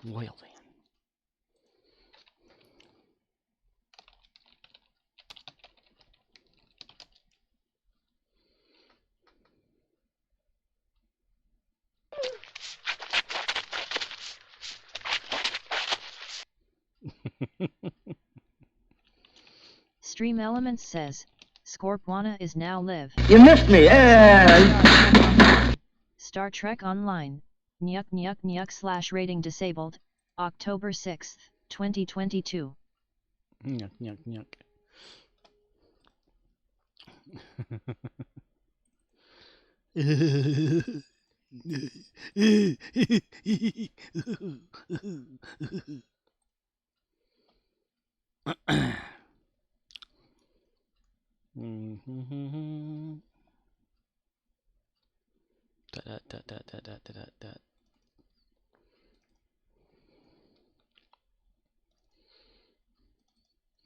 Loyalty. Stream Elements says, Scorpwana is now live. You missed me, yeah. Star Trek Online, Nyuk /rating disabled, October 6th, 2022. Nyuk.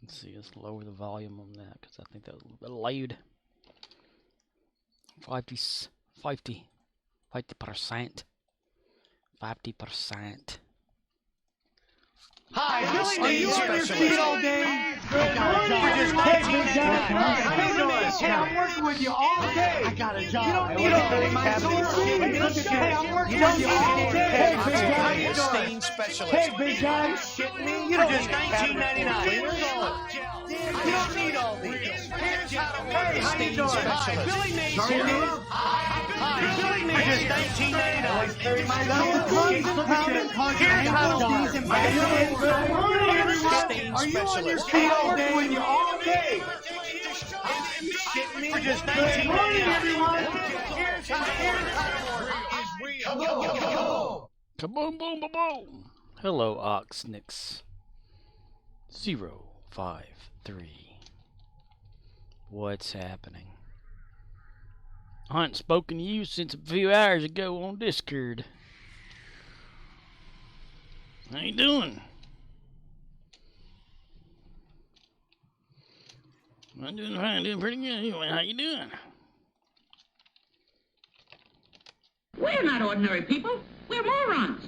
Let's see, let's lower the volume on that because I think that was a little bit loud. 50%. 50%. Hi, are you on your feet all day? You're just taking Hey, I'm working with you all day. I got a job. You don't need all day. Hey, I'm working with you all day. Hey, big guy. Hey, big guy. You shitting me? You're just $19.99. You don't need all these. Hey, how you doing? Hi, Billy Mays here. Hi, Billy Mays. You're just $19.99. Here's how to are you on your feet all day? When you're all day. We're just 19 morning, everyone. Kaboom, boom, boom, boom. Hello, Oxnix 053. What's happening? I haven't spoken to you since a few hours ago on Discord. How you doing? I'm doing fine, doing pretty good. Anyway, how you doing? We're not ordinary people. We're morons.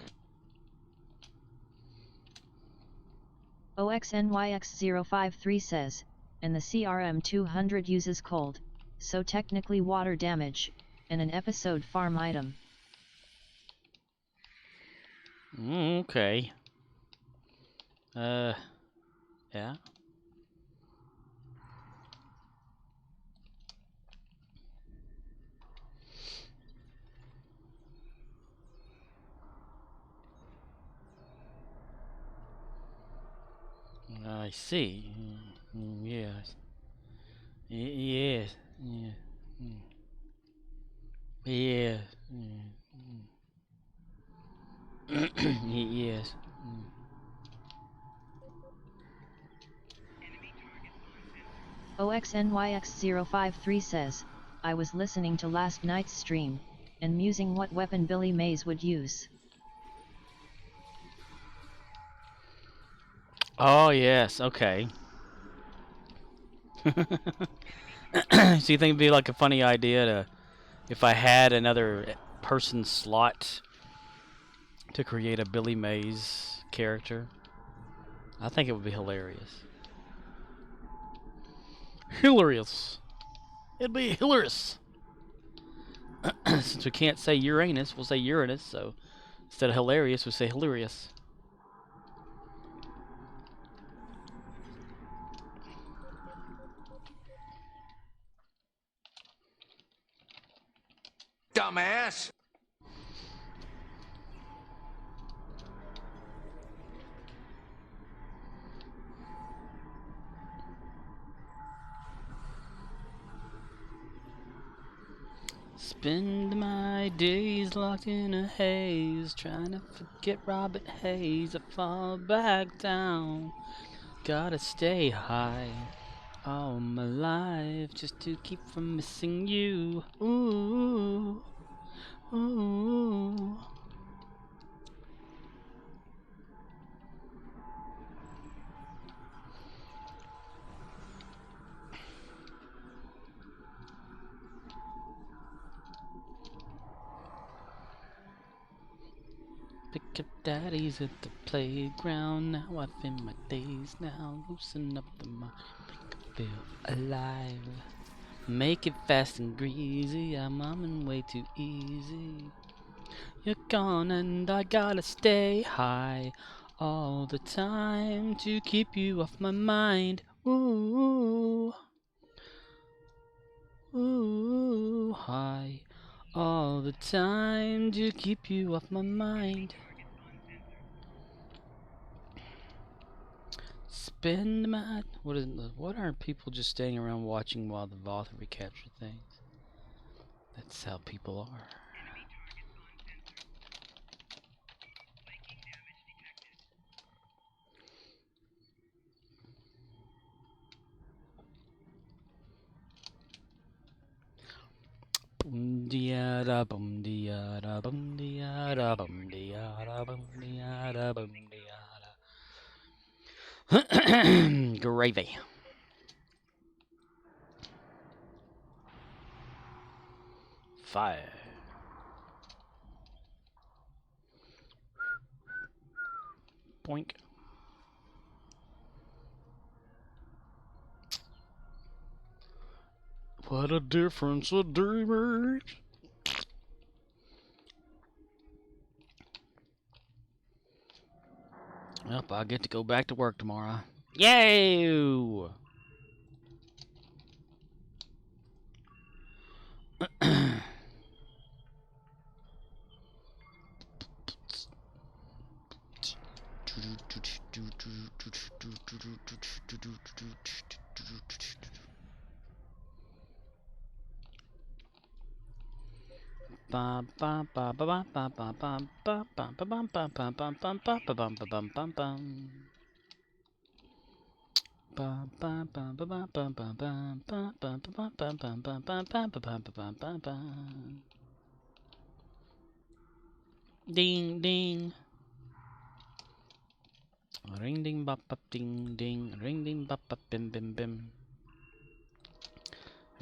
OXNYX053 says, and the CRM 200 uses cold, so technically water damage, and an episode farm item. Okay. Yeah. I see. Yes. Yes. Yeah. Yes. Yes. OXNYX053 says, I was listening to last night's stream, and musing what weapon Billy Mays would use. Oh, yes. Okay. So you think it'd be like a funny idea to, if I had another person slot to create a Billy Mays character? I think it would be hilarious. Hilarious. It'd be hilarious. Since we can't say Uranus, we'll say Uranus. So instead of hilarious, we'll say hilarious. Dumbass. Spend my days locked in a haze, trying to forget Robert Hayes. I fall back down. Gotta stay high all my life just to keep from missing you. Ooh, ooh. Pick up daddies at the playground. Now I've been my days now. Loosen up the mind. Feel alive. Make it fast and greasy. I'm on way too easy. You're gone and I gotta stay high all the time to keep you off my mind. Ooh, ooh, high all the time to keep you off my mind. Spend my... What are people just staying around watching while the Voth recapture things? That's how people are. Boom diada boom diada boom diada boom diada boom diada boom diada. Gravy. Fire. Boink. What a difference a day makes. Well, I get to go back to work tomorrow. Yay! Ding ding. Ring ding bop bop ding ding. Ring ding bop bop bim bim bim.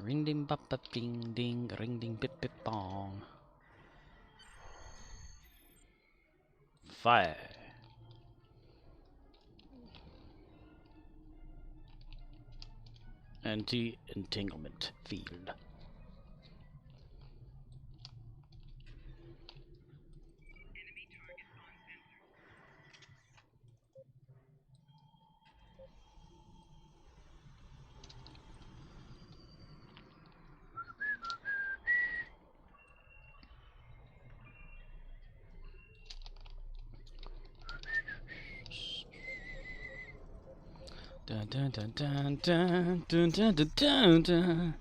Ring ding bop bop ding ding. Ring ding bip bip bong. Fire. Anti-entanglement field. Dun dun dun dun dun dun dun dun dun dun.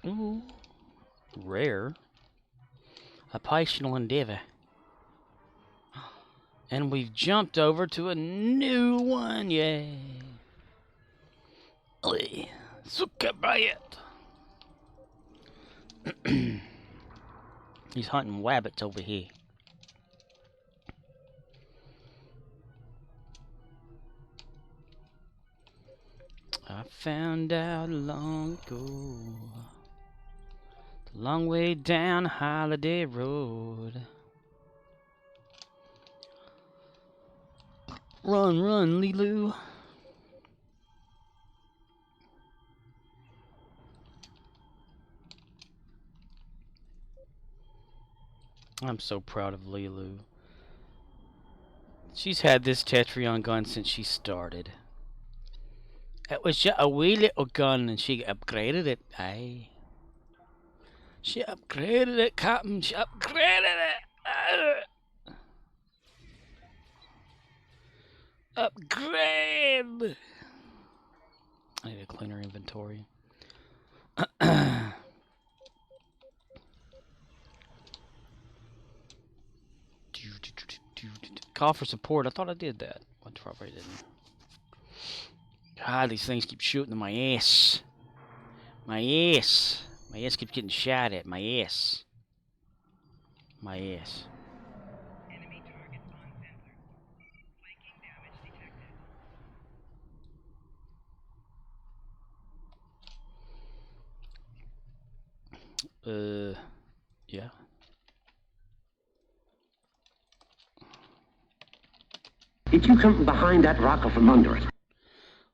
Ooh, rare. A Piscial endeavor. And we've jumped over to a new one, yay. Oi, suka riot. He's hunting wabbits over here. I found out long ago, the long way down Holiday Road. Run, run, Lilu. I'm so proud of Lilu. She's had this Tetrion gun since she started. It was just a wee little gun and she upgraded it. Aye. She upgraded it, Captain. She upgraded it. Upgrade! I need to clean her inventory. Call for support. I thought I did that. I probably didn't. God, these things keep shooting in my ass. My ass. My ass keeps getting shot at. My ass. My ass. Yeah. Did you come from behind that rock or from under it?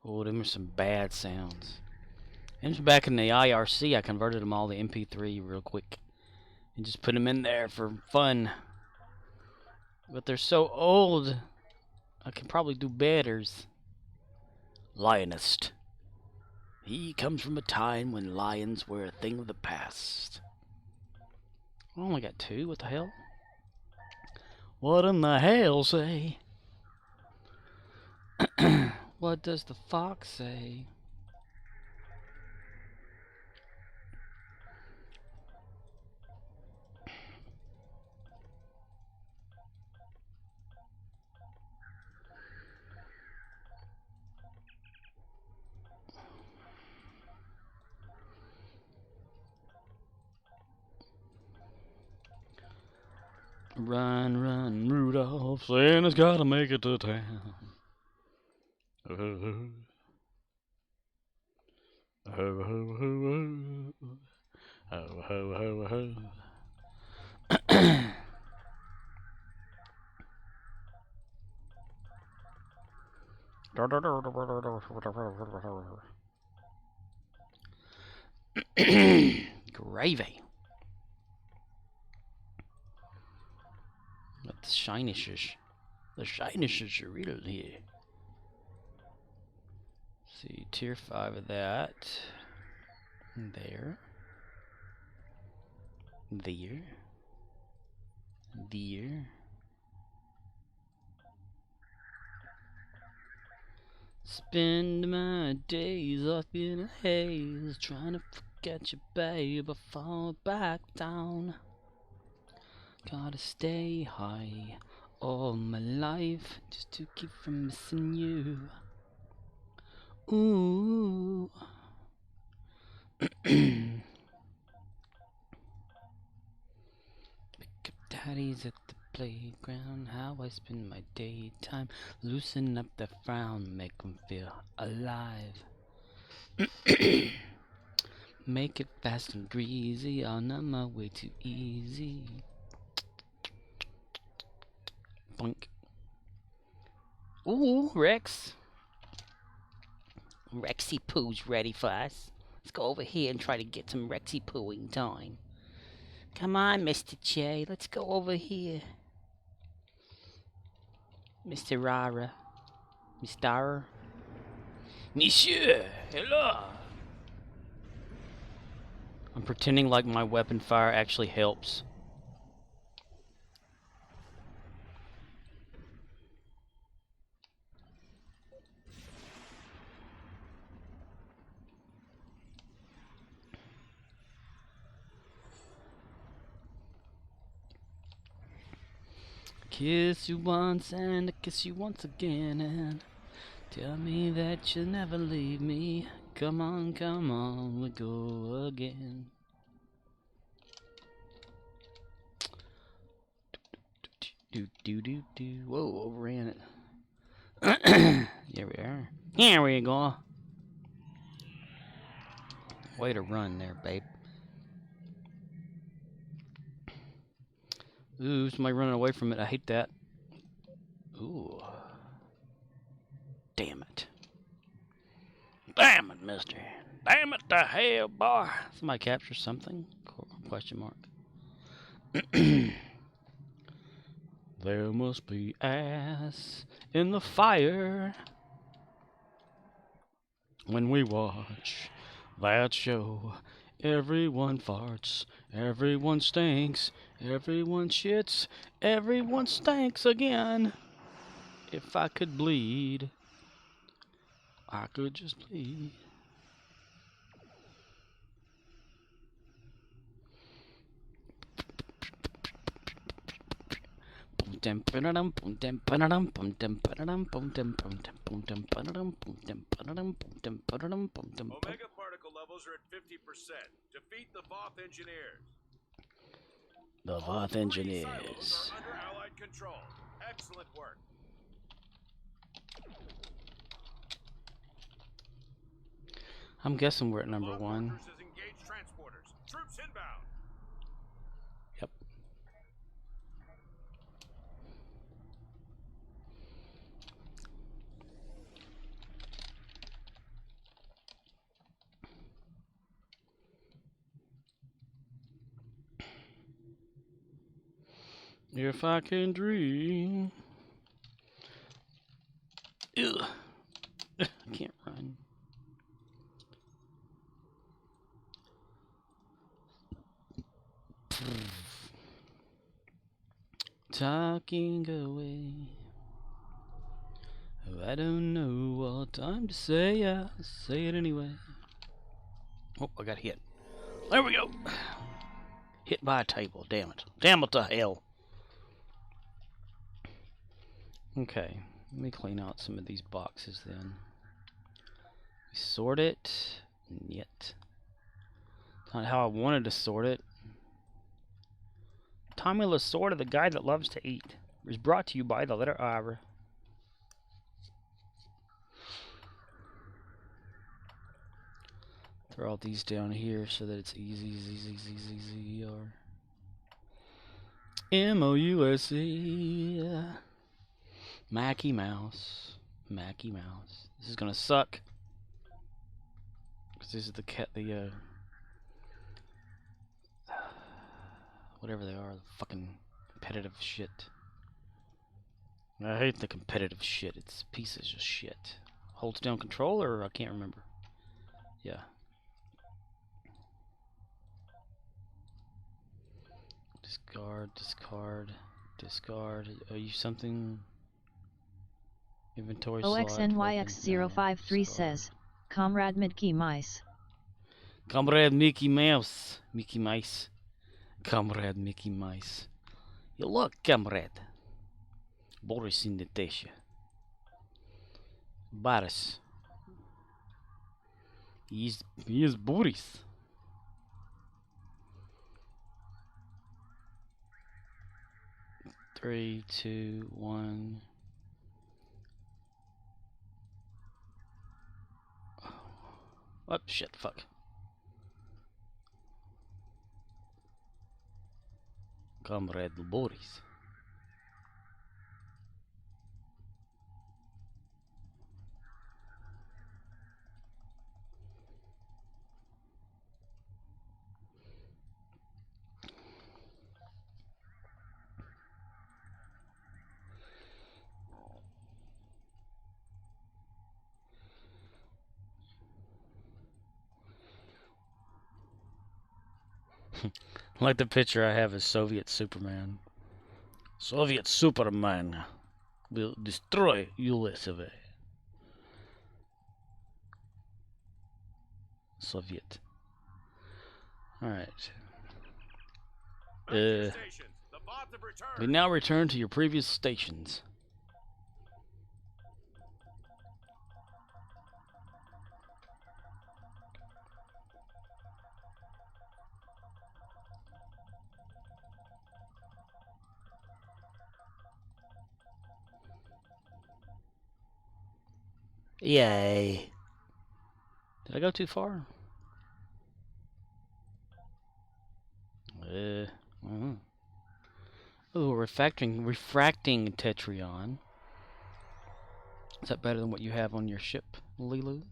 Oh, them are some bad sounds. And back in the IRC, I converted them all to MP3 real quick. And just put them in there for fun. But they're so old, I could probably do betters. Lionist. He comes from a time when lions were a thing of the past. I only got 2, what the hell? What in the hell, say? What does the fox say? Run, run, Rudolph, Santa's gotta make it to town. Oh, ho, ho, ho, ho. Ho, ho, ho, ho. Gravy. Got the shinishes. The shinishes are real here. See, tier 5 of that. There. There. There. Spend my days up in a haze, trying to forget you, babe, but fall back down. Gotta stay high all my life just to keep from missing you. Ooh. Pick up daddies at the playground, how I spend my daytime. Loosen up the frown, make 'em feel alive. Make it fast and greasy, on my way too easy. Boink. Ooh, Rex. Rexy Poo's ready for us. Let's go over here and try to get some Rexy Pooing time. Come on, Mr. Che, let's go over here. Mr. Rara. Mr. Monsieur, hello. I'm pretending like my weapon fire actually helps. Kiss you once and I kiss you once again and tell me that you'll never leave me. Come on, we go again. Do. Whoa, overran it. Here we are. Here we go. Way to run there, babe. Ooh, somebody running away from it. I hate that. Ooh. Damn it. Damn it, mister. Damn it to hell, boy. Somebody capture something? Question mark. There must be ass in the fire when we watch that show. Everyone farts, everyone stinks, everyone shits, everyone stinks again. If I could bleed, I could just bleed. Omega particle levels are at 50%. Defeat the Voth engineers. The Voth engineers. Are under Allied control. Excellent work. I'm guessing we're at number 1. Engage transporters. Troops inbound. If I can dream. Ugh. I can't run. Talking away. Oh, I don't know what time to say. I say it anyway. Oh, I got hit. There we go. Hit by a table. Damn it. Damn it to hell. Okay. Let me clean out some of these boxes then. Sort it. Yet. Not how I wanted to sort it. Tommy Lasorda, the guy that loves to eat, is brought to you by the letter R. Throw all these down here so that it's easy, or M-O-U-S-E. Mackie Mouse. Mackie Mouse. This is gonna suck. Because this is the whatever they are, the fucking competitive shit. I hate the competitive shit. It's pieces of shit. Holds down control, or I can't remember. Yeah. Discard, discard, discard. Are you something? Inventory slot. OXNYX053 says, Comrade Mickey Mice. Comrade Mickey Mouse. Mickey Mice. Comrade Mickey Mice. You look, comrade. Boris in the Tesha. Boris. He is Boris. Three, two, one. Oh, shit, fuck. Comrade Boris. Like the picture I have is Soviet Superman. Soviet Superman will destroy USA. Soviet. Alright. We now return to your previous stations. Yay. Did I go too far? Oh, refracting Tetrion. Is that better than what you have on your ship, Lilu?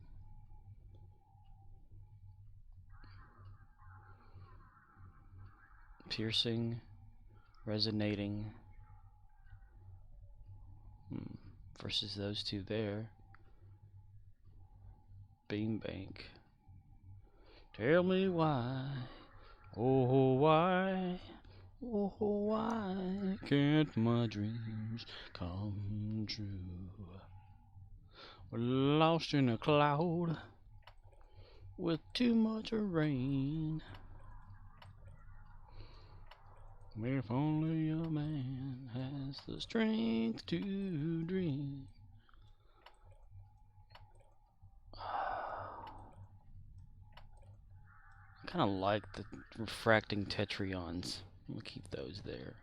Piercing, resonating. Versus those two there. Beam bank. Tell me why. Oh, why? Oh, why can't my dreams come true? We're lost in a cloud with too much rain. If only a man has the strength to dream. I kind of like the refracting Tetrions. We'll keep those there.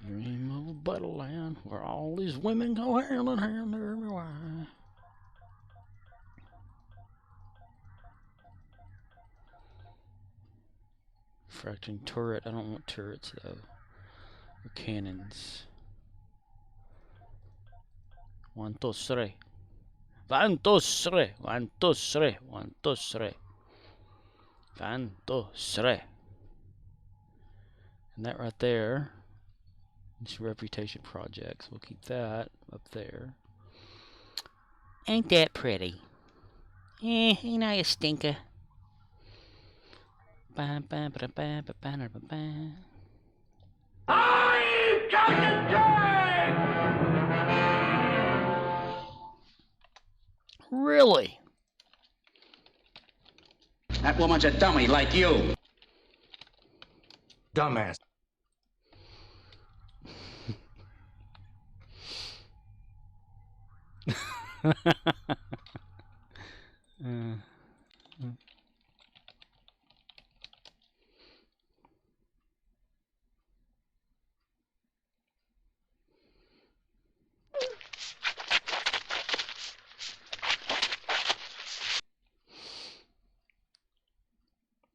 Dream of a battle land where all these women go hand in hand everywhere. Refracting turret. I don't want turrets though. Or cannons. 1, 2, 3. 1, 2, 3. 1, 2, 3. 1, 2, 3. 1, 2, 3. And that right there is reputation projects. We'll keep that up there. Ain't that pretty? Ain't I a stinker? Really? That woman's a dummy like you. Dumbass.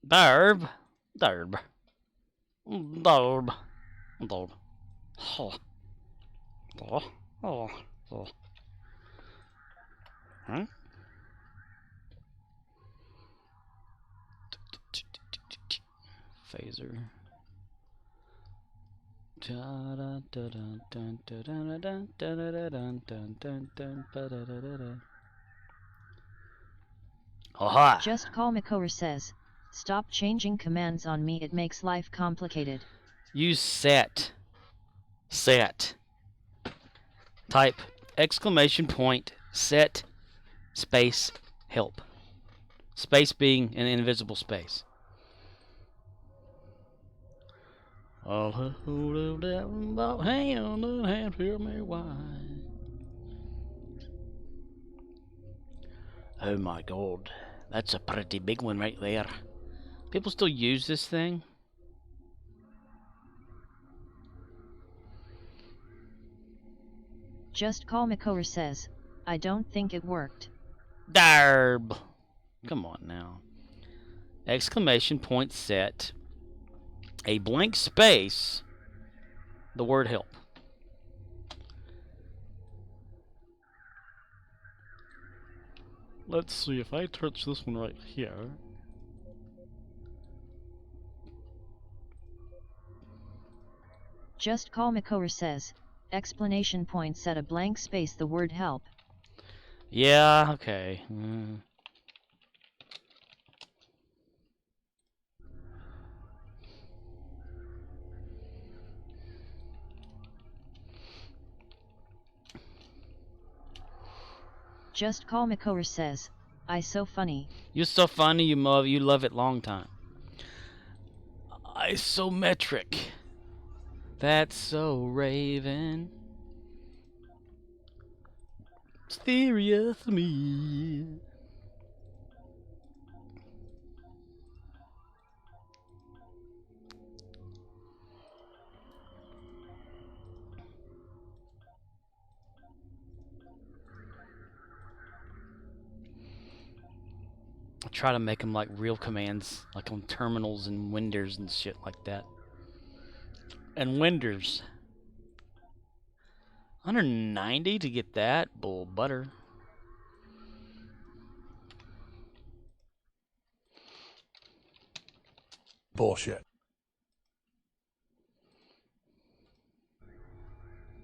Darb. Darb. Darb. Darb. Oh. Oh. Oh. Oh. Huh? Phaser. Aha! Just Call Makover says, stop changing commands on me, it makes life complicated. Use set. Set. Type exclamation point set space help. Space being an invisible space. I'll hold that hand and tell me why. Oh my god, that's a pretty big one right there. People still use this thing? Just Call Makover says, I don't think it worked. Darb! Come on now. Exclamation point set. A blank space. The word help. Let's see if I touch this one right here. Just Call Makover says, explanation point set a blank space the word help. Yeah, okay. Just Call Makover says, I so funny. You're so funny, you love it long time. Isometric. That's so Raven. Mysterious me. I try to make them like real commands, like on terminals and Windows and shit like that. And Windows. 190 to get that? Bull butter. Bullshit.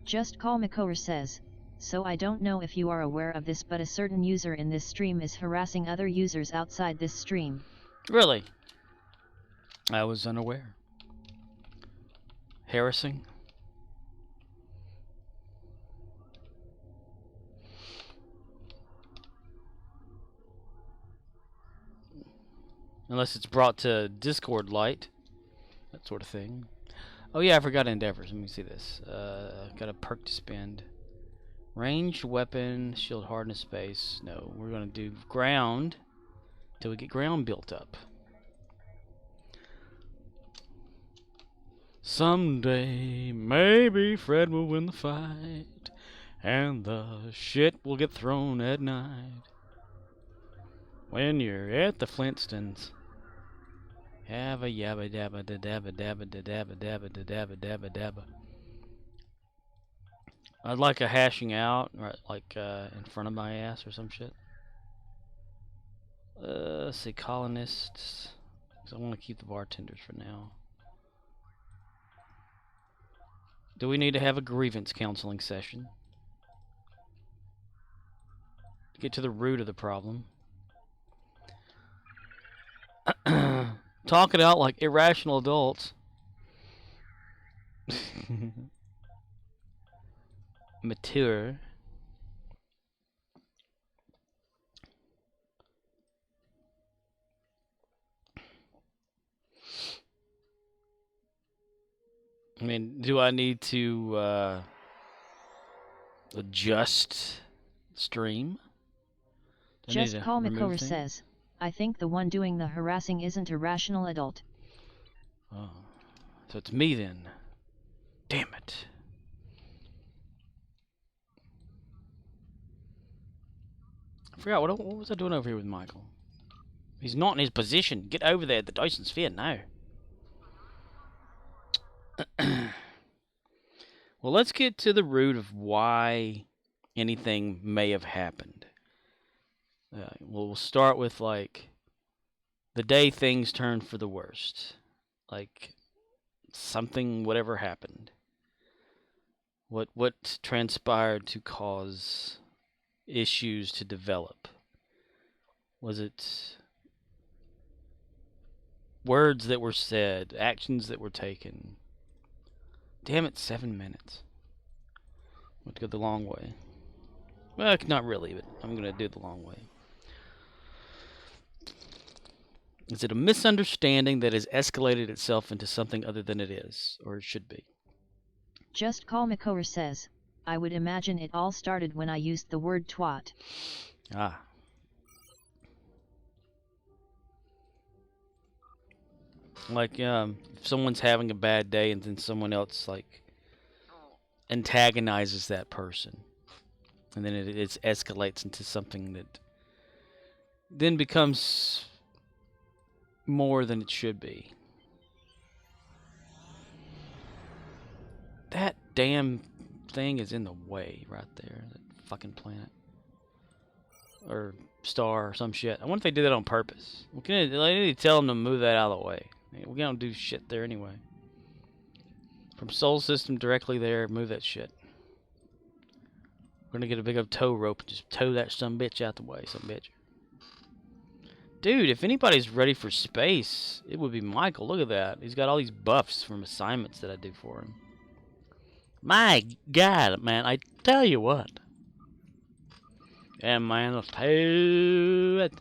Just Call Makover says, so I don't know if you are aware of this, but a certain user in this stream is harassing other users outside this stream. Really? I was unaware. Harassing? Unless it's brought to Discord light. That sort of thing. Oh yeah, I forgot endeavors. Let me see this. Got a perk to spend. Ranged weapon, shield hardness space. No, we're gonna do ground till we get ground built up. Someday, maybe Fred will win the fight, and the shit will get thrown at night. When you're at the Flintstones. Yabba yabba dabba da dabba dabba da dabba dabba da dabba dabba dabba. I'd like a hashing out, right, like in front of my ass or some shit. Let's see, colonists. Because I want to keep the bartenders for now. Do we need to have a grievance counseling session? Get to the root of the problem. Talk it out like irrational adults. Mature. I mean, do I need to adjust stream? Just Call Makora says, I think the one doing the harassing isn't a rational adult. Oh, so it's me then. Damn it. I forgot, what was I doing over here with Michael? He's not in his position. Get over there, the Dyson Sphere now. Well, let's get to the root of why anything may have happened. We'll start with, like, the day things turned for the worst. Like, something, whatever happened. What transpired to cause issues to develop? Was it words that were said, actions that were taken? Damn it, 7 minutes. I'm going to go the long way. Well, not really, but I'm going to do it the long way. Is it a misunderstanding that has escalated itself into something other than it is, or it should be? Just Call Makora says, I would imagine it all started when I used the word twat. Ah. Like, if someone's having a bad day and then someone else, like, antagonizes that person. And then it escalates into something that then becomes more than it should be. That damn thing is in the way right there. That fucking planet. Or star or some shit. I wonder if they did that on purpose. I need to tell them to move that out of the way. We don't do shit there anyway. From Soul System directly there, move that shit. We're gonna get a big old tow rope and just tow that some bitch out the way, some bitch. Dude, if anybody's ready for space, it would be Michael. Look at that. He's got all these buffs from assignments that I do for him. My God, man, I tell you what. Yeah, man, I'll tell you it.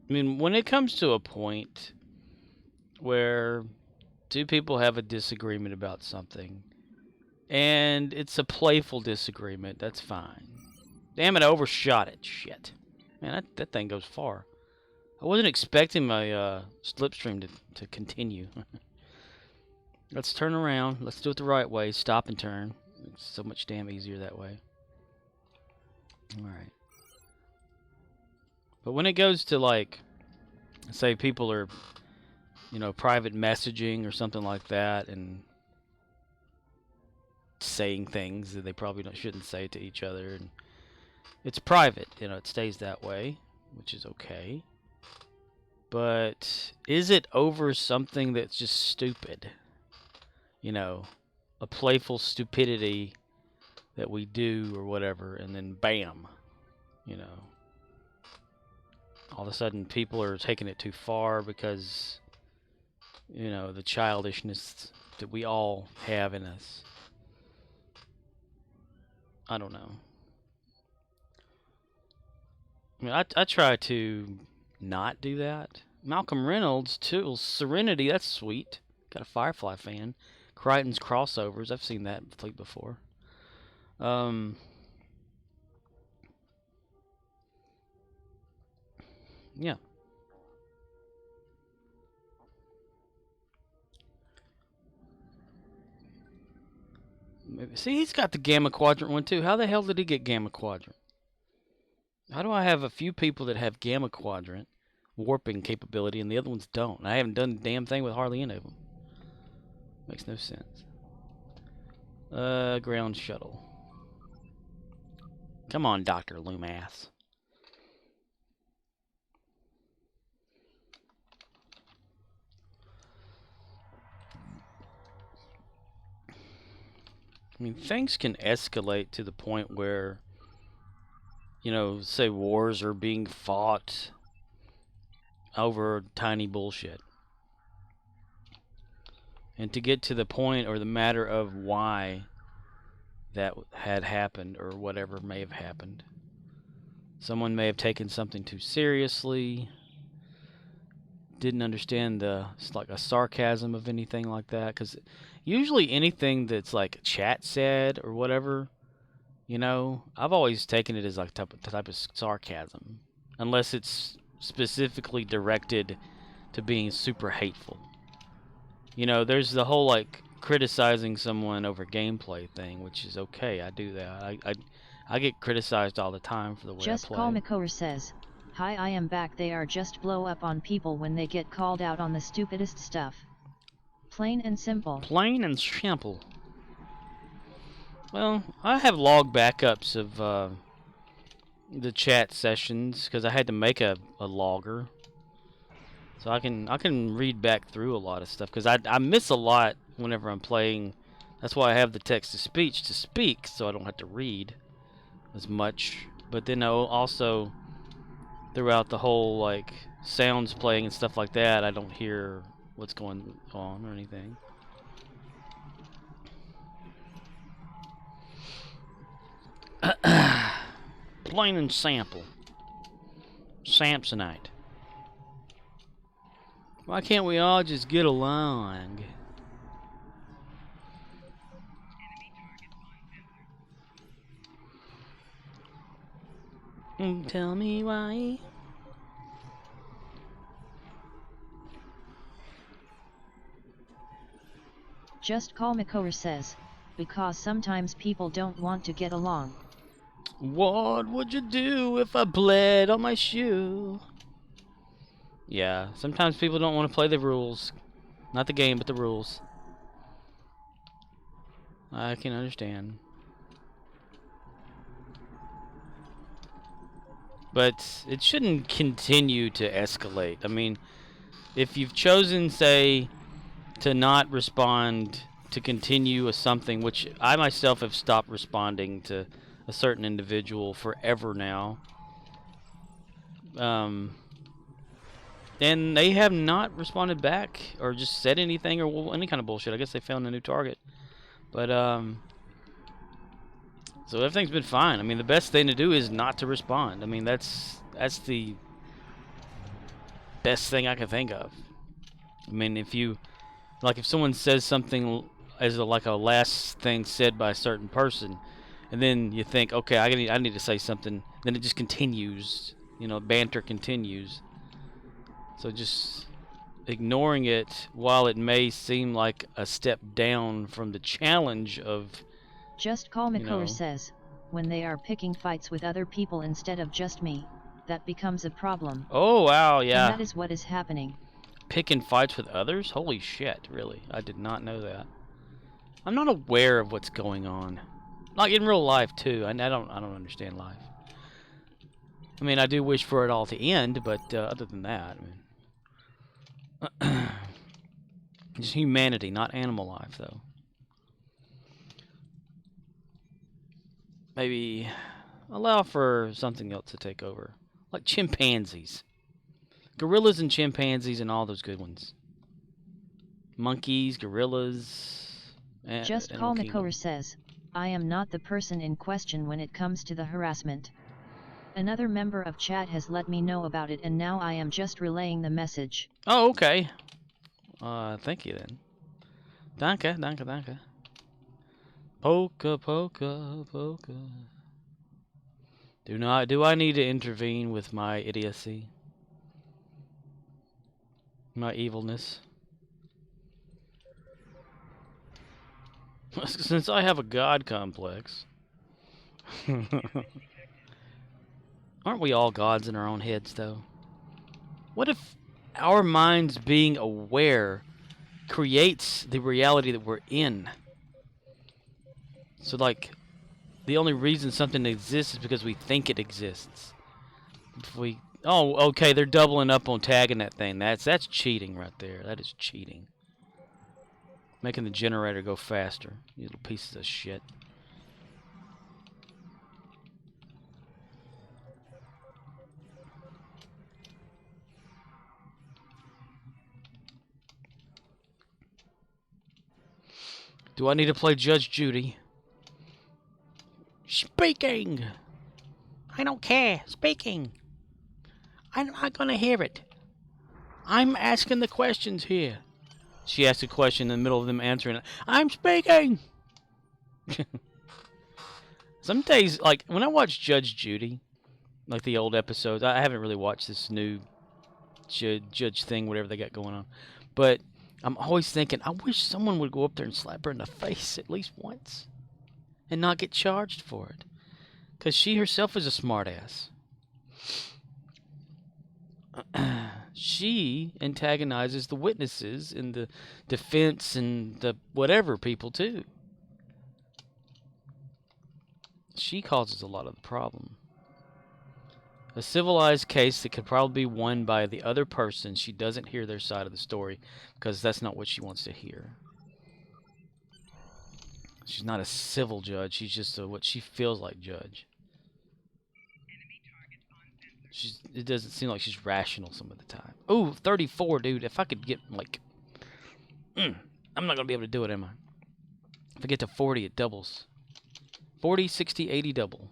I mean, when it comes to a point where two people have a disagreement about something, and it's a playful disagreement, that's fine. Damn it, I overshot it. Shit. Man, that thing goes far. I wasn't expecting my slipstream to continue. Let's turn around. Let's do it the right way. Stop and turn. It's so much damn easier that way. Alright. But when it goes to, like, say people are, you know, private messaging or something like that and saying things that they probably shouldn't say to each other, and it's private, you know, it stays that way, which is okay. But is it over something that's just stupid? You know, a playful stupidity that we do or whatever, and then bam, you know, all of a sudden people are taking it too far because, you know, the childishness that we all have in us. I don't know. I mean, I try to not do that. Malcolm Reynolds, too. Serenity, that's sweet. Got a Firefly fan. Crichton's crossovers, I've seen that fleet before. Yeah. Maybe. See, he's got the Gamma Quadrant one, too. How the hell did he get Gamma Quadrant? How do I have a few people that have Gamma Quadrant warping capability and the other ones don't? I haven't done the damn thing with hardly any of them. Makes no sense. Ground shuttle. Come on, Dr. Loomass. I mean, things can escalate to the point where, you know, say wars are being fought over tiny bullshit. And to get to the point or the matter of why that had happened or whatever may have happened. Someone may have taken something too seriously, didn't understand the like a sarcasm of anything like that, because usually anything that's like chat said or whatever, you know, I've always taken it as like type of sarcasm, unless it's specifically directed to being super hateful. You know, there's the whole like criticizing someone over gameplay thing, which is okay. I do that. I get criticized all the time for the way I play. Just Call McCower says, "Hi, I am back. They are just blow up on people when they get called out on the stupidest stuff. Plain and simple." Plain and simple. Well, I have log backups of the chat sessions because I had to make a logger. So I can read back through a lot of stuff because I miss a lot whenever I'm playing. That's why I have the text to speech to speak, so I don't have to read as much. But then also throughout the whole like sounds playing and stuff like that, I don't hear what's going on or anything. Plain and sample. Samsonite. Why can't we all just get along? Tell me why. Just Call McCower says, "Because sometimes people don't want to get along." What would you do if I bled on my shoe? Yeah, sometimes people don't want to play the rules. Not the game, but the rules. I can understand. But it shouldn't continue to escalate. I mean, if you've chosen, say, to not respond, to continue with something, which I myself have stopped responding to a certain individual forever now, and they have not responded back or just said anything or any kind of bullshit. I guess they found a new target. But so everything's been fine. I mean, the best thing to do is not to respond. I mean, that's the best thing I can think of. I mean, if someone says something as like a last thing said by a certain person, and then you think, okay, I need to say something, then it just continues. You know, banter continues. So just ignoring it, while it may seem like a step down from the challenge of... Just Call McCower says, "When they are picking fights with other people instead of just me, that becomes a problem." Oh, wow, yeah. And that is what is happening. Picking fights with others? Holy shit, really? I did not know that. I'm not aware of what's going on. Like in real life, too. I don't understand life. I mean, I do wish for it all to end, but other than that, I mean... Just humanity, not animal life, though. Maybe allow for something else to take over. Like chimpanzees. Gorillas and chimpanzees and all those good ones. Monkeys, gorillas... Just Call McCower says, "I am not the person in question when it comes to the harassment. Another member of chat has let me know about it and now I am just relaying the message." Oh, okay. Thank you then. Danke. Polka. Do I need to intervene with my idiocy? My evilness? Since I have a god complex. Aren't we all gods in our own heads, though? What if our minds being aware creates the reality that we're in? So, like, the only reason something exists is because we think it exists. If we... Oh, okay, they're doubling up on tagging that thing. That's cheating right there. That is cheating. Making the generator go faster. You little pieces of shit. Do I need to play Judge Judy? Speaking! I don't care. Speaking! I'm not gonna hear it. I'm asking the questions here. She asked a question in the middle of them answering it. I'm speaking! Some days, like, when I watch Judge Judy, like the old episodes, I haven't really watched this new judge thing, whatever they got going on. But I'm always thinking, I wish someone would go up there and slap her in the face at least once. And not get charged for it. Because she herself is a smartass. She antagonizes the witnesses and the defense and the whatever people too. She causes a lot of the problem. A civilized case that could probably be won by the other person. She doesn't hear their side of the story because that's not what she wants to hear. She's not a civil judge. She's just what she feels like judge. It doesn't seem like she's rational some of the time. Ooh, 34, dude. If I could get, like... I'm not going to be able to do it, am I? If I get to 40, it doubles. 40, 60, 80 double.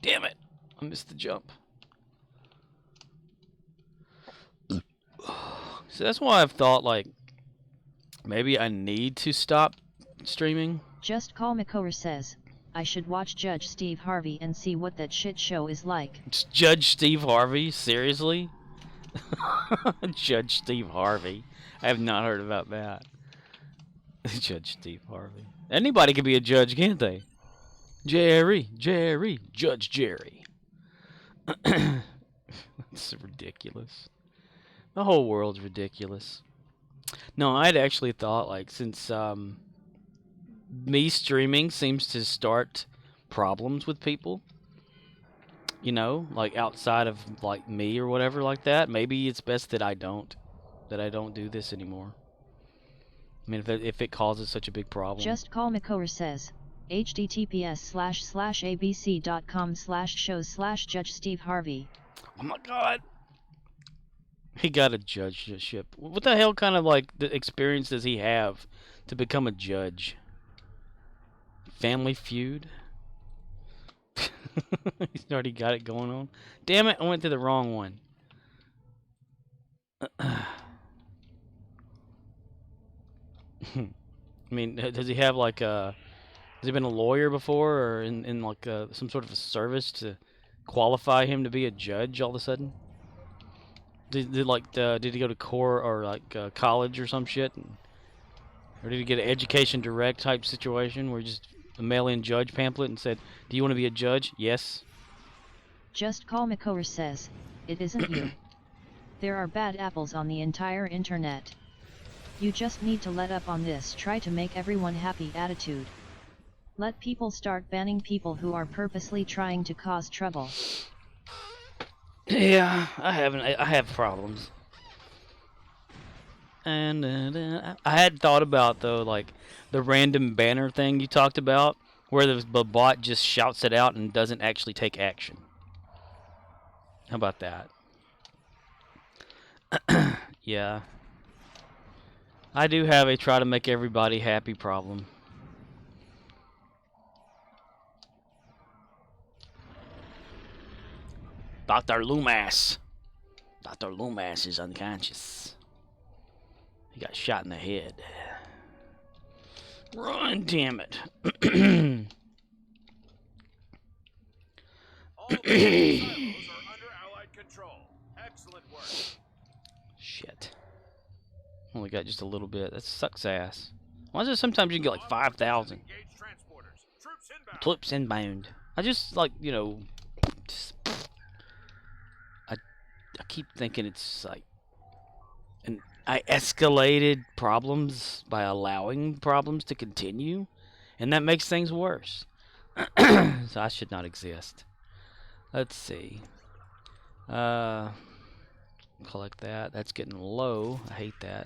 Damn it. I missed the jump. So that's why I've thought, like, maybe I need to stop streaming. Just Call Makora says, I should watch Judge Steve Harvey and see what that shit show is like. Judge Steve Harvey? Seriously? Judge Steve Harvey. I have not heard about that. Judge Steve Harvey. Anybody can be a judge, can't they? Jerry, Judge Jerry. It's ridiculous. The whole world's ridiculous. No, I'd actually thought, like, since me streaming seems to start problems with people, you know, like outside of like me or whatever like that, maybe it's best that I don't do this anymore. I mean, if it causes such a big problem. Just Call Makora says, https://abc.com/shows/Judge Steve Harvey. Oh my God. He got a judgeship. What the hell kind of like the experience does he have to become a judge? Family Feud? He's already got it going on. Damn it, I went to the wrong one. I mean, does he have like a... Has he been a lawyer before, or in like some sort of a service to qualify him to be a judge all of a sudden? Did he go to core or like college or some shit? Or did he get an education direct type situation where he just a mail-in judge pamphlet and said, do you want to be a judge? Yes. Just Call Makora says, it isn't you. There are bad apples on the entire internet. You just need to let up on this try to make everyone happy attitude. Let people start banning people who are purposely trying to cause trouble. Yeah, I have problems. And I had thought about, though, like the random banner thing you talked about, where the bot just shouts it out and doesn't actually take action. How about that? Yeah. I do have a try to make everybody happy problem. Dr. Loomis. Dr. Loomis is unconscious. He got shot in the head. Run, damn it. All the silos are under Allied control. Excellent work. Shit. Only got just a little bit. That sucks ass. Why is it sometimes you can get like 5,000? Engage transporters. Troops inbound. Troops inbound. I just like, you know, I keep thinking it's like, and I escalated problems by allowing problems to continue, and that makes things worse. So I should not exist. Let's see. Collect that. That's getting low. I hate that.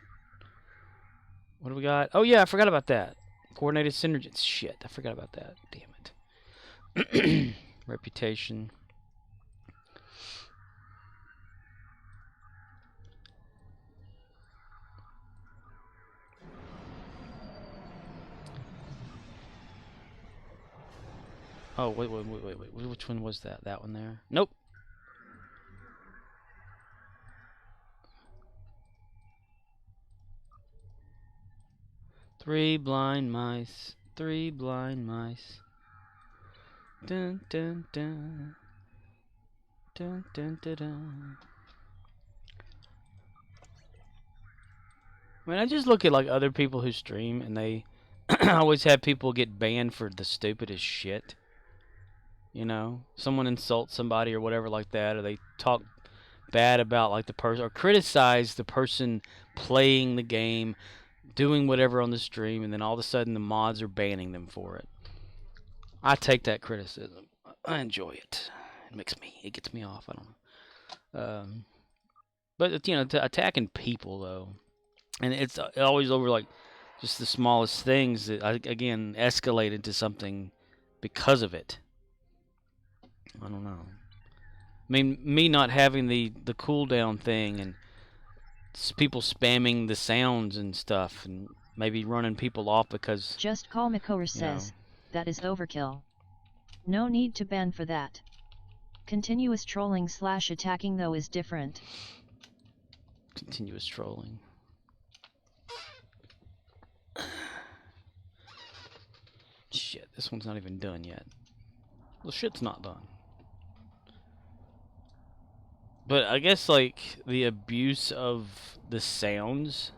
What do we got? Oh yeah, I forgot about that. Coordinated synergy. Shit, I forgot about that. Damn it. Reputation. Oh, wait. Which one was that? That one there? Nope. Three blind mice. Three blind mice. Dun dun dun. Dun dun dun dun. I mean, I just look at like other people who stream, and they always have people get banned for the stupidest shit. You know, someone insults somebody or whatever like that, or they talk bad about like the person or criticize the person playing the game, doing whatever on the stream, and then all of a sudden the mods are banning them for it. I take that criticism. I enjoy it. It gets me off. I don't know. But you know, attacking people though, and it's always over like just the smallest things that again escalate into something because of it. I don't know. I mean, me not having the cooldown thing and people spamming the sounds and stuff and maybe running people off because... Just Call Makover says, that is overkill. No need to ban for that. Continuous trolling / attacking though is different. Continuous trolling. Shit, this one's not even done yet. Well, shit's not done. But I guess, like, the abuse of the sounds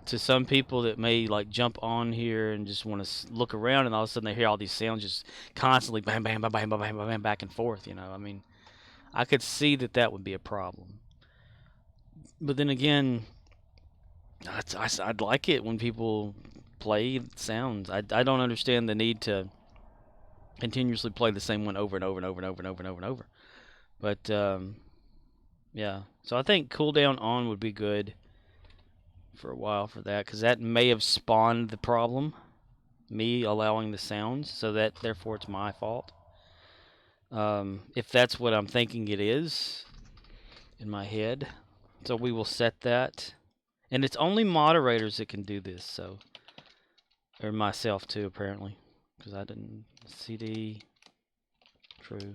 to some people that may, like, jump on here and just want to look around, and all of a sudden they hear all these sounds just constantly bam, bam, bam, bam, bam, bam, bam, back and forth, you know. I mean, I could see that that would be a problem. But then again, I'd like it when people play sounds. I don't understand the need to continuously play the same one over and over and over and over and over and over and over. But, yeah, so I think cooldown on would be good for a while for that, because that may have spawned the problem, me allowing the sounds, so that therefore it's my fault. If that's what I'm thinking it is in my head, so we will set that, and it's only moderators that can do this, so, or myself too apparently, because I didn't CD true.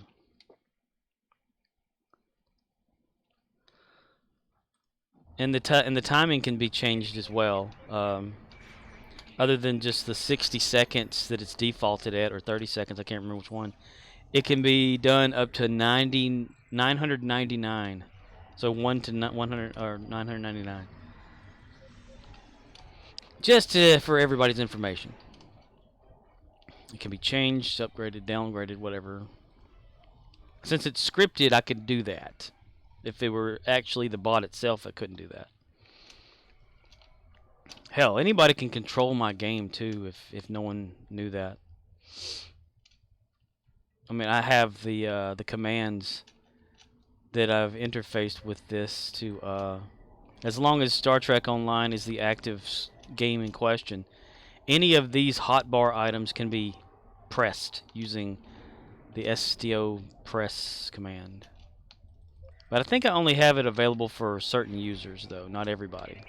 And the timing can be changed as well. Other than just the 60 seconds that it's defaulted at, or 30 seconds, I can't remember which one. It can be done up to 999. So 1 to 100 or 999. Just for everybody's information. It can be changed, upgraded, downgraded, whatever. Since it's scripted, I could do that. If it were actually the bot itself, I couldn't do that. Hell, anybody can control my game too if no one knew that. I mean, I have the commands that I've interfaced with this to as long as Star Trek Online is the active game in question, any of these hotbar items can be pressed using the STO press command. But I think I only have it available for certain users, though, not everybody.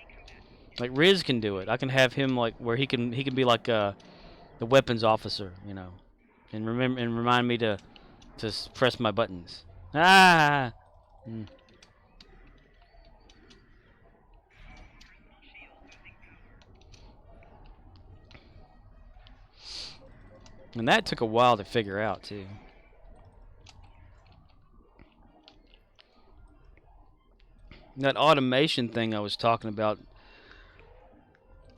Like Riz can do it. I can have him like where he can be like the weapons officer, you know, and remind me to press my buttons. Ah. Mm. And that took a while to figure out too. That automation thing I was talking about,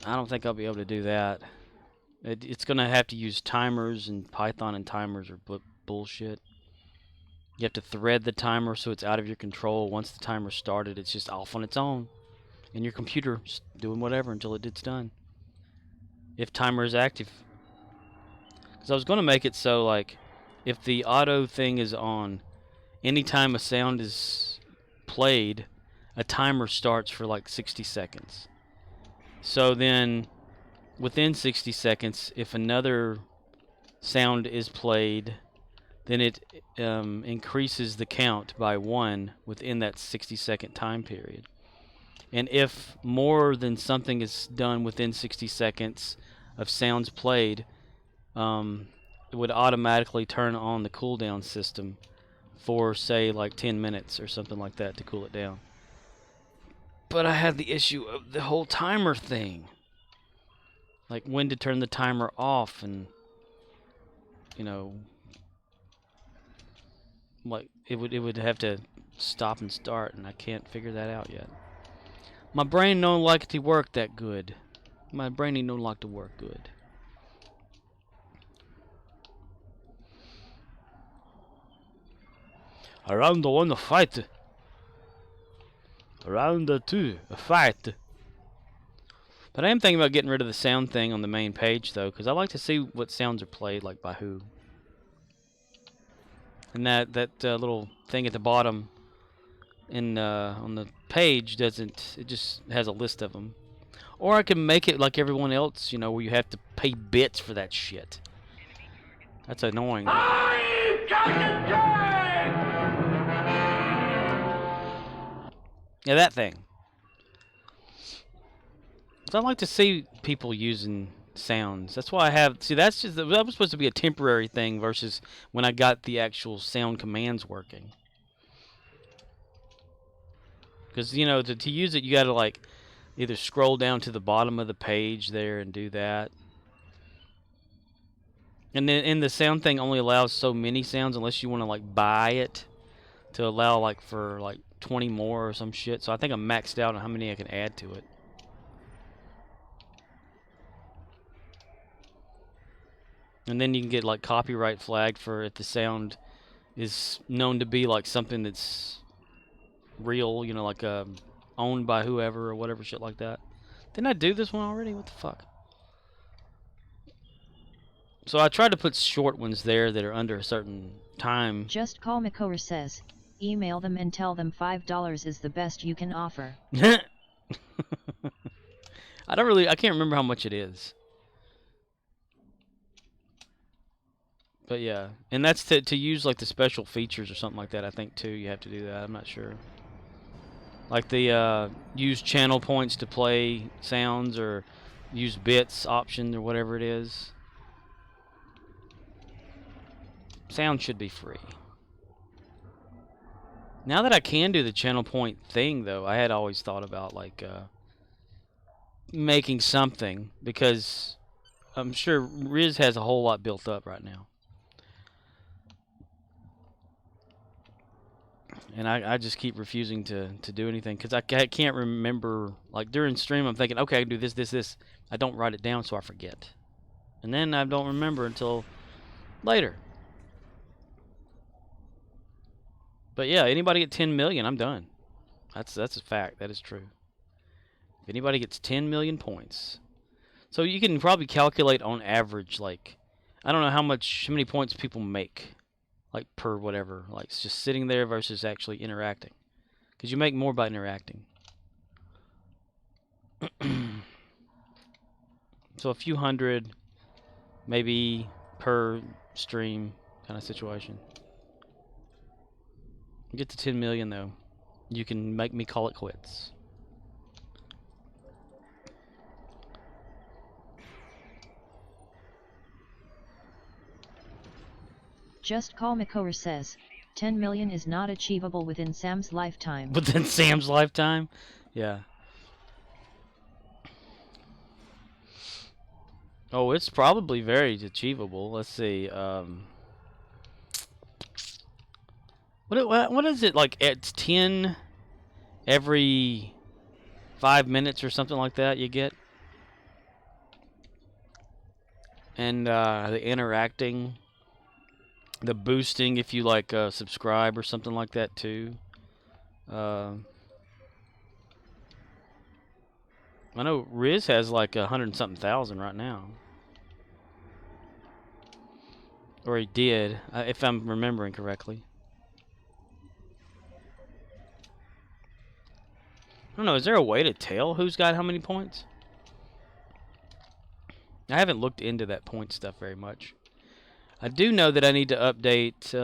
I don't think I'll be able to do that. It's going to have to use timers, and Python and timers are bullshit. You have to thread the timer so it's out of your control. Once the timer started, it's just off on its own. And your computer doing whatever until it's done. If timer is active. Because I was going to make it so, like, if the auto thing is on, anytime a sound is played, a timer starts for like 60 seconds. So then, within 60 seconds, if another sound is played, then it increases the count by 1 within that 60-second time period. And if more than something is done within 60 seconds of sounds played, it would automatically turn on the cooldown system for, say, like 10 minutes or something like that to cool it down. But I had the issue of the whole timer thing. Like when to turn the timer off and, you know, like it would have to stop and start, and I can't figure that out yet. My brain don't like it to work that good. My brain don't like to work good. Around the one, a fight. Around the two, a fight. But I am thinking about getting rid of the sound thing on the main page, though, because I like to see what sounds are played, like by who. And that little thing at the bottom on the page doesn't. It just has a list of them. Or I can make it like everyone else, you know, where you have to pay bits for that shit. That's annoying. Yeah, that thing. So I like to see people using sounds. That's why I have. See, that was supposed to be a temporary thing versus when I got the actual sound commands working. Because, you know, to use it, you got to, like, either scroll down to the bottom of the page there and do that. And then the sound thing only allows so many sounds unless you want to, like, buy it to allow, like, for, like, 20 more or some shit. So I think I'm maxed out on how many I can add to it. And then you can get, like, copyright flagged for if the sound is known to be, like, something that's real, you know, like owned by whoever or whatever shit like that. Didn't I do this one already? What the fuck? So I tried to put short ones there that are under a certain time. Just Call Makora says, email them and tell them $5 is the best you can offer. I can't remember how much it is. But yeah, and that's to use like the special features or something like that, I think too, you have to do that. I'm not sure. Like the use channel points to play sounds or use bits option or whatever it is. Sound should be free. Now that I can do the channel point thing, though, I had always thought about like making something, because I'm sure Riz has a whole lot built up right now. And I just keep refusing to do anything because I can't remember. Like during stream, I'm thinking, okay, I can do this, this, this. I don't write it down, so I forget. And then I don't remember until later. But yeah, anybody get 10 million, I'm done. That's a fact. That is true. If anybody gets 10 million points. So you can probably calculate on average, like, I don't know how many points people make. Like per whatever, like it's just sitting there versus actually interacting, because you make more by interacting. So a few hundred, maybe per stream kind of situation. You get to 10 million though, you can make me call it quits. Just Call Makora says, 10 million is not achievable within Sam's lifetime. Within Sam's lifetime? Yeah. Oh, it's probably very achievable. Let's see. What is it, like? It's 10 every 5 minutes or something like that you get? And the interacting, the boosting if you like subscribe or something like that too. I know Riz has like 100-something thousand right now, or he did, if I'm remembering correctly. I don't know. Is there a way to tell who's got how many points? I haven't looked into that point stuff very much. I do know that I need to update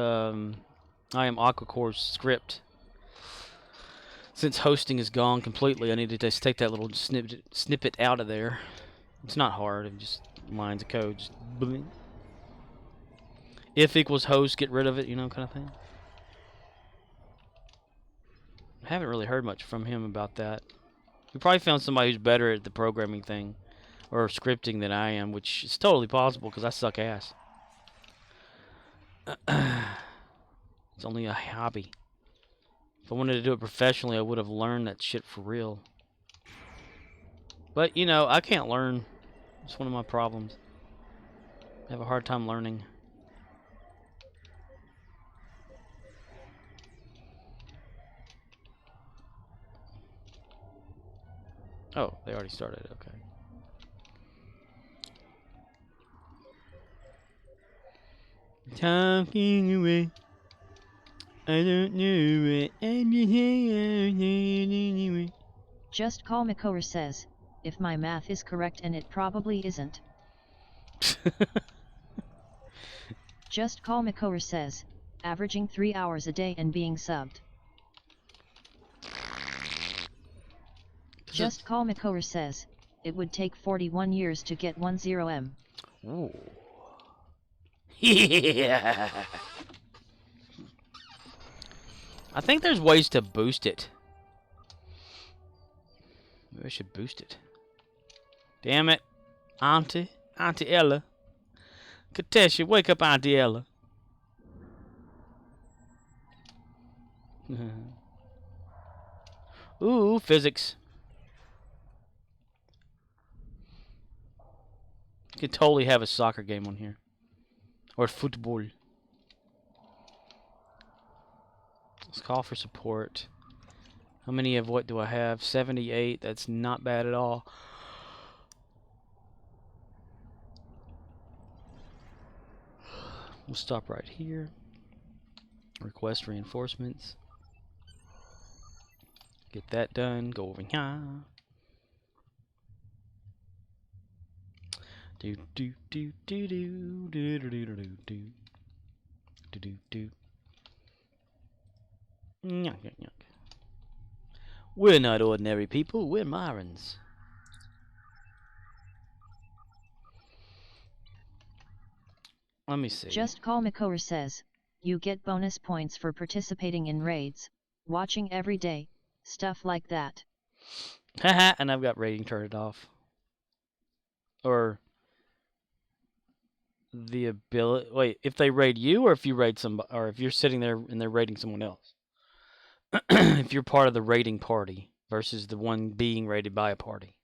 I am Aquacore's script. Since hosting is gone completely, I need to just take that little snippet out of there. It's not hard, it just lines of code. Just bling. If equals host, get rid of it, you know, kind of thing. I haven't really heard much from him about that. We probably found somebody who's better at the programming thing or scripting than I am, which is totally possible because I suck ass. It's only a hobby. If I wanted to do it professionally, I would have learned that shit for real. But, you know, I can't learn. It's one of my problems. I have a hard time learning. Oh, they already started. Okay. Talking away. I don't know it. Anyway. Just Call Makora says, if my math is correct, and it probably isn't. Just Call Makora says, averaging 3 hours a day and being subbed. Just Call Makora says, it would take 41 years to get 10M. Ooh. Yeah. I think there's ways to boost it. Maybe I should boost it. Damn it. Auntie Ella. Katesha, wake up, Auntie Ella. Ooh, physics. You could totally have a soccer game on here. Or football. Let's call for support. How many of what do I have? 78. That's not bad at all. We'll stop right here. Request reinforcements. Get that done. Go over here. Do do do do do do do do do do do do. Nyuk, nyuk, nyuk. We're not ordinary people. We're Myrans. Let me see. Just Call Makora says, you get bonus points for participating in raids, watching every day, stuff like that. Haha, and I've got rating turned off. Or the ability. Wait, if they raid you, or if you raid somebody, or if you're sitting there and they're raiding someone else. If you're part of the raiding party versus the one being raided by a party.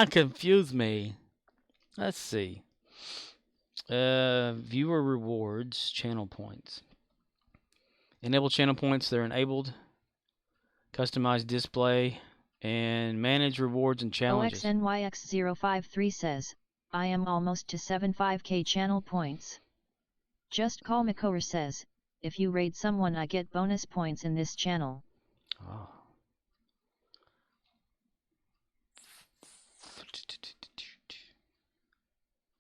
Confuse me. Let's see. Viewer rewards, channel points. Enable channel points. They're enabled. Customize display and manage rewards and challenges. OXNYX053 says, I am almost to 75k channel points. Just Call Makora says, if you raid someone, I get bonus points in this channel. Oh.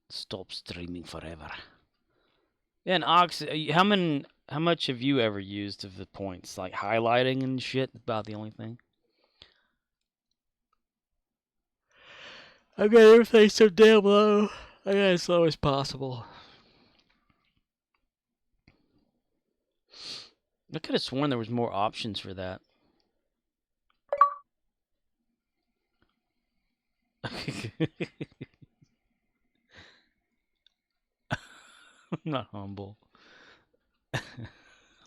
Stop streaming forever. Yeah, and Ox, how much have you ever used of the points? Like highlighting and shit? About the only thing. I've got everything so damn low. I got it as slow as possible. I could have sworn there was more options for that. I'm not humble.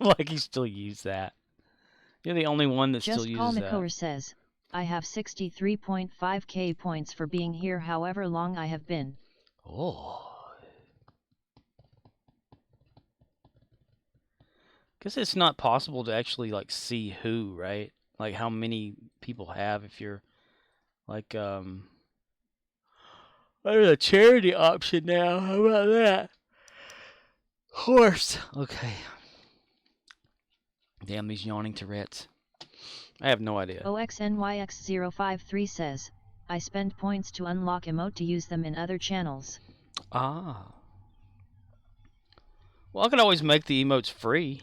Like you still use that. You're the only one that still Just Call uses that. Makora says, I have 63.5k points for being here however long I have been. Oh. Guess it's not possible to actually like see who, right? Like how many people have if you're like there's a charity option now. How about that? Horse. Okay. Damn these yawning Tourette's. I have no idea. OXNYX053 says, I spend points to unlock emote to use them in other channels. Ah. Well, I could always make the emotes free.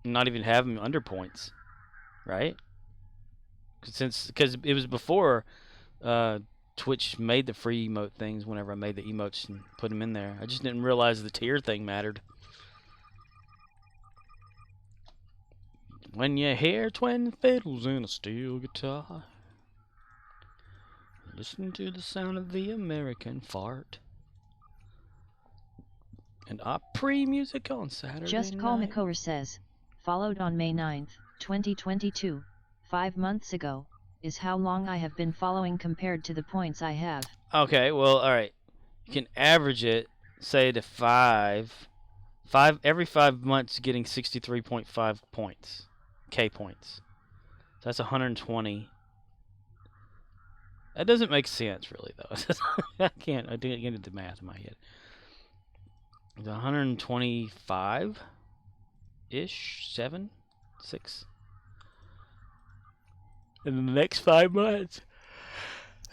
And not even have them under points. Right? Because it was before Twitch made the free emote things whenever I made the emotes and put them in there. I just didn't realize the tier thing mattered. When you hear twin fiddles and a steel guitar, listen to the sound of the American fart. And Opry music on Saturday Just Call night. Makover says, followed on May 9th, 2022, 5 months ago, is how long I have been following compared to the points I have. Okay, well, alright. You can average it, say to 5. Every 5 months getting 63.5 points. K points. So that's 120. That doesn't make sense, really, though. I didn't get into the math in my head. It's 125-ish? 7? 6? In the next 5 months.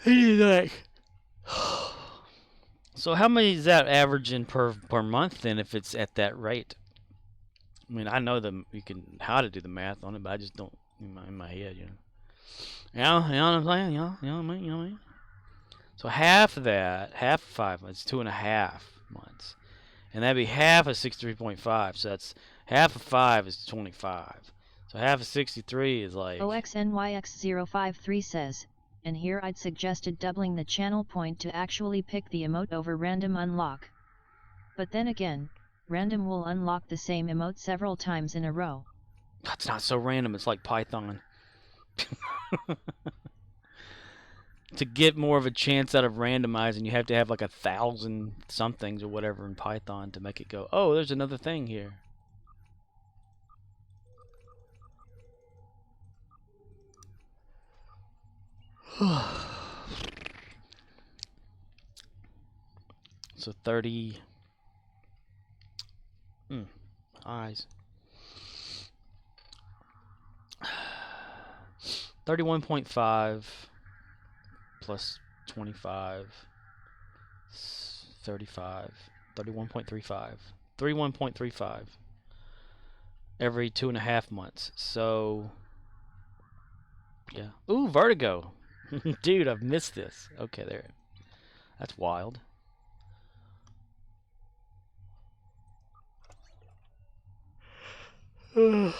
He's like... So how many is that averaging per month, then, if it's at that rate? I mean, I know how to do the math on it, but I just don't in my head, you know. You know what I'm saying? You know what I mean? So half of that, half of 5 months, 2.5 months. And that'd be half of 63.5. So that's half of 5 is 25. So half of 63 is like... OXNYX053 says, and here I'd suggested doubling the channel point to actually pick the emote over random unlock. But then again, random will unlock the same emote several times in a row. That's not so random, it's like Python. To get more of a chance out of randomizing, you have to have like 1,000 somethings or whatever in Python to make it go, oh, there's another thing here. So 30... eyes. 31.5 plus 25, 35, 31.35, 31.35 every 2.5 months. So, yeah. Ooh, Vertigo. Dude, I've missed this. Okay, there. That's wild. You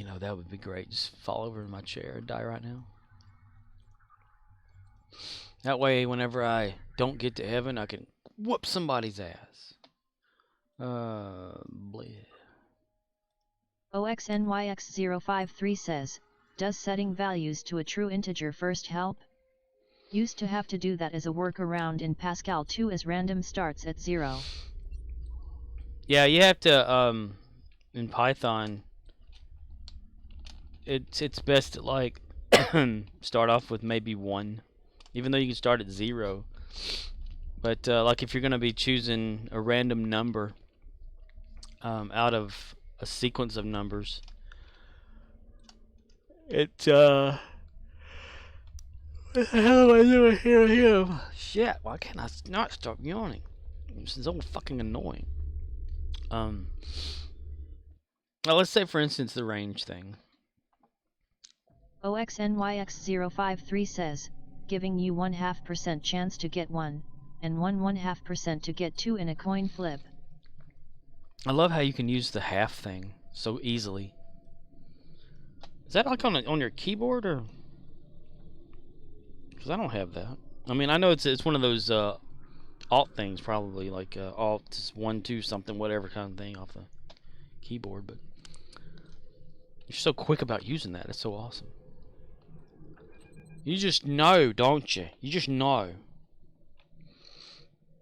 know, that would be great. Just fall over in my chair and die right now. That way, whenever I don't get to heaven, I can whoop somebody's ass. Bleh. OXNYX053 says, does setting values to a true integer first help? Used to have to do that as a workaround in Pascal 2 as random starts at 0. Yeah, you have to, in Python, it's best to, like, start off with maybe 1, even though you can start at 0. But, like, if you're going to be choosing a random number out of a sequence of numbers, what the hell am I doing here? Shit, why can't I not stop yawning? This is so fucking annoying. Now let's say, for instance, the range thing. OXNYX053 says, giving you 0.5% chance to get 1, and 1.5% to get 2 in a coin flip. I love how you can use the half thing so easily. Is that like on your keyboard, or? Because I don't have that. I mean, I know it's one of those alt things, probably like alt 1 2 something whatever kind of thing off the keyboard, but you're so quick about using that. It's so awesome. You just know, don't you? You just know.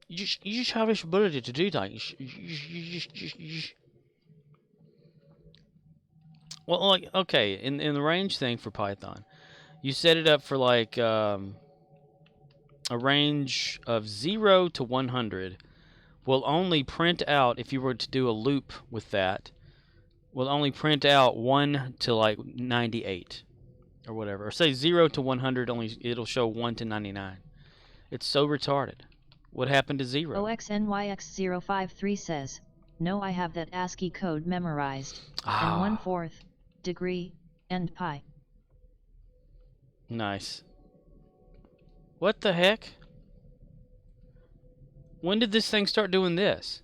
You just have this ability to do that. Well, like, okay, in the range thing for Python, you set it up for like a range of 0 to 100. Will only print out, if you were to do a loop with that, will only print out 1 to like 98. or whatever. Or say 0 to 100, only it'll show 1 to 99. It's so retarded. What happened to 0? OXNYX053 says, no, I have that ASCII code memorized, and Ah. 1/4, degree, and pi. Nice. What the heck? When did this thing start doing this?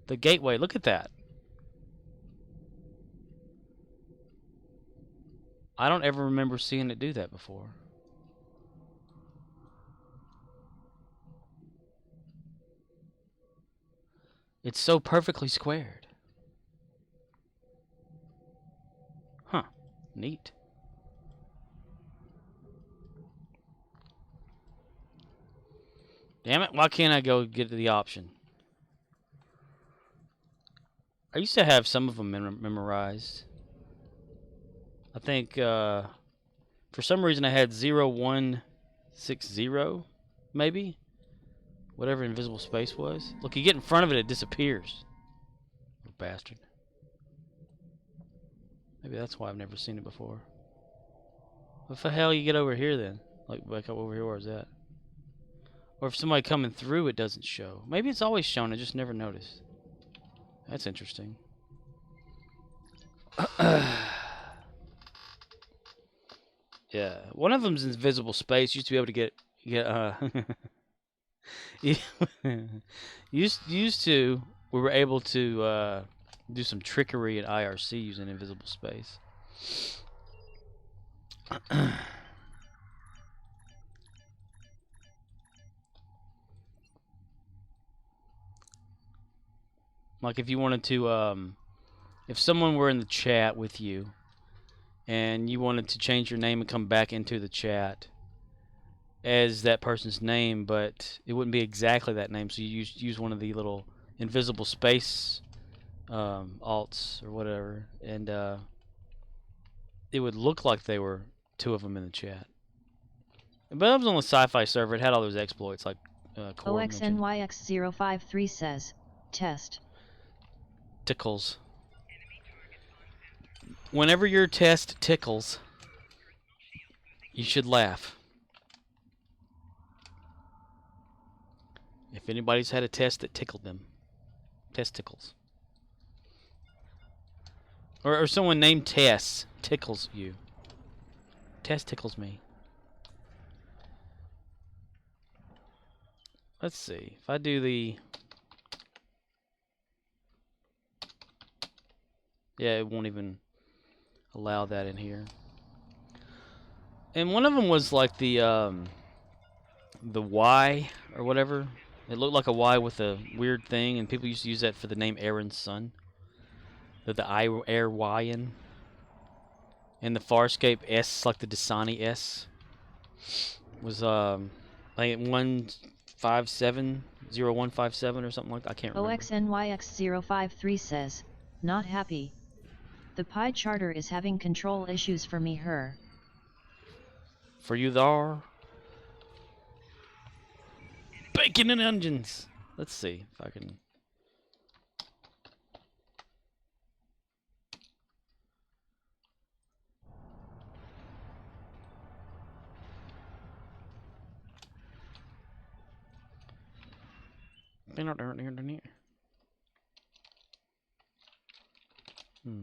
The gateway, look at that. I don't ever remember seeing it do that before. It's so perfectly squared. Huh. Neat. Damn it, why can't I go get the option? I used to have some of them memorized. I think for some reason I had 0160, maybe? Whatever invisible space was. Look, you get in front of it, it disappears. Little bastard. Maybe that's why I've never seen it before. What the hell you get over here then? Like back up over here, where's that? Or if somebody coming through it doesn't show. Maybe it's always shown, I just never noticed. That's interesting. Yeah, one of them's invisible space. Used to be able to get used to we were able to do some trickery at IRC using invisible space. Like if you wanted to if someone were in the chat with you and you wanted to change your name and come back into the chat as that person's name, but it wouldn't be exactly that name, so you use one of the little invisible space alts or whatever, and it would look like they were two of them in the chat. But I was on the sci-fi server. It had all those exploits like OXNYX053 says, test. Tickles. Whenever your test tickles, you should laugh. If anybody's had a test that tickled them, testicles. Or someone named Tess tickles you. Tess tickles me. Let's see. If I do the... Yeah, it won't even allow that in here. And one of them was like the Y or whatever. It looked like a Y with a weird thing, and people used to use that for the name Aaron's son. The Air Y in. And the Farscape S, like the Dasani S, was I think 1570157 or something like that. I can't remember. OXNYX053 says, not happy. The pie charter is having control issues for me her. For you there. Bacon and onions. Let's see if I can.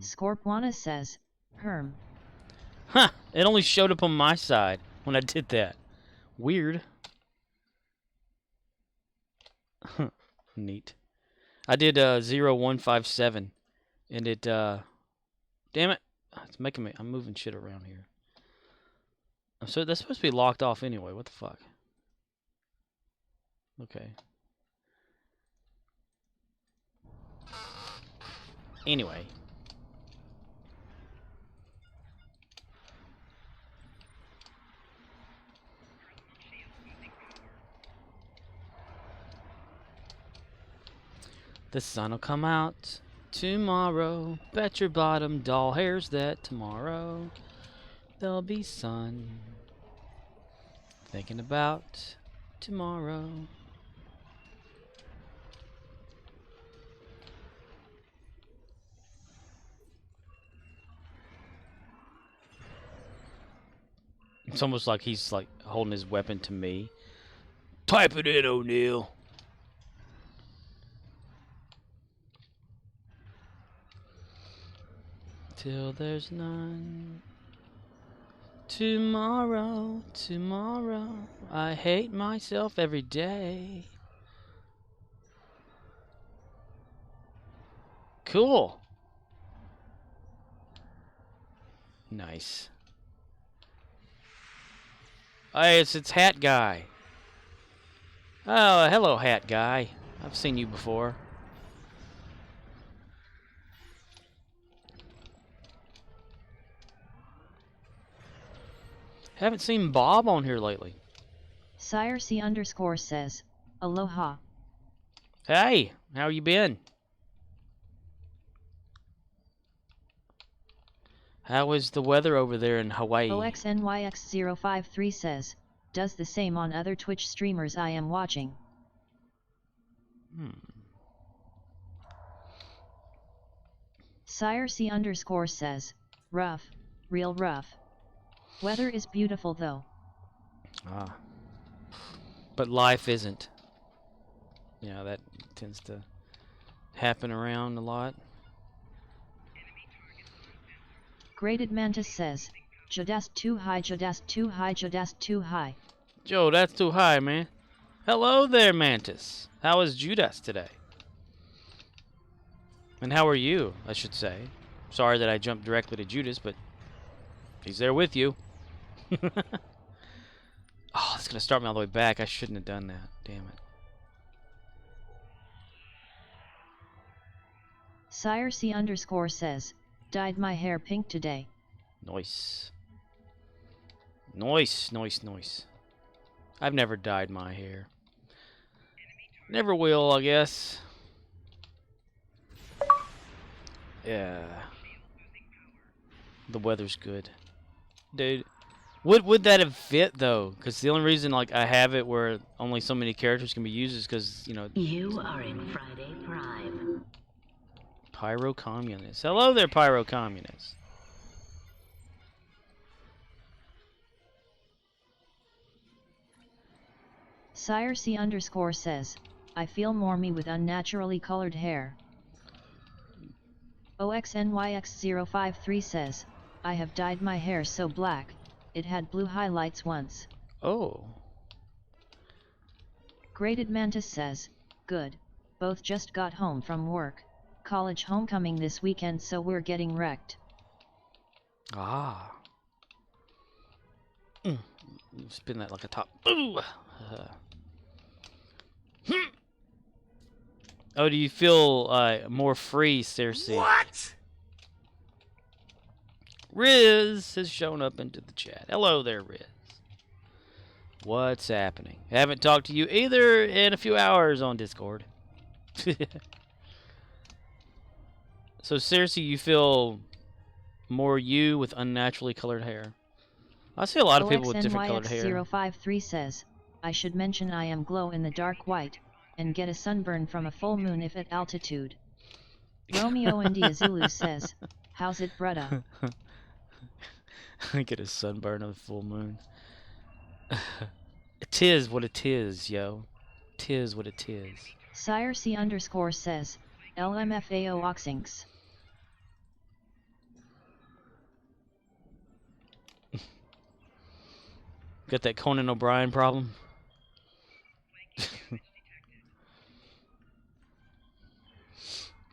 Scorpwana says, Herm. Huh, it only showed up on my side when I did that. Weird. Neat. I did 0157 and it damn it. It's making me, I'm moving shit around here. So that's supposed to be locked off anyway. What the fuck? Okay. Anyway. The sun'll come out tomorrow. Bet your bottom doll hairs that tomorrow there'll be sun. Thinking about tomorrow. It's almost like he's like holding his weapon to me. Type it in, O'Neil. Till there's none. Tomorrow, tomorrow, I hate myself every day. Cool. Nice. Hey, it's Hat Guy. Oh, hello, Hat Guy. I've seen you before. Haven't seen Bob on here lately. Sire C underscore says, Aloha. Hey, how you been? How is the weather over there in Hawaii? OXNYX053 says, does the same on other Twitch streamers I am watching. Sire C underscore says, rough, real rough. Weather is beautiful though. Ah. But life isn't. You know, that tends to happen around a lot. Graded Mantis says, Jadast too high, Jadast too high, Jadast too high. Joe, that's too high, man. Hello there, Mantis. How is Judas today? And how are you, I should say. Sorry that I jumped directly to Judas, but he's there with you. Oh, it's going to start me all the way back. I shouldn't have done that. Damn it. Sire C underscore says, dyed my hair pink today. Nice. Nice, nice, nice. I've never dyed my hair. Never will, I guess. Yeah. The weather's good. Dude, would that have fit, though? Because the only reason, like, I have it where only so many characters can be used is because, you know... You are in Friday Prime. Pyro Communist. Hello there, Pyro Communist. Sire C underscore says, I feel more me with unnaturally colored hair. OXNYX053 says, I have dyed my hair so black, it had blue highlights once. Oh. Graded Mantis says, good, both just got home from work, college homecoming this weekend so we're getting wrecked. Ah. Spin that like a top. Ooh. Oh, do you feel more free, Cersei? What? Riz has shown up into the chat. Hello there, Riz. What's happening? I haven't talked to you either in a few hours on Discord. So, Cersei, you feel more you with unnaturally colored hair? I see a lot of people with different colored hair. OXNYX053 says, I should mention I am glow in the dark white, and get a sunburn from a full moon if at altitude. Romeo India Zulu says, how's it, brudda? I get a sunburn on the full moon. Tis what it is, yo. Tis what it is. Sire C underscore says, LMFAO Oxinks. Got that Conan O'Brien problem?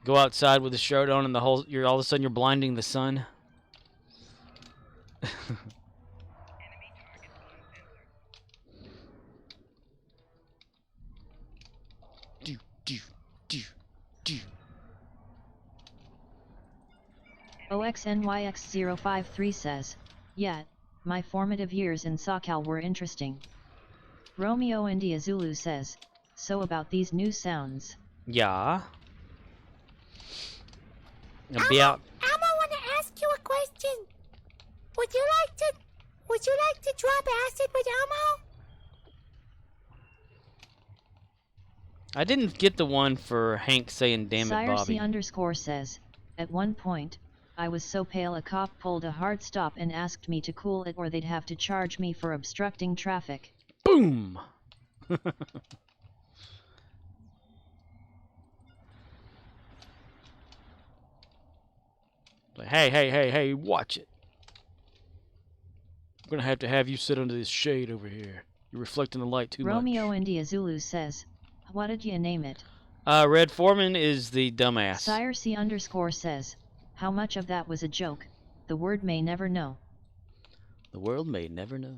Go outside with a shirt on and the whole all of a sudden you're blinding the sun. do do do do. OXNYX053 says, yeah, my formative years in SoCal were interesting. Romeo India Zulu says, so about these new sounds. Yeah. I'll be out. Elmo, want to ask you a question. Would you like to drop acid with Elmo? I didn't get the one for Hank saying "Damn it, Sire Bobby." C underscore says, at one point, I was so pale a cop pulled a hard stop and asked me to cool it or they'd have to charge me for obstructing traffic. Boom! Like, hey, watch it. I'm gonna have you sit under this shade over here. You're reflecting the light too Romeo much. India Zulu says, what did you name it? Red Foreman is the dumbass. Sire C _ says, how much of that was a joke? The word may never know. The world may never know.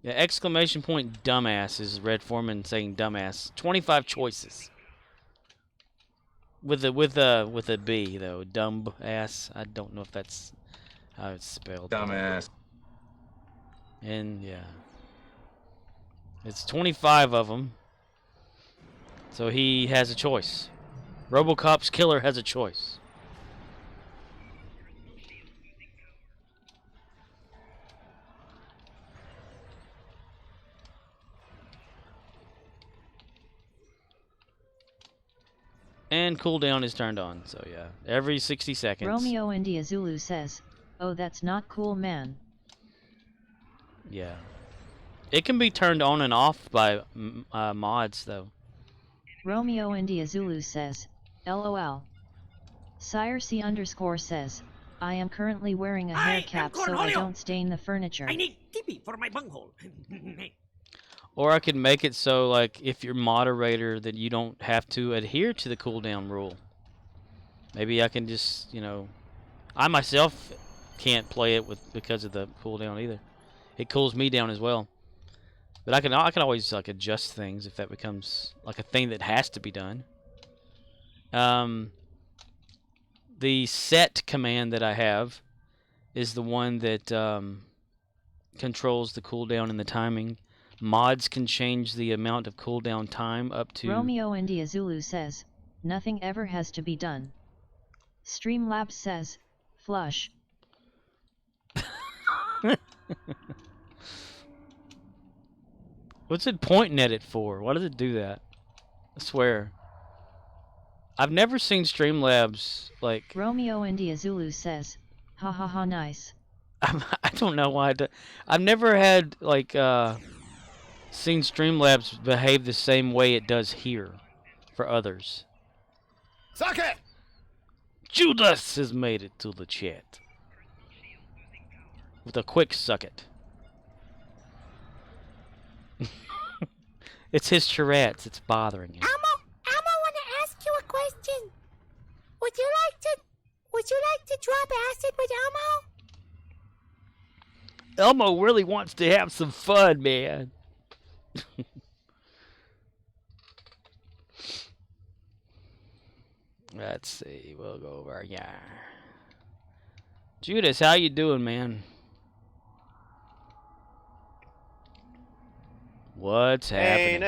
Yeah, exclamation point dumbass is Red Foreman saying dumbass. 25 choices. With a B though, dumb ass. I don't know if that's how it's spelled. Dumbass. And yeah, it's 25 of them. So he has a choice. RoboCop's killer has a choice. And cooldown is turned on, so yeah, every 60 seconds. Romeo India Zulu says, oh, that's not cool, man. Yeah. It can be turned on and off by mods, though. Romeo India Zulu says, LOL. Sire C _ says, I am currently wearing a hair cap so I don't stain the furniture. I need tippy for my bunghole. Or I could make it so, like, if you're moderator, then you don't have to adhere to the cooldown rule. Maybe I can just, you know, I myself can't play it because of the cooldown either. It cools me down as well. But I can always like adjust things if that becomes like a thing that has to be done. The set command that I have is the one that controls the cooldown and the timing. Mods can change the amount of cooldown time up to... Romeo India Zulu says, nothing ever has to be done. Streamlabs says, flush. What's it pointing at it for? Why does it do that? I swear. I've never seen Streamlabs, like... Romeo India Zulu says, ha ha ha nice. I don't know why. I've never had, like, seen Streamlabs behave the same way it does here for others. Suck it! Judas has made it to the chat. With a quick suck it. It's his Tourette's. It's bothering you. Elmo want to ask you a question. Would you like to drop acid with Elmo? Elmo really wants to have some fun, man. Let's see. We'll go over here. Judas, how you doing, man? What's happening?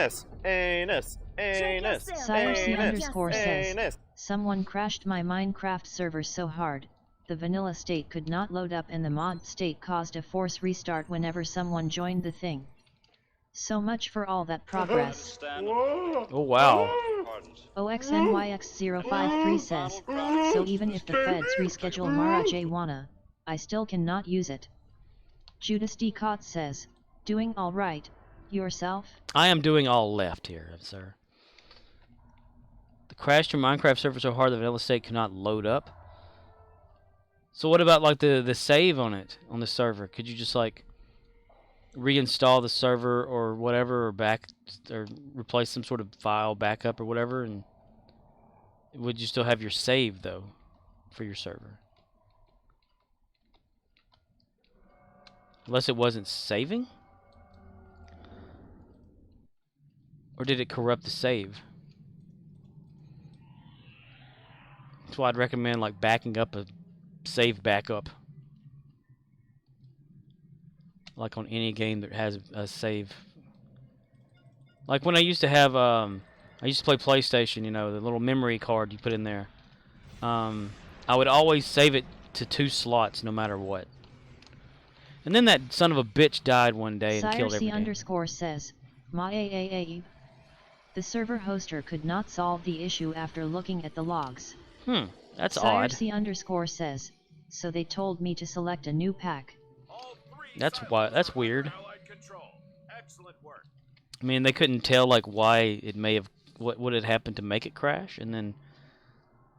Anus. Sire C _ says, someone crashed my Minecraft server so hard, the vanilla state could not load up and the mod state caused a force restart whenever someone joined the thing. So much for all that progress. Oh, wow. OXNYX053 says, so even if the feds reschedule marijuana, I still cannot use it. Judas D. Cott says, doing all right, yourself? I am doing all left here, sir. The crashed your Minecraft server so hard the vanilla state cannot load up. So what about like the save on it, on the server? Could you just like reinstall the server or whatever, or replace some sort of file backup or whatever, and would you still have your save though for your server? Unless it wasn't saving? Or did it corrupt the save? That's why I'd recommend like backing up a save backup. Like on any game that has a save. Like when I used to have, I used to play PlayStation, you know, the little memory card you put in there. I would always save it to 2 slots no matter what. And then that son of a bitch died one day and killed everything. Sire C _ says, the server hoster could not solve the issue after looking at the logs. That's Sire odd. C underscore says, so they told me to select a new pack. All three That's silos why. That's are under weird. Allied control. Excellent work. I mean, they couldn't tell like why it may have what had happened to make it crash, and then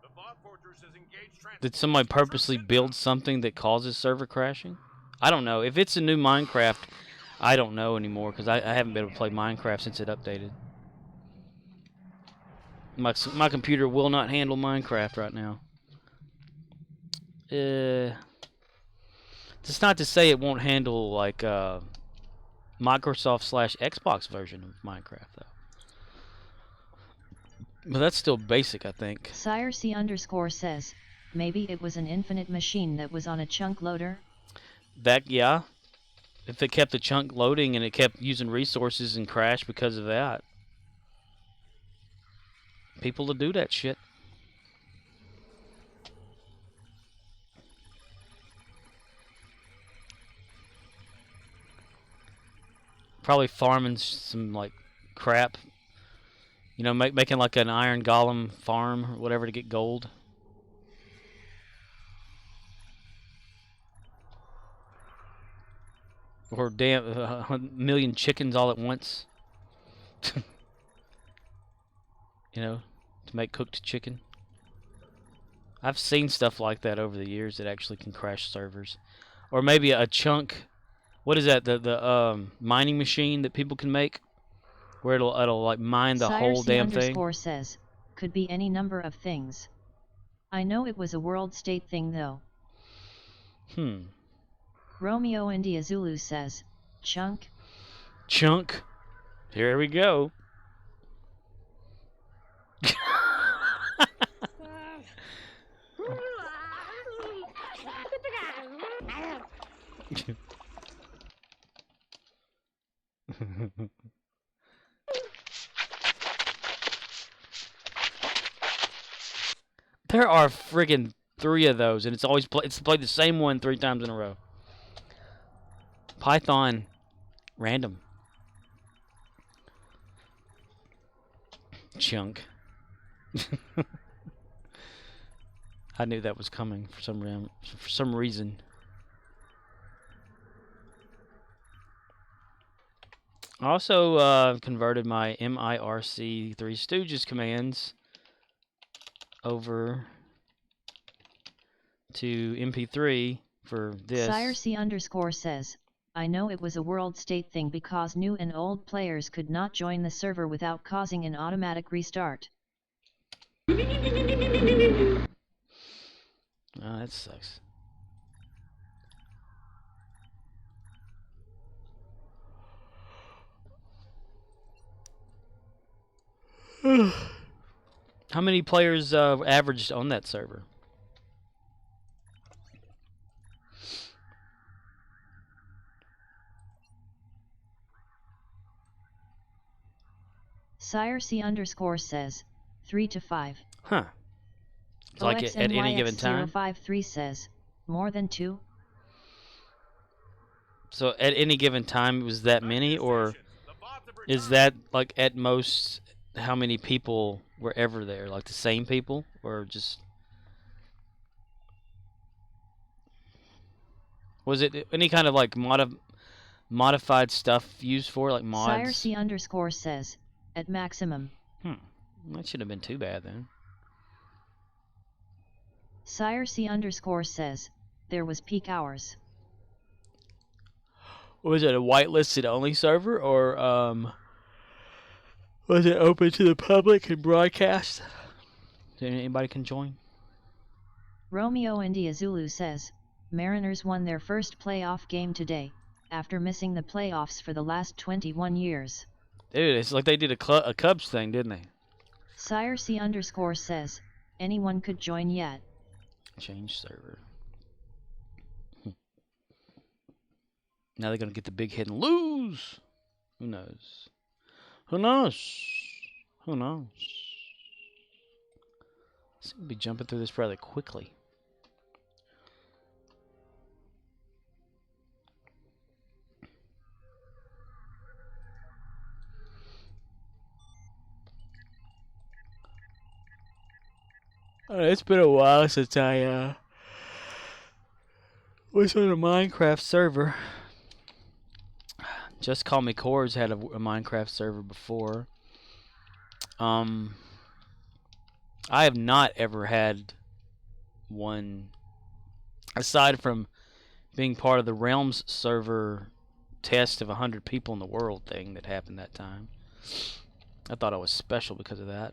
The Bob Fortress has engaged did transport. somebody purposely build something that causes server crashing? I don't know. If it's a new Minecraft, I don't know anymore because I haven't been able to play Minecraft since it updated. My computer will not handle Minecraft right now. It's not to say it won't handle like Microsoft/Xbox version of Minecraft though. But that's still basic, I think. Sire C underscore says, maybe it was an infinite machine that was on a chunk loader? That, yeah. If it kept the chunk loading and it kept using resources and crashed because of that. People to do that shit. Probably farming some like crap. You know, making like an iron golem farm or whatever to get gold. Or damn, a million chickens all at once. You know, to make cooked chicken. I've seen stuff like that over the years that actually can crash servers. Or maybe a chunk. What is that? The mining machine that people can make, where it'll like mine the Sire whole C damn thing. underscore says, could be any number of things. I know it was a world state thing though. Romeo India Zulu says, chunk. Chunk. Here we go. There are friggin' 3 of those, and it's always it's played the same one 3 times in a row. Python random. Chunk. I knew that was coming for some reason. I also converted my MIRC 3 Stooges commands over to MP3 for this. Sire C underscore says, I know it was a world state thing because new and old players could not join the server without causing an automatic restart. Oh, that sucks. How many players averaged on that server? Sire C underscore says, 3 to 5. Huh. It's like at any given time? 053 says, more than 2? So at any given time, was that many, or is that like at most how many people were ever there? Like the same people, or just was it any kind of like modified stuff used for like mods? Sire C underscore says, at maximum. That shouldn't have been too bad then. Sire C underscore says, there was peak hours. Was it a whitelisted only server, or was it open to the public and broadcast? So anybody can join? Romeo India Zulu says, Mariners won their first playoff game today, after missing the playoffs for the last 21 years. Dude, it's like they did a Cubs thing, didn't they? Sire C underscore says, anyone could join yet. Change server. Now they're going to get the big hit and lose. Who knows? Who knows? Who knows? Seem to be jumping through this rather quickly. It's been a while since I was on a Minecraft server. Just Call Me Core's had a Minecraft server before. I have not ever had one aside from being part of the Realms server test of 100 people in the world thing that happened that time. I thought I was special because of that.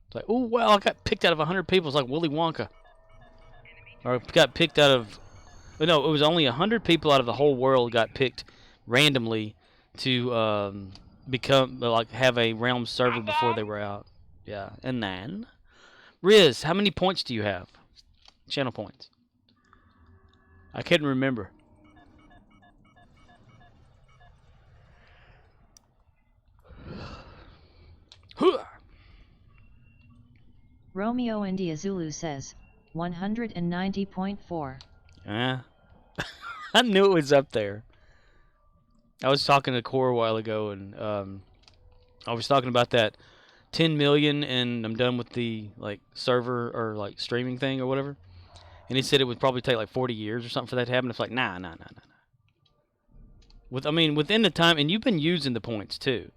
It's like, oh wow, I got picked out of 100 people. It's like Willy Wonka. Or got picked out of... No, it was only 100 people out of the whole world got picked randomly to become, like, have a Realm server before they were out. Yeah, and then... Riz, how many points do you have? Channel points. I couldn't remember. Romeo India Zulu says, 190.4. I knew it was up there. I was talking to Core a while ago, and I was talking about that 10 million, and I'm done with the like server or like streaming thing or whatever. And he said it would probably take like 40 years or something for that to happen. It's like, nah. Within the time, and you've been using the points too.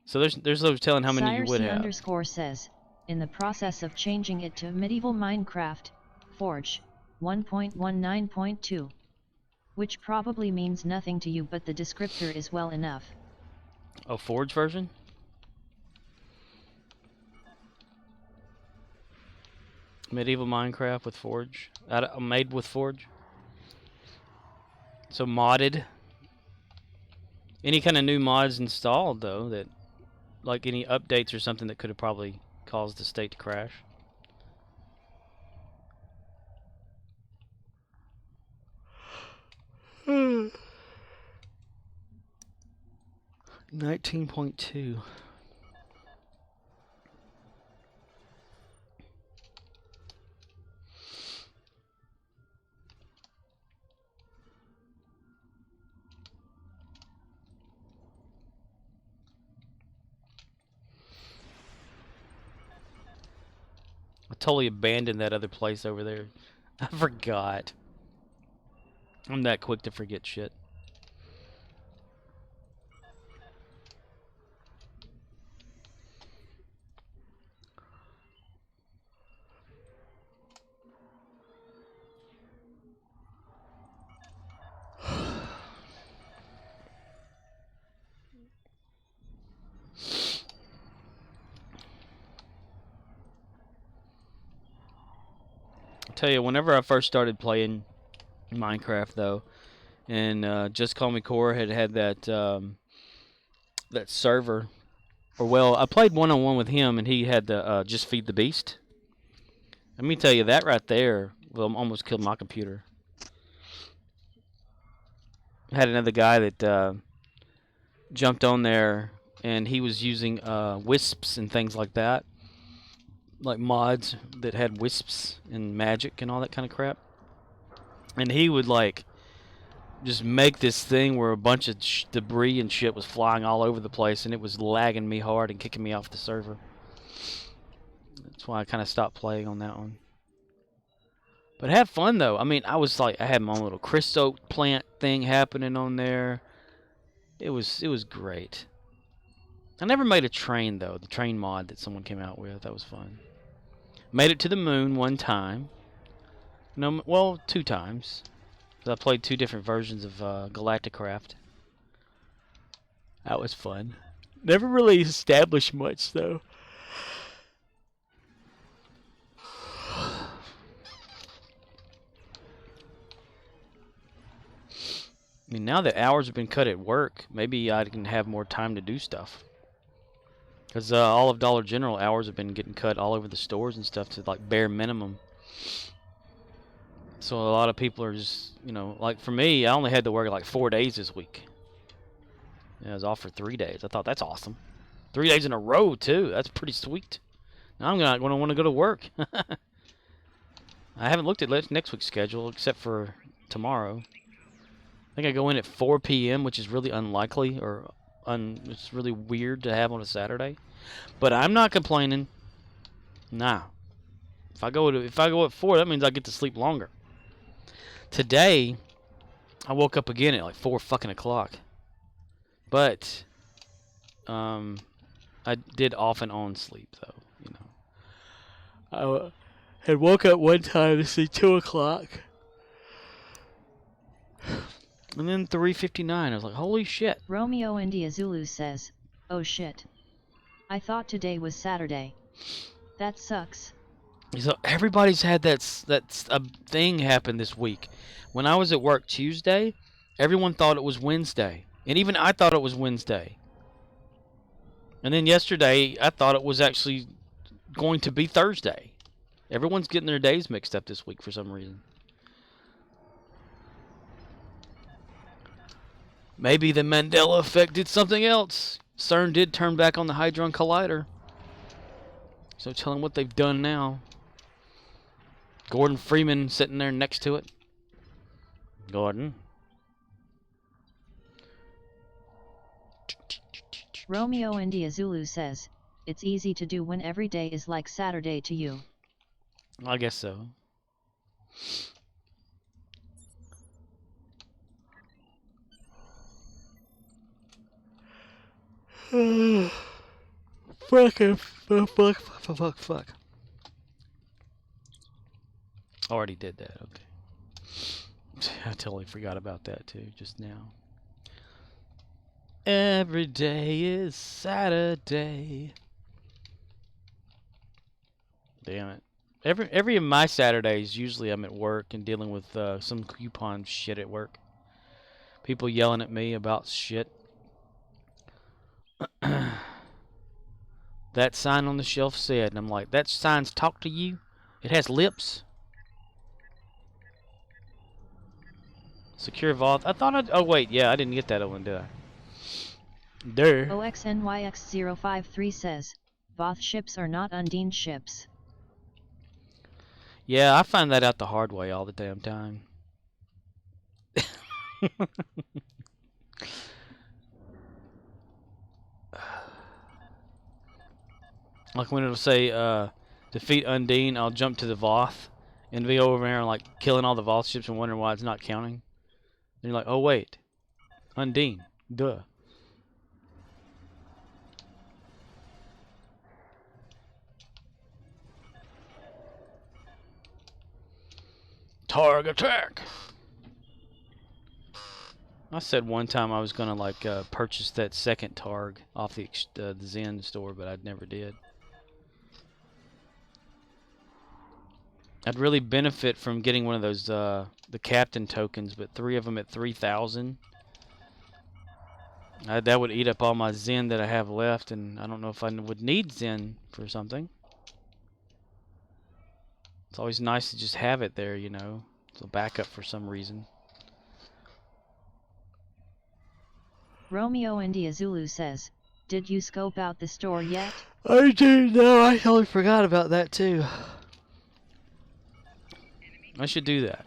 So there's no telling how many you would have. _ says, in the process of changing it to medieval Minecraft, Forge, 1.19.2. Which probably means nothing to you, but the descriptor is well enough. Oh, Forge version? Medieval Minecraft with Forge? Made with Forge? So modded? Any kind of new mods installed, though, that... Like any updates or something that could have probably caused the state to crash? Hmm. 19.2. I totally abandoned that other place over there. I forgot. I'm that quick to forget shit. Tell you, whenever I first started playing Minecraft, though, and Just Call Me Core had that that server, or well, I played one-on-one with him, and he had the Just Feed the Beast. Let me tell you, that right there, well, almost killed my computer. I had another guy that jumped on there, and he was using wisps and things like that. Like mods that had wisps and magic and all that kind of crap. And he would like just make this thing where a bunch of debris and shit was flying all over the place, and it was lagging me hard and kicking me off the server. That's why I kind of stopped playing on that one. But have fun though. I mean, I had my own little Cristo plant thing happening on there. It was great. I never made a train though. The train mod that someone came out with, that was fun. Made it to the moon one time. No, well, 2 times. I played 2 different versions of Galacticraft. That was fun. Never really established much though. I mean, now that hours have been cut at work, maybe I can have more time to do stuff. Because all of Dollar General hours have been getting cut all over the stores and stuff to like bare minimum. So a lot of people are just, you know, like for me, I only had to work like 4 days this week. I was off for 3 days. I thought that's awesome. 3 days in a row too. That's pretty sweet. Now I'm not going to want to go to work. I haven't looked at next week's schedule except for tomorrow. I think I go in at 4 p.m., which is really unlikely, or it's really weird to have on a Saturday. But I'm not complaining. Nah. If I go at 4, that means I get to sleep longer. Today, I woke up again at like 4 fucking o'clock. But I did off and on sleep though, you know. I had woke up one time to see 2 o'clock. And then 3:59. I was like, holy shit. Romeo India Zulu says, oh shit. I thought today was Saturday. That sucks. So everybody's had that's a thing happen this week. When I was at work Tuesday, everyone thought it was Wednesday. And even I thought it was Wednesday. And then yesterday, I thought it was actually going to be Thursday. Everyone's getting their days mixed up this week for some reason. Maybe the Mandela effect did something else. CERN did turn back on the Hadron Collider. So tell them what they've done now. Gordon Freeman sitting there next to it. Gordon. Romeo India Zulu says, it's easy to do when every day is like Saturday to you. I guess so. Fuck. Already did that, okay. I totally forgot about that too, just now. Every day is Saturday. Damn it. Every of my Saturdays, usually I'm at work and dealing with some coupon shit at work. People yelling at me about shit. That sign on the shelf said, and I'm like, that sign's talk to you? It has lips? Secure vault. I thought I'd... Oh, wait. Yeah, I didn't get that one, did I? There. OXNYX053 says, Voth ships are not Undine ships. Yeah, I find that out the hard way all the damn time. Like when it'll say, defeat Undine, I'll jump to the Voth and be over there and like killing all the Voth ships and wondering why it's not counting. And you're like, oh wait, Undine, duh. Targ attack! I said one time I was gonna like purchase that second Targ off the Zen store, but I never did. I'd really benefit from getting one of those the captain tokens, but 3 of them at 3,000. That would eat up all my Zen that I have left, and I don't know if I would need Zen for something. It's always nice to just have it there, you know. It's a backup for some reason. Romeo India Zulu says, did you scope out the store yet? I do know. I totally forgot about that too. I should do that.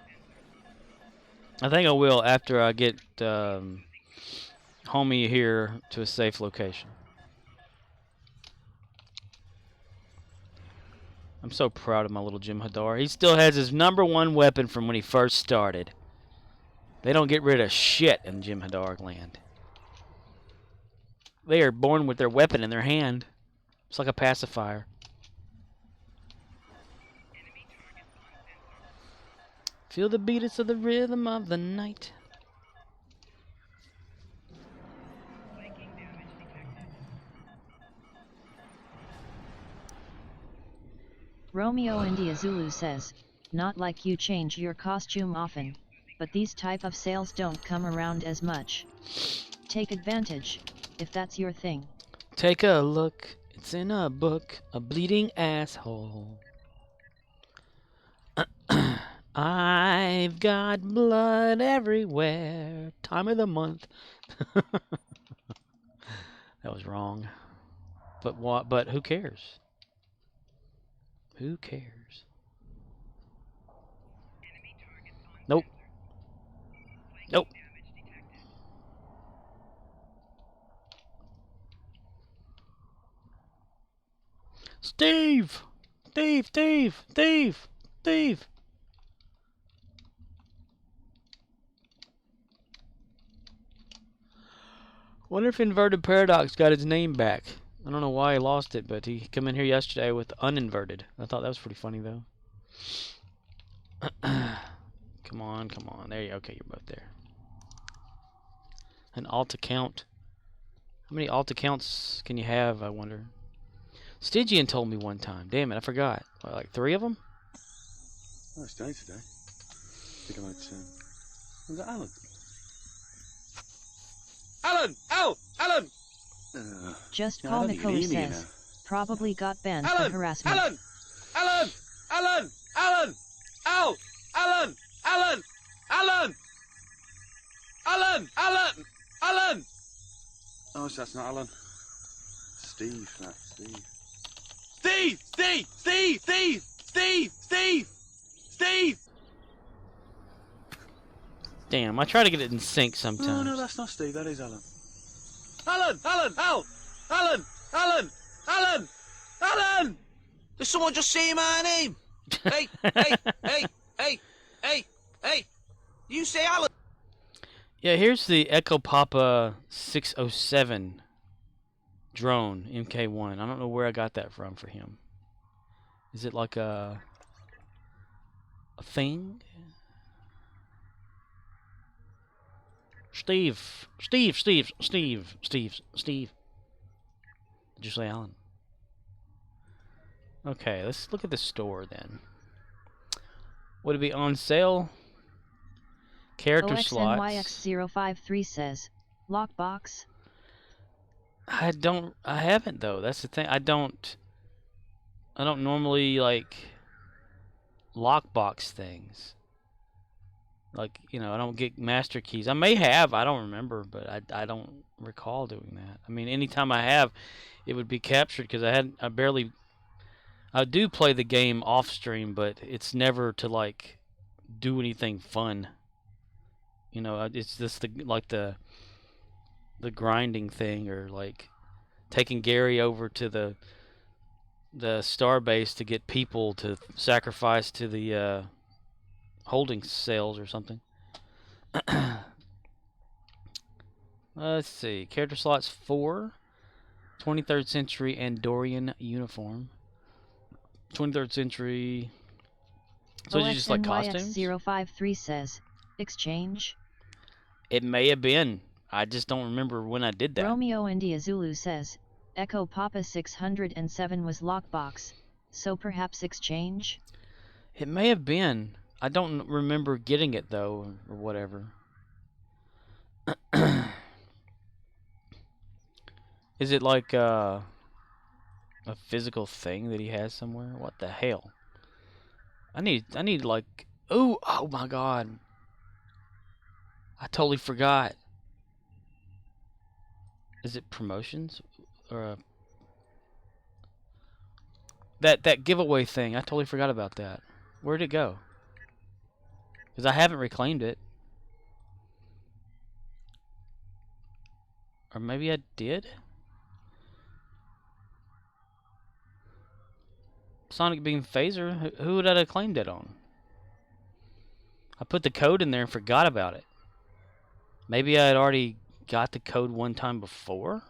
I think I will after I get homie here to a safe location. I'm so proud of my little Jim Hadar. He still has his #1 weapon from when he first started. They don't get rid of shit in Jim Hadar land. They are born with their weapon in their hand. It's like a pacifier. Feel the beats of the rhythm of the night. Romeo India Zulu says, not like you change your costume often, but these type of sales don't come around as much. Take advantage, if that's your thing. Take a look, it's in a book, a bleeding asshole. I've got blood everywhere, time of the month. That was wrong. But what? But who cares? Who cares? Nope. Nope. Steve! Thief! Thief! Thief! Thief! Wonder if Inverted Paradox got his name back. I don't know why he lost it, but he came in here yesterday with uninverted. I thought that was pretty funny, though. Come on, come on. There you okay, you're both there. An alt account. How many alt accounts can you have, I wonder? Stygian told me one time. Damn it, I forgot. What, like 3 of them? Nice day today. I think I might was that Alan? Alan! Al! Alan! Just yeah, I call don't think you Nicole need me, you says. know. Probably got banned Alan! for harassment. Alan! Alan! Alan! Alan! Al! Alan! Alan! Alan! Alan! Alan! Alan! Oh, so that's not Alan. Steve, that's Steve. Steve! Steve! Steve! Steve! Steve! Steve! Steve! Damn, I try to get it in sync sometimes. Oh, no, that's not Steve. That is Alan. Alan! Alan! Al! Alan! Alan! Alan! Alan! Did someone just say my name? Hey! Hey! Hey! Hey! Hey! Hey! You say Alan? Yeah, here's the Echo Papa 607 drone, MK1. I don't know where I got that from for him. Is it like a thing? Steve. Steve. Steve. Steve. Steve. Steve. Did you say Alan? Okay, let's look at the store then. Would it be on sale? Character slots. OXNYX053 says, lockbox. I haven't though. That's the thing. I don't normally like lockbox things. Like, you know, I don't get master keys. I may have, I don't remember, but I don't recall doing that. I mean, anytime I have, it would be captured because I do play the game off stream, but it's never to like do anything fun. You know, it's just the grinding thing, or like taking Gary over to the star base to get people to sacrifice to the holding cells or something. Let's see. Character slots 4. 23rd century Andorian uniform. 23rd century. So it's just like costumes? OXNYX053 says, exchange. It may have been. I just don't remember when I did that. Romeo India Zulu says, Echo Papa 607 was lockbox, so perhaps exchange? It may have been. I don't remember getting it though, or whatever. Is it like a physical thing that he has somewhere? What the hell? I need like, oh my god. I totally forgot. Is it promotions or that giveaway thing? I totally forgot about that. Where'd it go? Because I haven't reclaimed it. Or maybe I did? Sonic Beam Phaser? Who would I have claimed it on? I put the code in there and forgot about it. Maybe I had already got the code one time before?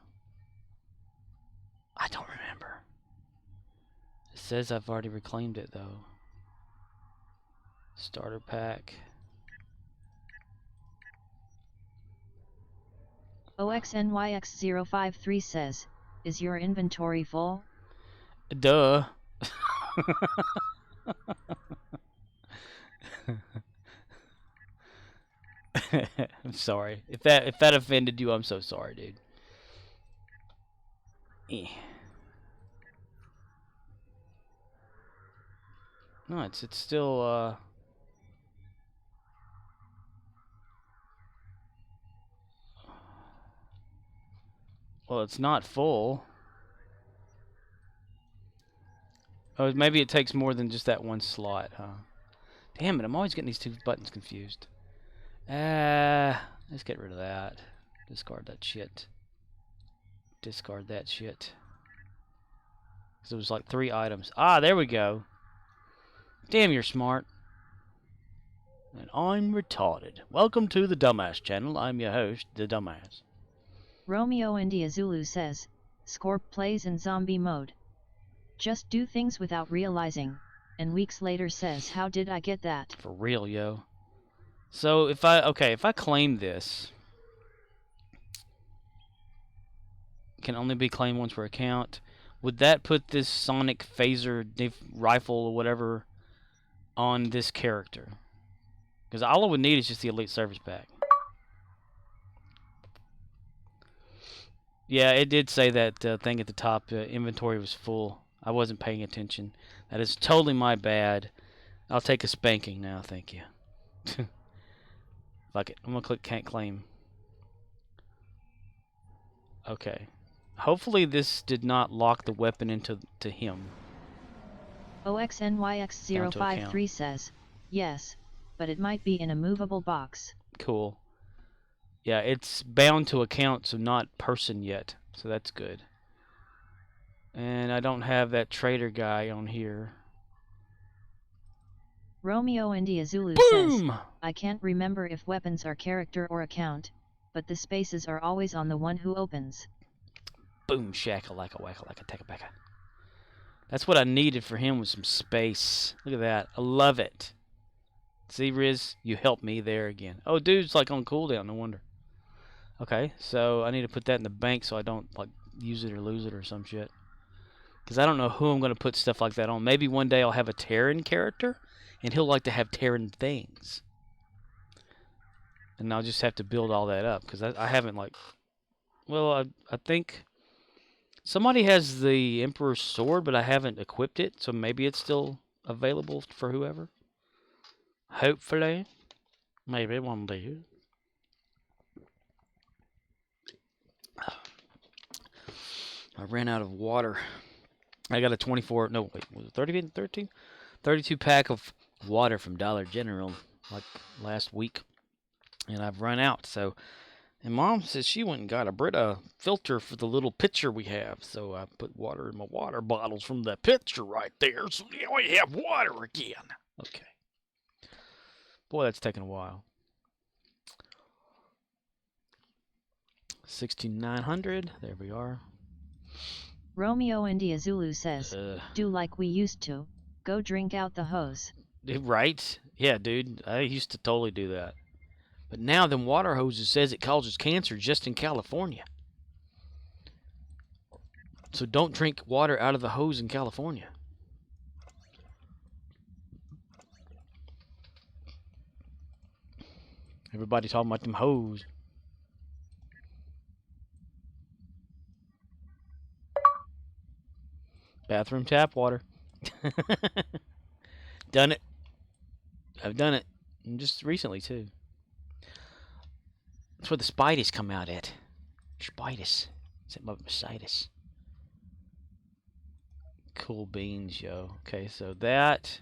I don't remember. It says I've already reclaimed it though. Starter pack. OXNYX053 says, is your inventory full? Duh. I'm sorry. If that offended you, I'm so sorry, dude. No, it's still well, it's not full. Oh, maybe it takes more than just that one slot, huh? Damn it, I'm always getting these two buttons confused. Let's get rid of that. Discard that shit. Discard that shit. So it was like 3 items. Ah, there we go. Damn, you're smart. And I'm retarded. Welcome to the Dumbass Channel. I'm your host, the Dumbass. Romeo India Zulu says, Scorp plays in zombie mode. Just do things without realizing, and weeks later says, how did I get that? For real, yo. So if I claim this, can only be claimed once per account. Would that put this sonic phaser rifle or whatever on this character? Because all I would need is just the Elite Service Pack. Yeah, it did say that thing at the top, inventory was full. I wasn't paying attention. That is totally my bad. I'll take a spanking now, thank you. Fuck it, I'm gonna click can't claim. Okay. Hopefully this did not lock the weapon into him. OXNYX053 says, yes, but it might be in a movable box. Cool. Yeah, it's bound to account, so not person yet. So that's good. And I don't have that trader guy on here. Romeo India Zulu Boom! says, I can't remember if weapons are character or account, but the spaces are always on the one who opens. Boom, shakalaka wackalaka takabaka. That's what I needed for him, was some space. Look at that. I love it. See, Riz, you helped me there again. Oh, dude's like on cooldown, no wonder. Okay, so I need to put that in the bank so I don't like use it or lose it or some shit. Because I don't know who I'm going to put stuff like that on. Maybe one day I'll have a Terran character, and he'll like to have Terran things. And I'll just have to build all that up, because I haven't like... Well, I think... Somebody has the Emperor's Sword, but I haven't equipped it, so maybe it's still available for whoever. Hopefully. Maybe one day. I ran out of water. I got a 24, no, wait, was it 30, 13? 32 pack of water from Dollar General, like last week. And I've run out, so... And Mom says she went and got a Brita filter for the little pitcher we have. So I put water in my water bottles from that pitcher right there. So now we have water again. Okay. Boy, that's taking a while. 6,900. There we are. Romeo India Zulu says, do like we used to. Go drink out the hose. Right? Yeah, dude. I used to totally do that. But now them water hoses says it causes cancer just in California. So don't drink water out of the hose in California. Everybody talking about them hose. Bathroom tap water. Done it. I've done it. And just recently, too. That's where the spiders come out at. Spiders. Something about Mercedes. Cool beans, yo. Okay, so that...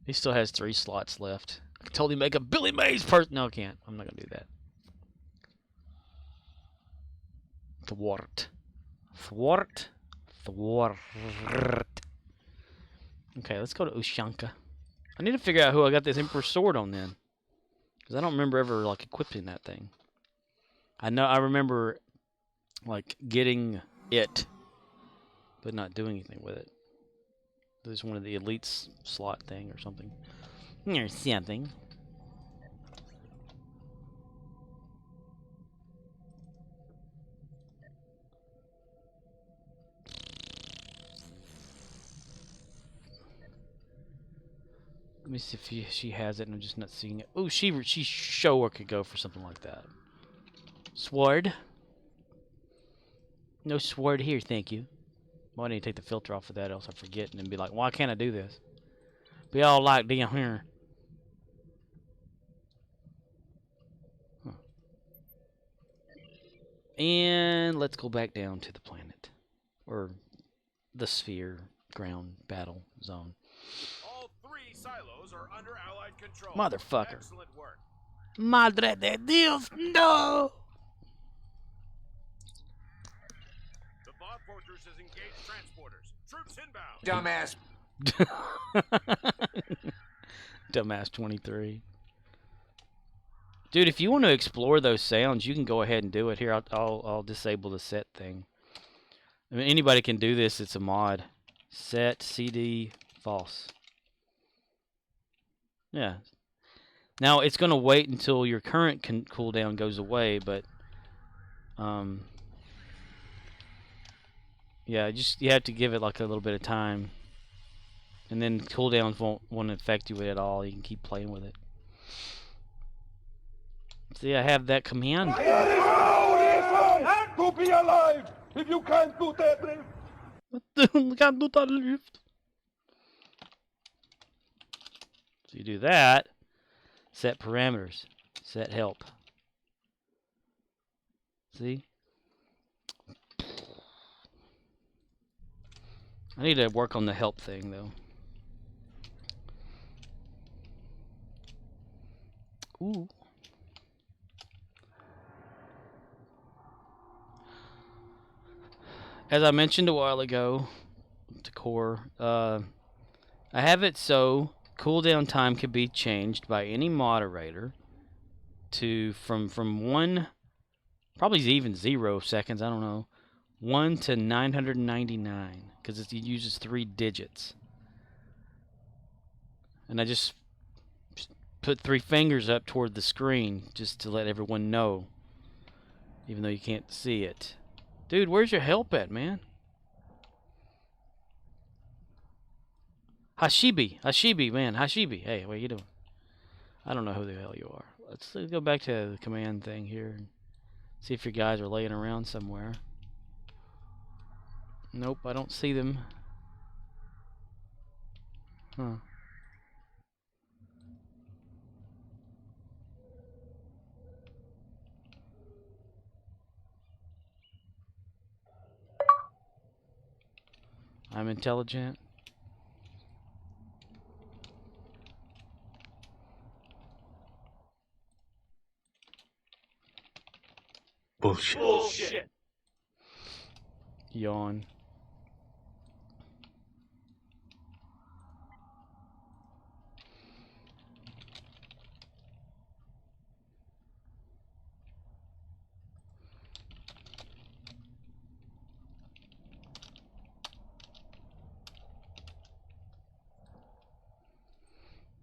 He still has 3 slots left. I can totally make a Billy Mays person. No, I can't. I'm not going to do that. Thwart. Thwart. Thwart. Okay, let's go to Ushanka. I need to figure out who I got this Emperor Sword on then. Because I don't remember ever, like, equipping that thing. I remember, like, getting it, but not doing anything with it. This is one of the elites slot thing or something. Or something. Let me see if she has it and I'm just not seeing it. Oh, she sure could go for something like that. Sword. No sword here, thank you. Well, I need to take the filter off of that, else I forget and then be like, why can't I do this? Be all like down here. Huh. And let's go back down to the planet. Or the sphere ground battle zone. All 3 silos are under Allied control. Motherfucker. Excellent work. Madre de Dios, no! Orders has engaged transporters. Troops inbound. Dumbass. Dumbass 23. Dude, if you want to explore those sounds, you can go ahead and do it. Here, I'll disable the set thing. I mean, anybody can do this. It's a mod. Set CD false. Yeah. Now it's gonna wait until your current cooldown goes away, but yeah, you have to give it like a little bit of time, and then cooldowns won't affect you at all. You can keep playing with it. See, I have that command. To be alive if you can't do that. Can't do that lift. So you do that. Set parameters. Set help. See? I need to work on the help thing though. Ooh. As I mentioned a while ago, to core, I have it so cooldown time can be changed by any moderator to from 1, probably even 0 seconds, I don't know, 1 to 999, because it uses 3 digits. And I just put 3 fingers up toward the screen just to let everyone know, even though you can't see it. Dude, where's your help at, man? Hashibi, man, Hashibi. Hey, what are you doing? I don't know who the hell you are. Let's go back to the command thing here and see if your guys are laying around somewhere. Nope, I don't see them. Huh. I'm intelligent. Bullshit. Yawn.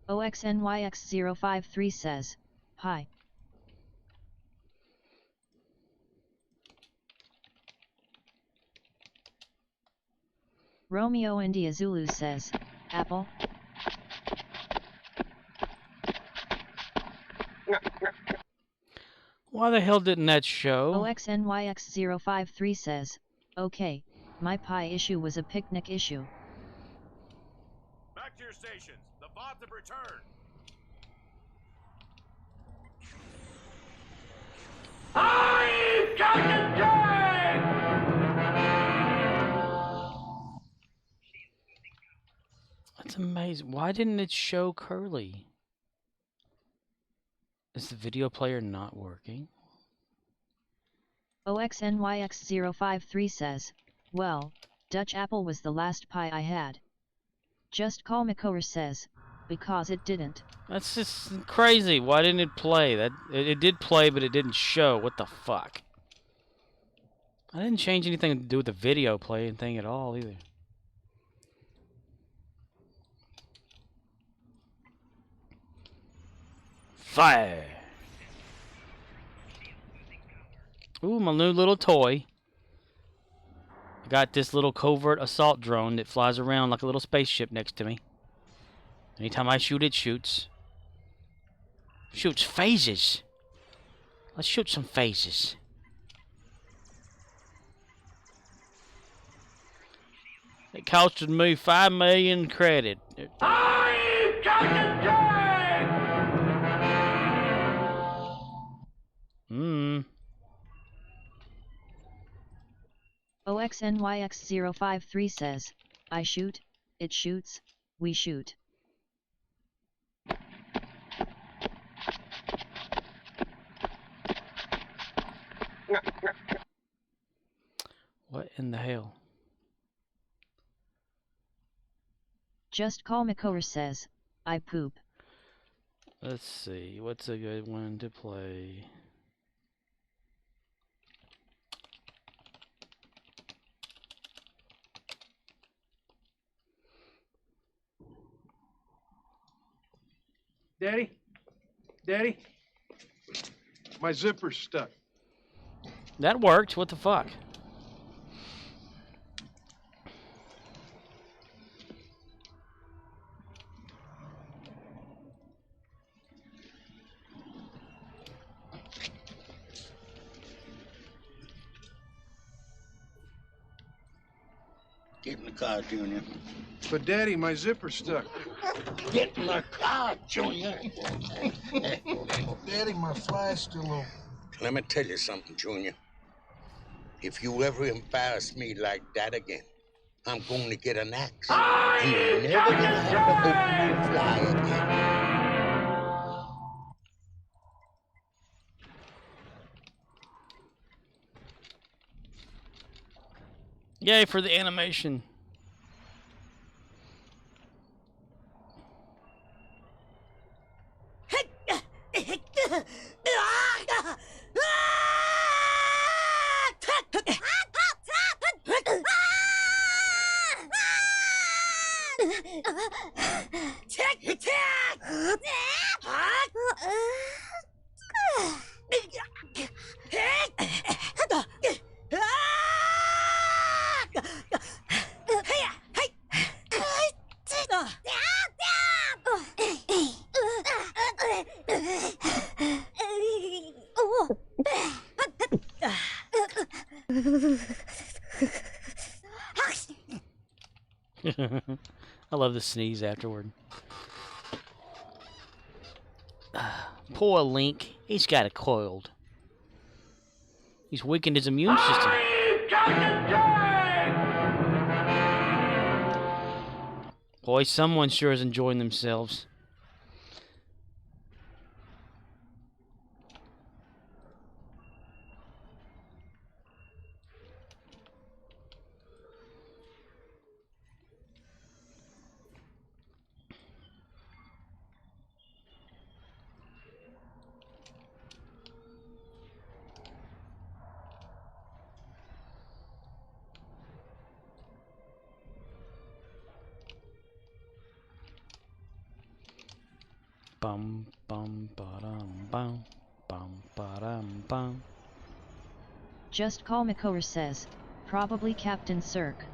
OXNYX053 says, hi. Romeo India Zulu says, Apple. Why the hell didn't that show? OXNYX053 says, okay, my pie issue was a picnic issue. Back to your stations. The bots have returned. I'm Captain Jack! That's amazing. Why didn't it show Curly? Is the video player not working? OXNYX053 says, well, Dutch apple was the last pie I had. Just call Makower says, because it didn't. That's just crazy. Why didn't it play? It did play, but it didn't show. What the fuck? I didn't change anything to do with the video playing thing at all either. Fire! Ooh, my new little toy. I got this little covert assault drone that flies around like a little spaceship next to me. Anytime I shoot, it shoots. Shoots phases. Let's shoot some phases. It costed me 5 million credit. I'm Captain Jack! OXNYX053 says, I shoot, it shoots, we shoot. What in the hell? Just Call Makora says, I poop. Let's see, what's a good one to play? Daddy? Daddy? My zipper's stuck. That worked. What the fuck? Get in the car, Junior. But Daddy, my zipper's stuck. Get in the car, Junior. Daddy, my fly's still open. Let me tell you something, Junior. If you ever embarrass me like that again, I'm going to get an axe. And you're never going to have to open your fly again. Yay for the animation. I love the sneeze afterward. Poor Link. He's got a cold. He's weakened his immune system. Boy, someone sure is enjoying themselves. Bum bum ba-dum bum bum ba-dum bum. Just Call Makora says, probably Captain Cirque.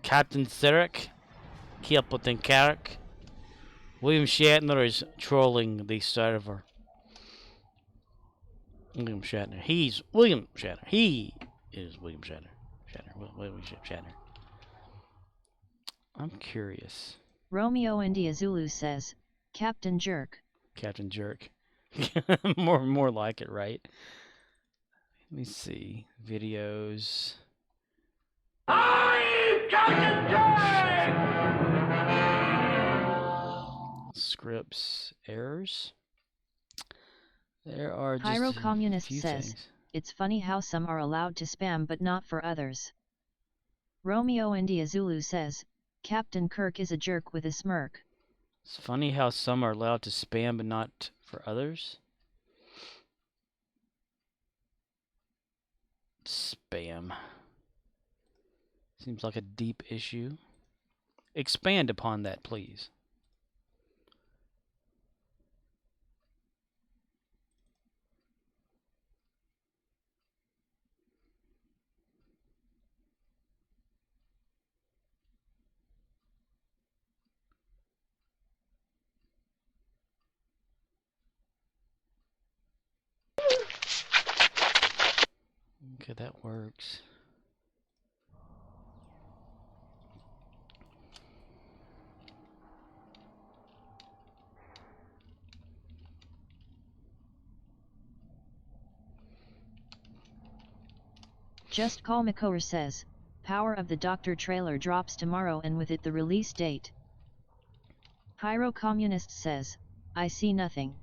Captain Theric, Captain Carrick. William Shatner is trolling the server. William Shatner. He's William Shatner. He is William Shatner. William Shatner. I'm curious. Romeo India Zulu says, Captain Jerk. Captain Jerk. more like it, right? Let me see. Videos. Scripts. Errors. There are just Pyro a Communist few says, things. it's funny how some are allowed to spam but not for others. Romeo India Zulu says, Captain Kirk is a jerk with a smirk. It's funny how some are allowed to spam but not for others. Spam. Seems like a deep issue. Expand upon that, please. Okay, that works. Just Call Makora says, Power of the Doctor trailer drops tomorrow and with it the release date. Pyro Communist says, I see nothing.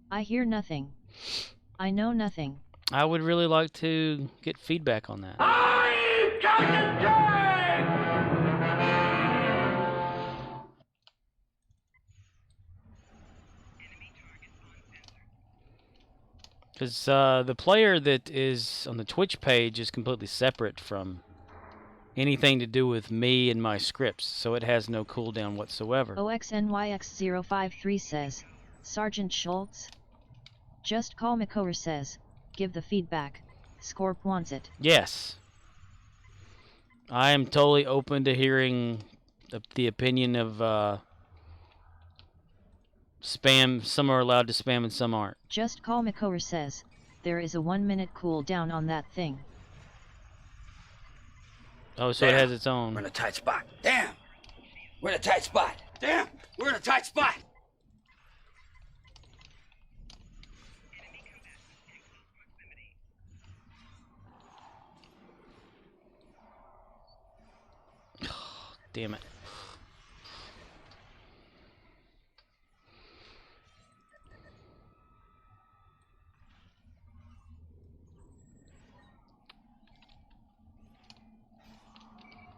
I hear nothing. I know nothing. I would really like to get feedback on that. Because the player that is on the Twitch page is completely separate from anything to do with me and my scripts, so it has no cooldown whatsoever. OXNYX053 says, Sergeant Schultz? Just Call Makover says, give the feedback, Scorp wants it. Yes. I am totally open to hearing the opinion of spam. Some are allowed to spam and some aren't. Just Call Makover says, there is a 1-minute cooldown on that thing. Oh, so it has its own. We're in a tight spot. Damn! We're in a tight spot. Damn! We're in a tight spot. Damn it.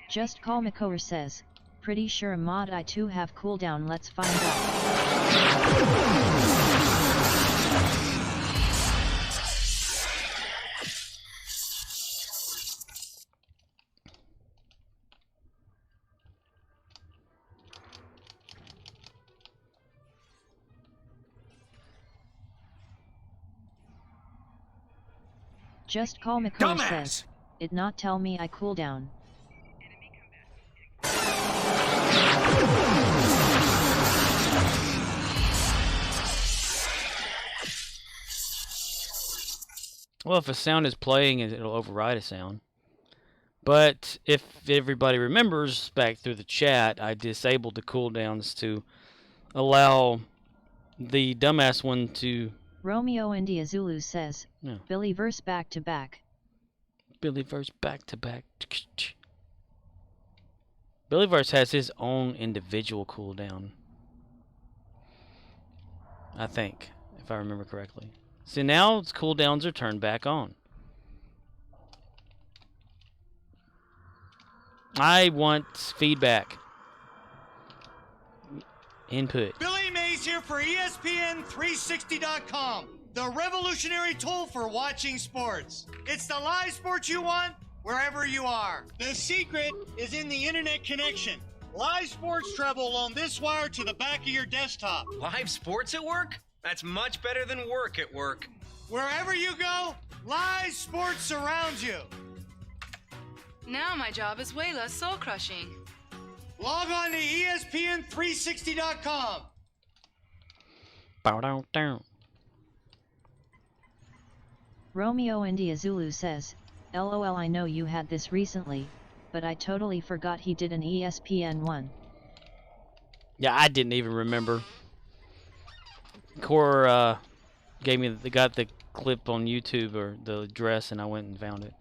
Just Call Makover says, pretty sure mod I2 have cooldown, let's find out. Just Call Makover says, it not tell me I cooldown. Well, if a sound is playing, it'll override a sound. But if everybody remembers back through the chat, I disabled the cooldowns to allow the dumbass one to... Romeo India Zulu says, Yeah. Billy verse back to back. Billyverse back to back. Billyverse has his own individual cooldown. I think, if I remember correctly. See, now its cooldowns are turned back on. I want feedback. Input. Billy Mays here for ESPN360.com, the revolutionary tool for watching sports. It's the live sports you want, wherever you are. The secret is in the internet connection. Live sports travel along this wire to the back of your desktop. Live sports at work? That's much better than work at work. Wherever you go, live sports surrounds you. Now my job is way less soul crushing. Log on to ESPN360.com. Bow down down. Romeo India Zulu says, LOL, I know you had this recently, but I totally forgot he did an ESPN one. Yeah, I didn't even remember. Core got the clip on YouTube or the address, and I went and found it.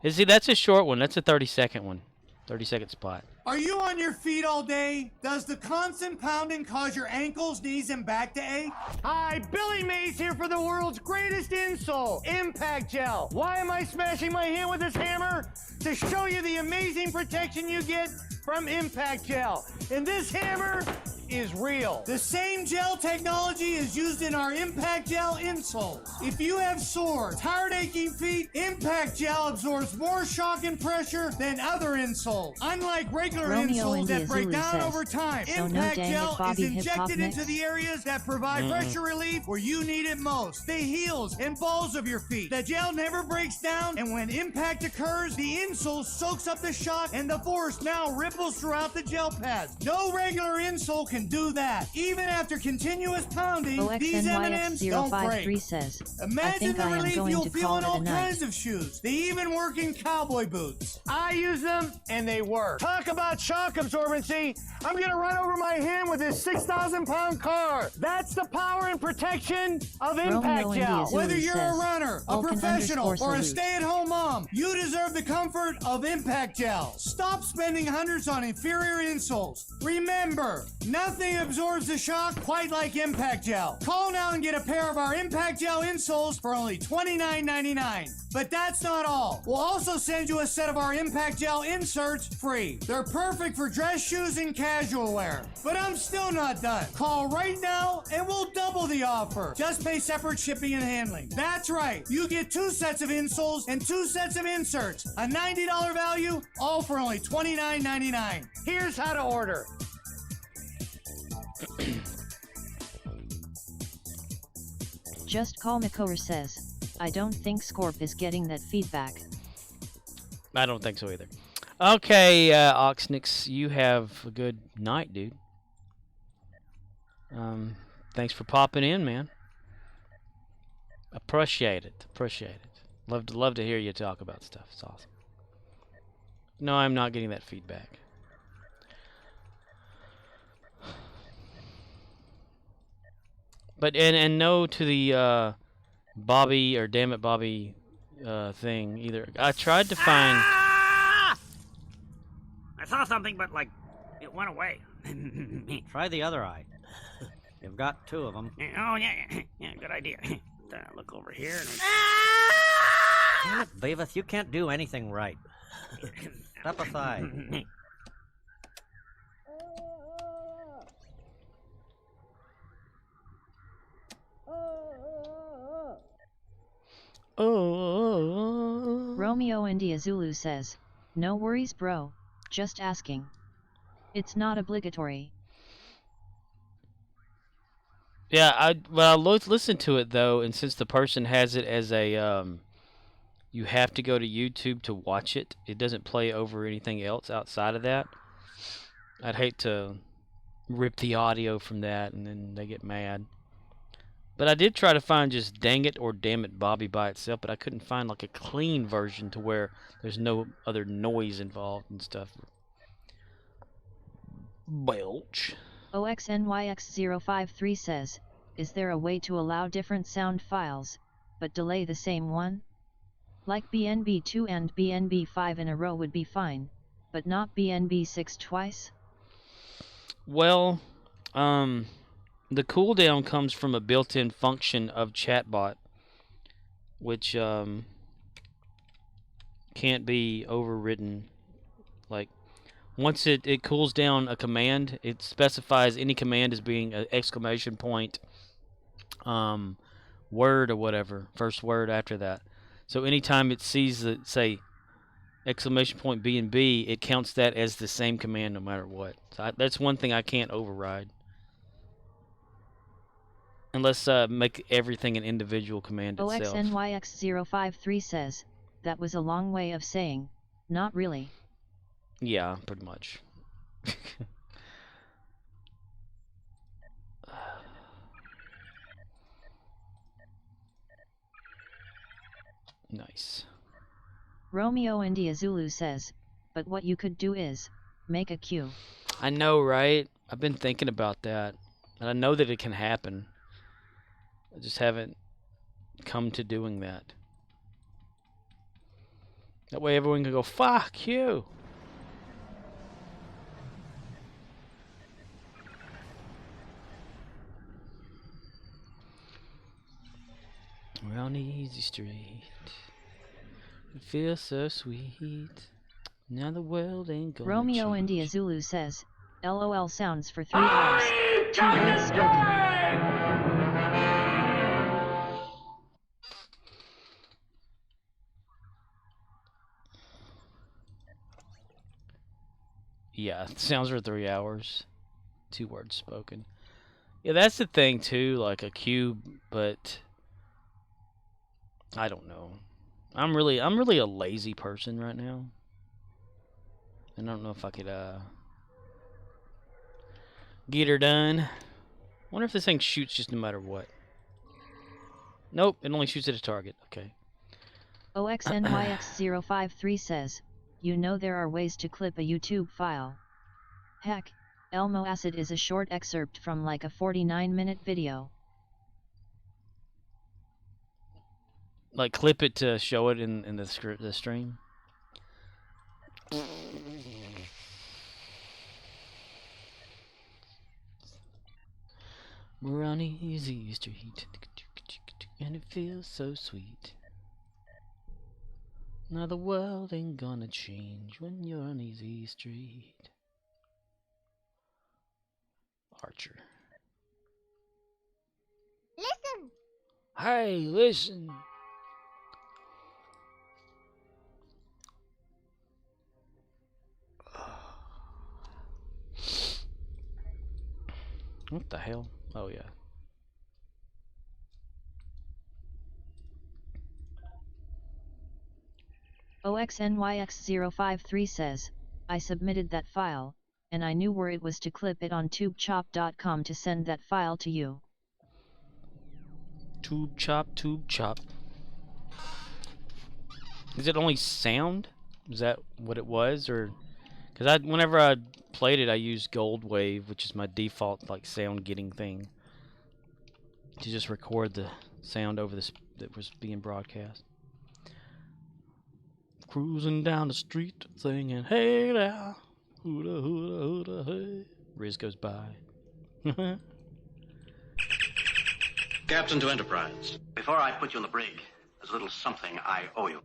And see, that's a short one. That's a 30-second one. 30-second spot. Are you on your feet all day? Does the constant pounding cause your ankles, knees, and back to ache? Hi, Billy Mays here for the world's greatest insole, Impact Gel. Why am I smashing my hand with this hammer? To show you the amazing protection you get from Impact Gel. And this hammer is real. The same gel technology is used in our Impact Gel insoles. If you have sore, tired, aching feet, Impact Gel absorbs more shock and pressure than other insoles. Unlike regular insoles that break down over time, Impact Gel is injected into the areas that provide pressure relief where you need it most. The heels and balls of your feet. The gel never breaks down, and when impact occurs, the insole soaks up the shock, and the force now ripples throughout the gel pads. No regular insole can do that. Even after continuous pounding, these M&Ms don't break. Says, Imagine the relief you'll feel in all kinds of shoes. They even work in cowboy boots. I use them, and they work. Talk about shock absorbency. I'm gonna run over my hand with this 6,000-pound car. That's the power and protection of Impact Gel. Whether you're a runner, a professional, or a stay-at-home mom, you deserve the comfort of Impact Gel. Stop spending hundreds on inferior insoles. Remember, nothing absorbs the shock quite like Impact Gel. Call now and get a pair of our Impact Gel insoles for only $29.99. But that's not all. We'll also send you a set of our Impact Gel inserts free. They're perfect for dress shoes and casual wear. But I'm still not done. Call right now and we'll double the the offer. Just pay separate shipping and handling. That's right. You get 2 sets of insoles and 2 sets of inserts. A $90 value, all for only $29.99. Here's how to order. Just Call Makover says, I don't think Scorp is getting that feedback. I don't think so either. Okay, Oxnix, you have a good night, dude. Thanks for popping in, man. Appreciate it. Appreciate it. Love to hear you talk about stuff. It's awesome. No, I'm not getting that feedback. But and no to the Bobby or damn it Bobby thing either. I tried to find. I saw something, but like it went away. Try the other eye. You've got 2 of them. Oh yeah, good idea. Look over here. And Damn it, Beavis, you can't do anything right. Step aside. Romeo India Zulu says, no worries bro, just asking. It's not obligatory. Yeah, I listened to it though, and since the person has it as a you have to go to YouTube to watch it. It doesn't play over anything else outside of that. I'd hate to rip the audio from that and then they get mad. But I did try to find just Dang It or Damn It Bobby by itself, but I couldn't find like a clean version to where there's no other noise involved and stuff. Belch. OXNYX053 says, is there a way to allow different sound files, but delay the same one? Like BNB2 and BNB5 in a row would be fine, but not BNB6 twice? Well, the cooldown comes from a built-in function of chatbot, which can't be overridden. Like, once it cools down a command, it specifies any command as being an exclamation point word or whatever, first word after that. So anytime it sees the, say, exclamation point B and B, it counts that as the same command no matter what. So that's one thing I can't override. Unless make everything an individual command itself. OXNYX053 says, that was a long way of saying, not really. Yeah, pretty much. Nice. Romeo India Zulu says, but what you could do is, make a queue. I know, right? I've been thinking about that. And I know that it can happen. I just haven't come to doing that. That way everyone can go, fuck you! We're on the easy street. It feels so sweet. Now the world ain't gonna Romeo change. India Zulu says, LOL sounds for 3 hours. 2 words spoken. Yeah, it sounds for 3 hours. 2 words spoken. Yeah, that's the thing too, like a cube, but I don't know. I'm really a lazy person right now. And I don't know if I could get her done. Wonder if this thing shoots just no matter what. Nope, it only shoots at a target. Okay. OXNYX053 says, you know there are ways to clip a YouTube file. Heck, Elmo Acid is a short excerpt from like a 49-minute video. Like clip it to show it in the stream. We're on easy street, and it feels so sweet. Now the world ain't gonna change when you're on easy street. Archer. Hey, listen. What the hell? Oh, yeah. OXNYX053 says, I submitted that file, and I knew where it was to clip it on tubechop.com to send that file to you. Tube chop, tube chop. Is it only sound? Is that what it was? Or because whenever I played it, I used Gold Wave, which is my default like sound getting thing, to just record the sound over this that was being broadcast. Cruising down the street, singing, "Hey there, hooda hooda hooda hey." Riz goes by. Captain to Enterprise. Before I put you on the brig, there's a little something I owe you.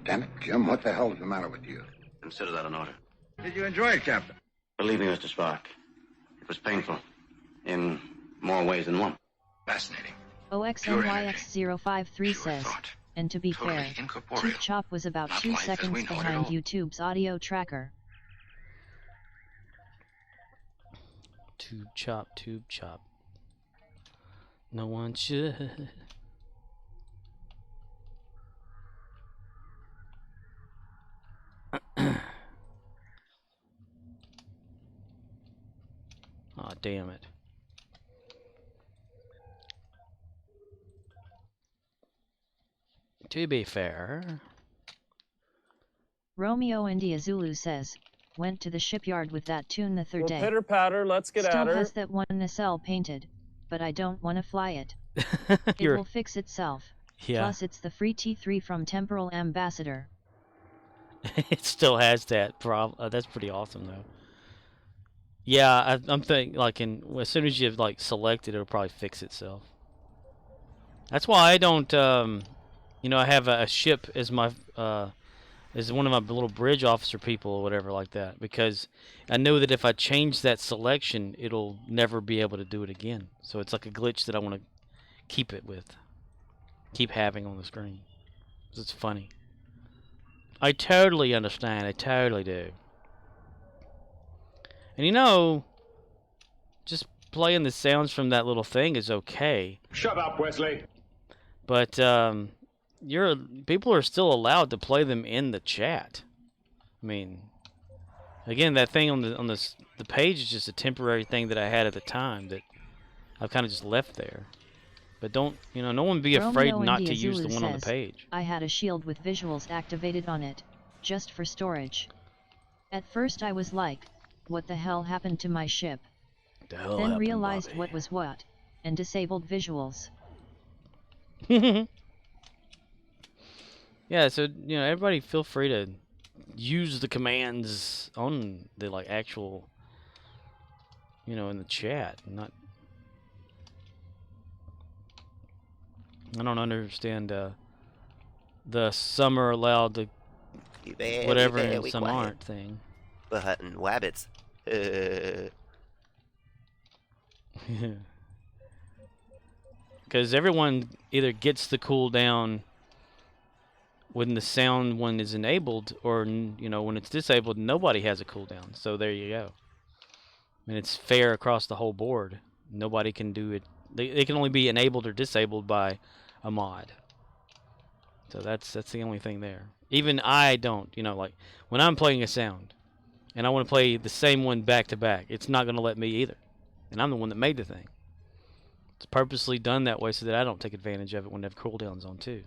Damn it, Jim, what the hell's the matter with you? Consider that an order. Did you enjoy it, Captain? Believe me, Mr. Spock, it was painful. In more ways than one. Fascinating. OXNYX053 says, and to be fair, Tube Chop was about 2 seconds behind YouTube's audio tracker. Tube chop, tube chop. No one should. Aw, damn it. To be fair. Romeo India Zulu says, went to the shipyard with that tune the third day. Pitter patter, let's get Still at her. has that one nacelle painted, but I don't want to fly it. It will fix itself. Yeah. Plus it's the free T3 from Temporal Ambassador. It still has that problem. That's pretty awesome, though. Yeah, I'm thinking, like, as soon as you like select it, it'll probably fix itself. That's why I don't, you know, I have a ship as my, as one of my little bridge officer people or whatever like that, because I know that if I change that selection, it'll never be able to do it again. So it's like a glitch that I want to keep it with, keep having on the screen. 'Cause it's funny. I totally understand. I totally do. And you know, just playing the sounds from that little thing is okay. Shut up, Wesley. But people are still allowed to play them in the chat. I mean, again, that thing on the page is just a temporary thing that I had at the time that I've kind of just left there. But don't, you know, no one be afraid Romeo not India to use Zulu the one on the says, page. I had a shield with visuals activated on it, just for storage. At first I was like, what the hell happened to my ship? The hell Then happened, realized Bobby? what was what, and disabled visuals. Yeah, so, you know, everybody feel free to use the commands on the, like, actual, you know, in the chat. Not, I don't understand the some are allowed to whatever and some aren't thing. We're hunting wabbits. Because everyone either gets the cooldown when the sound one is enabled, or, you know, when it's disabled, nobody has a cooldown. So there you go. I mean, it's fair across the whole board. Nobody can do it. They can only be enabled or disabled by a mod. So that's the only thing there. Even I don't, you know, like when I'm playing a sound and I want to play the same one back to back, it's not going to let me either. And I'm the one that made the thing. It's purposely done that way so that I don't take advantage of it when they have cooldowns on too.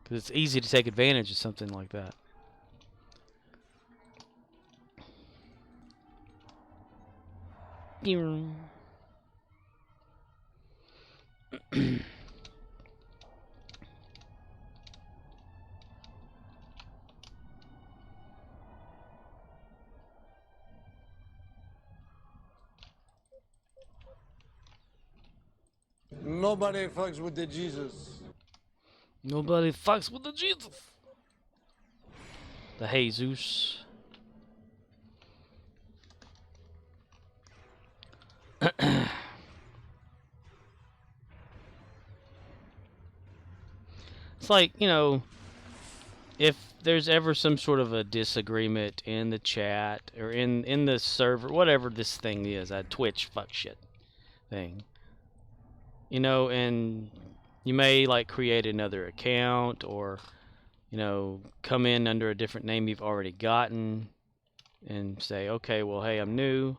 Because it's easy to take advantage of something like that. Nobody fucks with the Jesus. Nobody fucks with the Jesus. The Jesus. It's like, you know, if there's ever some sort of a disagreement in the chat or in the server, whatever this thing is, that Twitch fuck shit thing, you know, and you may like create another account or, you know, come in under a different name you've already gotten and say, okay, well, hey, I'm new,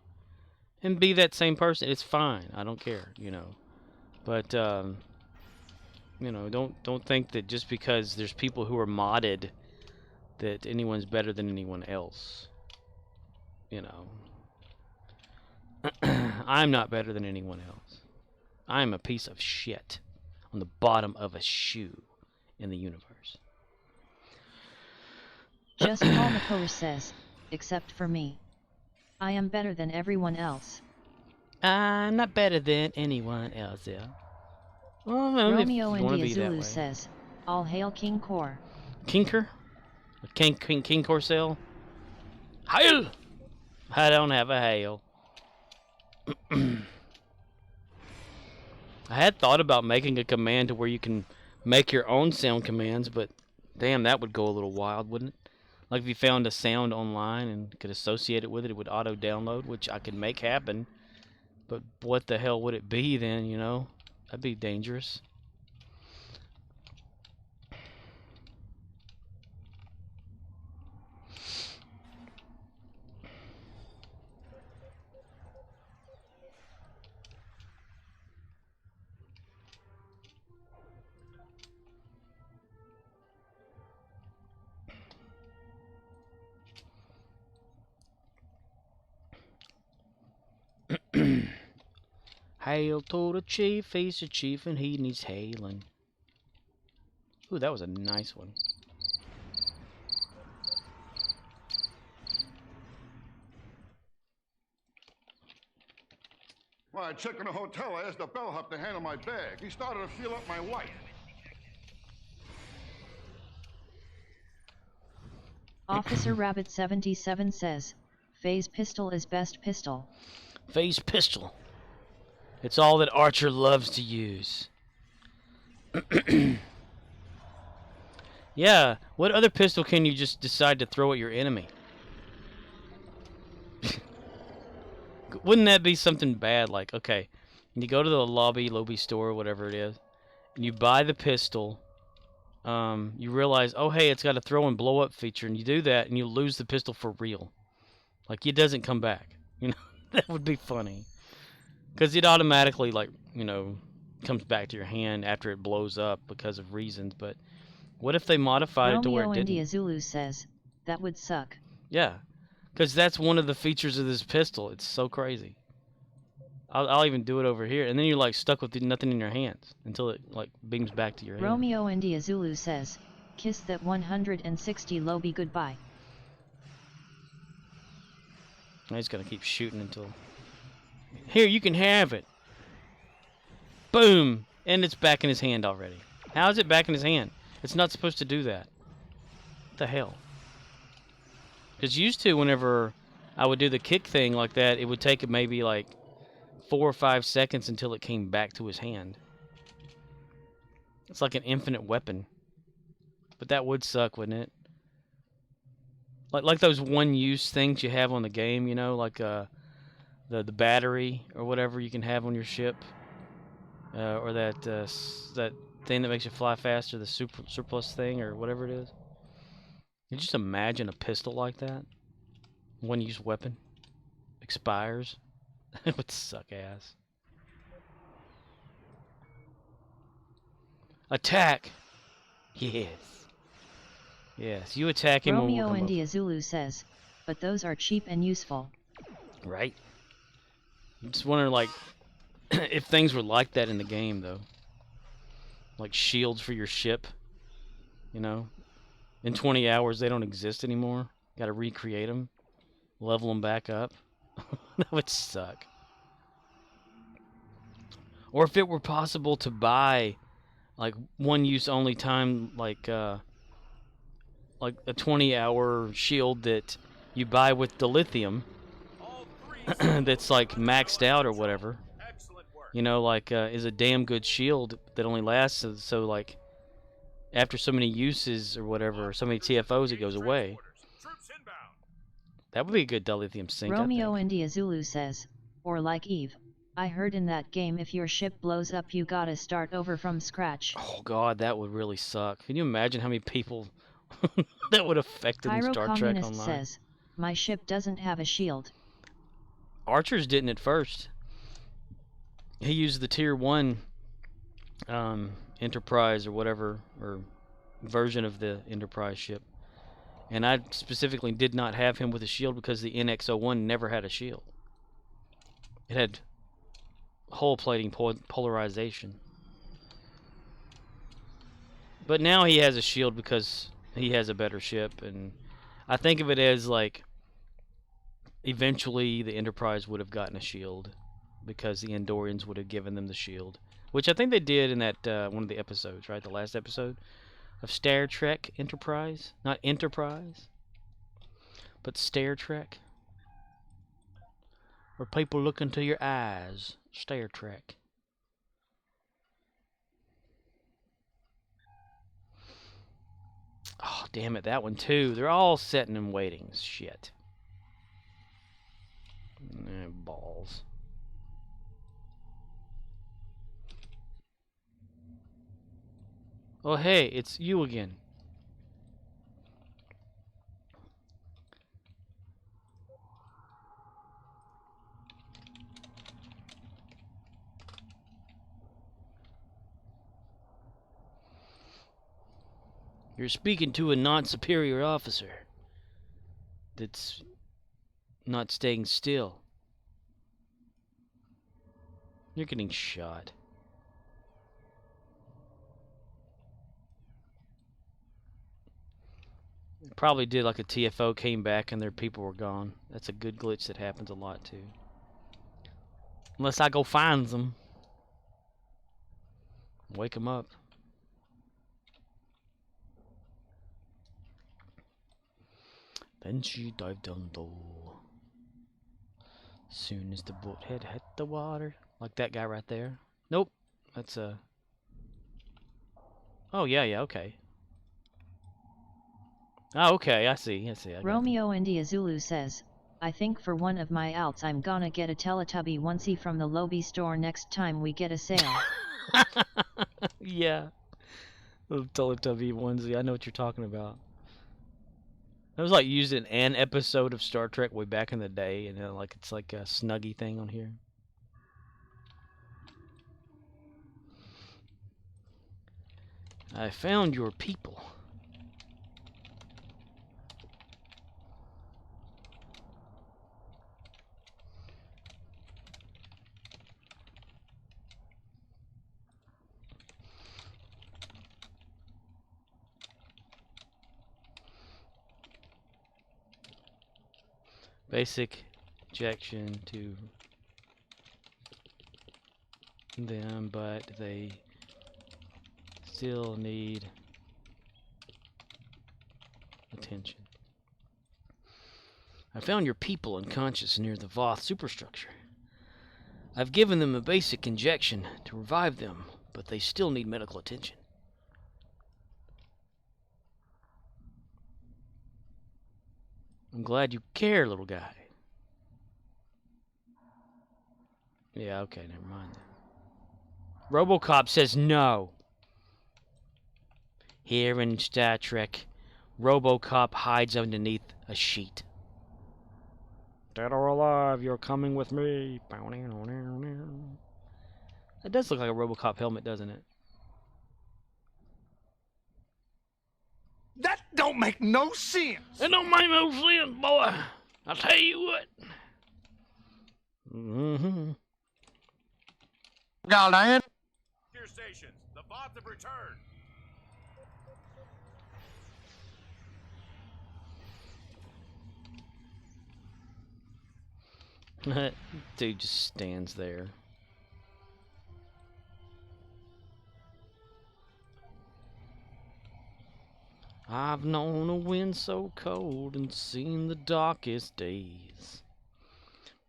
and be that same person. It's fine. I don't care, you know. But you know, don't think that just because there's people who are modded that anyone's better than anyone else. You know. I'm not better than anyone else. I'm a piece of shit on the bottom of a shoe in the universe. Just Paul McCoy says, except for me. I am better than everyone else. I'm not better than anyone else, yeah. Well, Romeo India Zulu says, all hail King Kor. Kinker? King Corcel? Hail! I don't have a hail. I had thought about making a command to where you can make your own sound commands, but damn, that would go a little wild, wouldn't it? Like if you found a sound online and could associate it with it, it would auto-download, which I could make happen. But what the hell would it be then, you know? That'd be dangerous. Hail to the chief, he's the chief and he needs hailing. Ooh, that was a nice one. Well, I checked in a hotel. I asked the bellhop to handle my bag. He started to feel up my wife. Officer Rabbit 77 says, Phase pistol is best pistol. Phase pistol. It's all that Archer loves to use. Yeah, what other pistol can you just decide to throw at your enemy? Wouldn't that be something bad? Like, okay, you go to the lobby store, whatever it is, and you buy the pistol. You realize, oh hey, it's got a throw and blow up feature, and you do that, and you lose the pistol for real. Like, it doesn't come back. You know, that would be funny. Because it automatically, like, you know, comes back to your hand after it blows up because of reasons. But what if they modified it to where it didn't? India Zulu says, that would suck. Yeah, because that's one of the features of this pistol. It's so crazy. I'll even do it over here. And then you're, like, stuck with nothing in your hands until it, like, beams back to your hand. Romeo India Zulu says, kiss that 160 lobby goodbye. He's going to keep shooting until... Here, you can have it. Boom. And it's back in his hand already. How is it back in his hand? It's not supposed to do that. What the hell? Because used to, whenever I would do the kick thing like that, it would take maybe like 4 or 5 seconds until it came back to his hand. It's like an infinite weapon. But that would suck, wouldn't it? Like those one-use things you have on the game, you know, like the battery or whatever you can have on your ship, or that thing that makes you fly faster, the surplus thing or whatever it is. You just imagine a pistol like that, one-use weapon, expires. It would suck ass. Attack! Yes. Yes, you attack him. Romeo India Zulu says, but those are cheap and useful. Right. I'm just wondering, like, if things were like that in the game, though. Like shields for your ship. You know? In 20 hours, they don't exist anymore. Gotta recreate them. Level them back up. That would suck. Or if it were possible to buy, like, one-use only time, like a 20-hour shield that you buy with the lithium that's like maxed out or whatever, you know, like is a damn good shield that only lasts, so like after so many uses or whatever, or so many TFOs, it goes away. That would be a good dilithium sink, Romeo I think. India Zulu says, or like Eve, I heard in that game if your ship blows up you gotta start over from scratch. Oh god, that would really suck. Can you imagine how many people that would affect in Pyro Star Trek Communist Online? says, my ship doesn't have a shield. Archer's didn't at first. He used the Tier 1 Enterprise or whatever, or version of the Enterprise ship. And I specifically did not have him with a shield because the NX-01 never had a shield. It had hull plating polarization. But now he has a shield because he has a better ship, and I think of it as like eventually the Enterprise would have gotten a shield because the Andorians would have given them the shield, which I think they did in that one of the episodes, right? The last episode of Star Trek Enterprise, not Enterprise, but Star Trek, where people look into your eyes. Star Trek. Oh, damn it, that one too. They're all sitting and waiting. Shit. Balls. Oh, hey, it's you again. You're speaking to a non-superior officer that's not staying still. You're getting shot. Probably did like a TFO, came back and their people were gone. That's a good glitch that happens a lot too. Unless I go find them. Wake them up. Then she dived down low. Soon as the boat had hit the water. Like that guy right there. Nope. That's a... Oh, yeah, okay. Oh, okay, I see. I Romeo India Zulu says, I think for one of my outs I'm gonna get a Teletubby onesie from the Lobby store next time we get a sale. Yeah. Little Teletubby onesie. I know what you're talking about. That was like used in an episode of Star Trek way back in the day, and then like it's like a Snuggie thing on here. I found your people. Basic ejection to them, but they still need attention. I found your people unconscious near the Voth superstructure. I've given them a basic injection to revive them, but they still need medical attention. I'm glad you care, little guy. Yeah, okay, never mind. RoboCop says no. Here in Star Trek, RoboCop hides underneath a sheet. Dead or alive, you're coming with me. That does look like a RoboCop helmet, doesn't it? That don't make no sense. It don't make no sense, boy. I'll tell you what. Galdan. Your stations. The Voth have returned. Dude just stands there. I've known a wind so cold and seen the darkest days.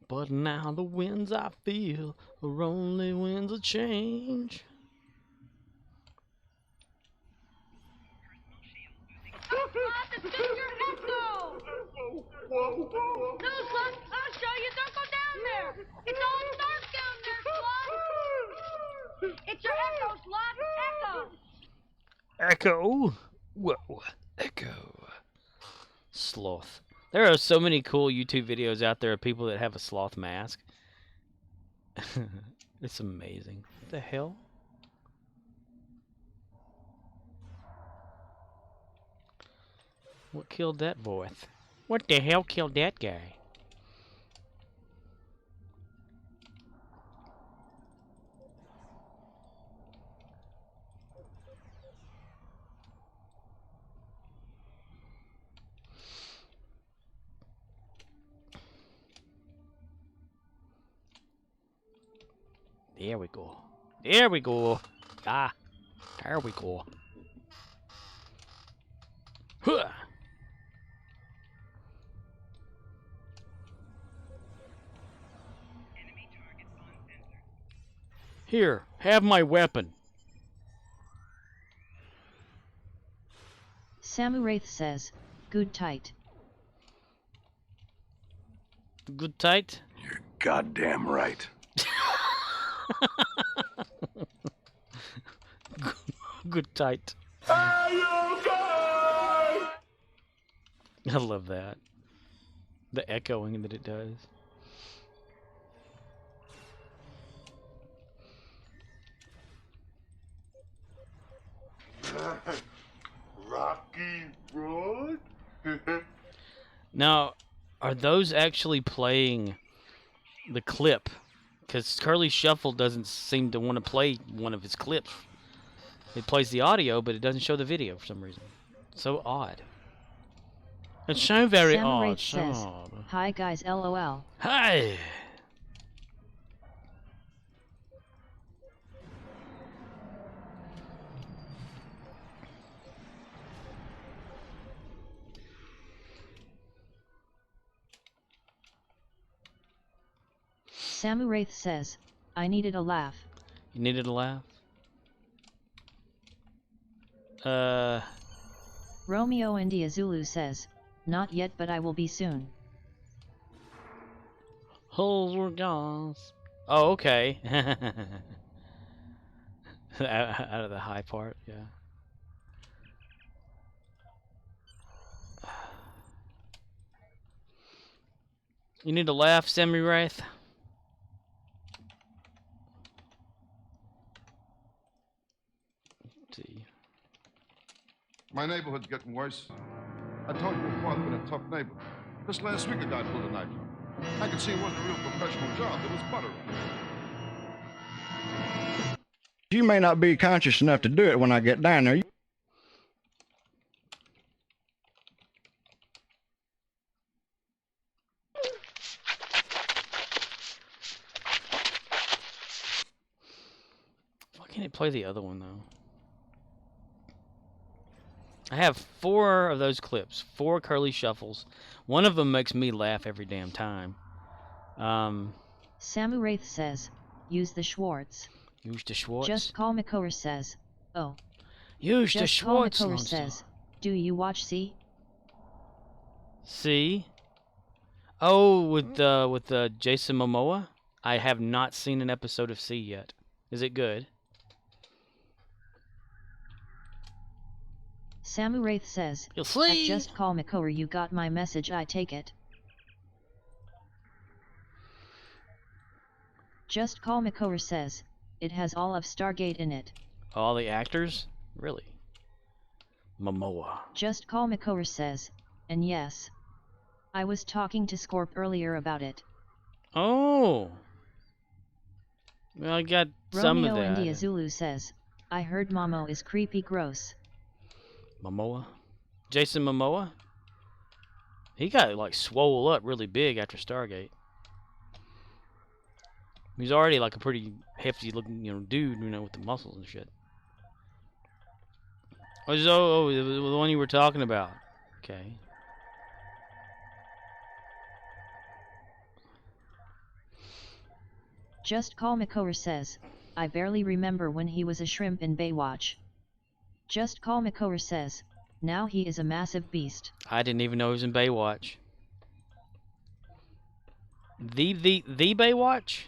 But now the winds I feel are only winds of change. Sloth, it's just your echo! No, Sloth, I'll show you. Don't go down there! It's all dark down there, Sloth! It's your echo, Sloth! Echo! Echo. Whoa. Echo. Sloth. There are so many cool YouTube videos out there of people that have a sloth mask. It's amazing. What the hell? What killed that boy? What the hell killed that guy? There we go. There we go. Ah. There we go. Huh. Here, have my weapon. Samuraith says, good tight. Good tight? You're goddamn right. Good tight. I love that. The echoing that it does. Rocky Road? Now, are those actually playing the clip? Because Curly Shuffle doesn't seem to want to play one of his clips. It plays the audio, but it doesn't show the video for some reason. So odd. It's so very Samuraith odd. So says, odd. hi guys, lol. Hi! Samuraith says, I needed a laugh. You needed a laugh? Romeo India Zulu says, not yet but I will be soon. Holes were gone. Oh, okay. Out of the high part, yeah. You need to laugh, Samuraith? Let's see. My neighborhood's getting worse. I told you before I've been a tough neighbor. Just last week a guy pulled a knife on me. I could see it wasn't a real professional job. There was butter. You may not be conscious enough to do it when I get down there. Why can't it play the other one, though? I have 4 of those clips. 4 Curly Shuffles. One of them makes me laugh every damn time. Samuraith says, use the Schwartz. Use the Schwartz? Just Call McCower says, oh. Use the Schwartz. Just Call McCower says, do you watch C? C? Oh, with Jason Momoa? I have not seen an episode of C yet. Is it good? Samuraith says, You'll see. Just Call McCower, you got my message, I take it. Just Call McCower says, it has all of Stargate in it. All the actors? Really? Momoa. Just Call McCower says, and yes. I was talking to Scorp earlier about it. Oh. Well, I got some of that. Romeo India Zulu says, I heard Momo is creepy gross. Momoa? Jason Momoa? He got like swole up really big after Stargate. He's already like a pretty hefty looking, dude, with the muscles and shit. Oh, the one you were talking about. Okay. Just Call McCower says, I barely remember when he was a shrimp in Baywatch. Just Call McCower says, Now he is a massive beast. I didn't even know he was in Baywatch. The Baywatch?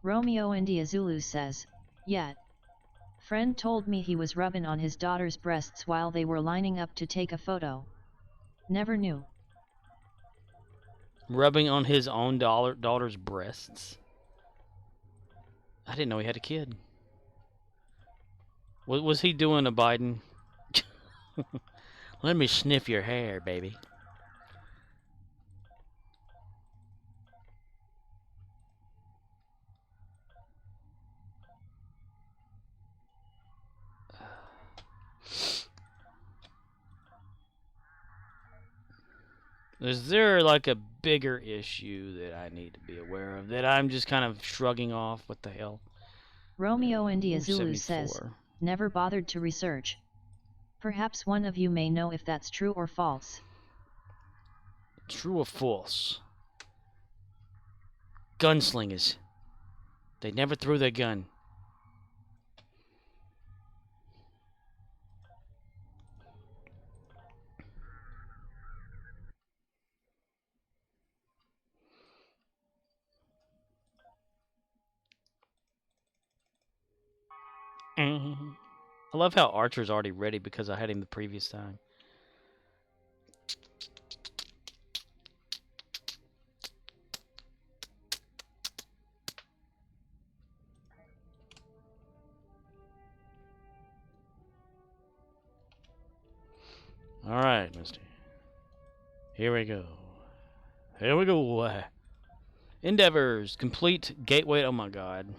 Romeo India Zulu says, "Yet. Friend told me he was rubbing on his daughter's breasts while they were lining up to take a photo. Never knew." Rubbing on his own daughter's breasts? I didn't know he had a kid. Was he doing a Biden? Let me sniff your hair, baby. Is there like a bigger issue that I need to be aware of that I'm just kind of shrugging off? What the hell? Romeo India Ooh, Zulu 74. says, "Never bothered to research. Perhaps one of you may know if that's true or false." True or false? Gunslingers. They never threw their gun. I love how Archer's already ready because I had him the previous time. Alright, Misty. Here we go. Here we go. Endeavors. Complete gateway. Oh my god.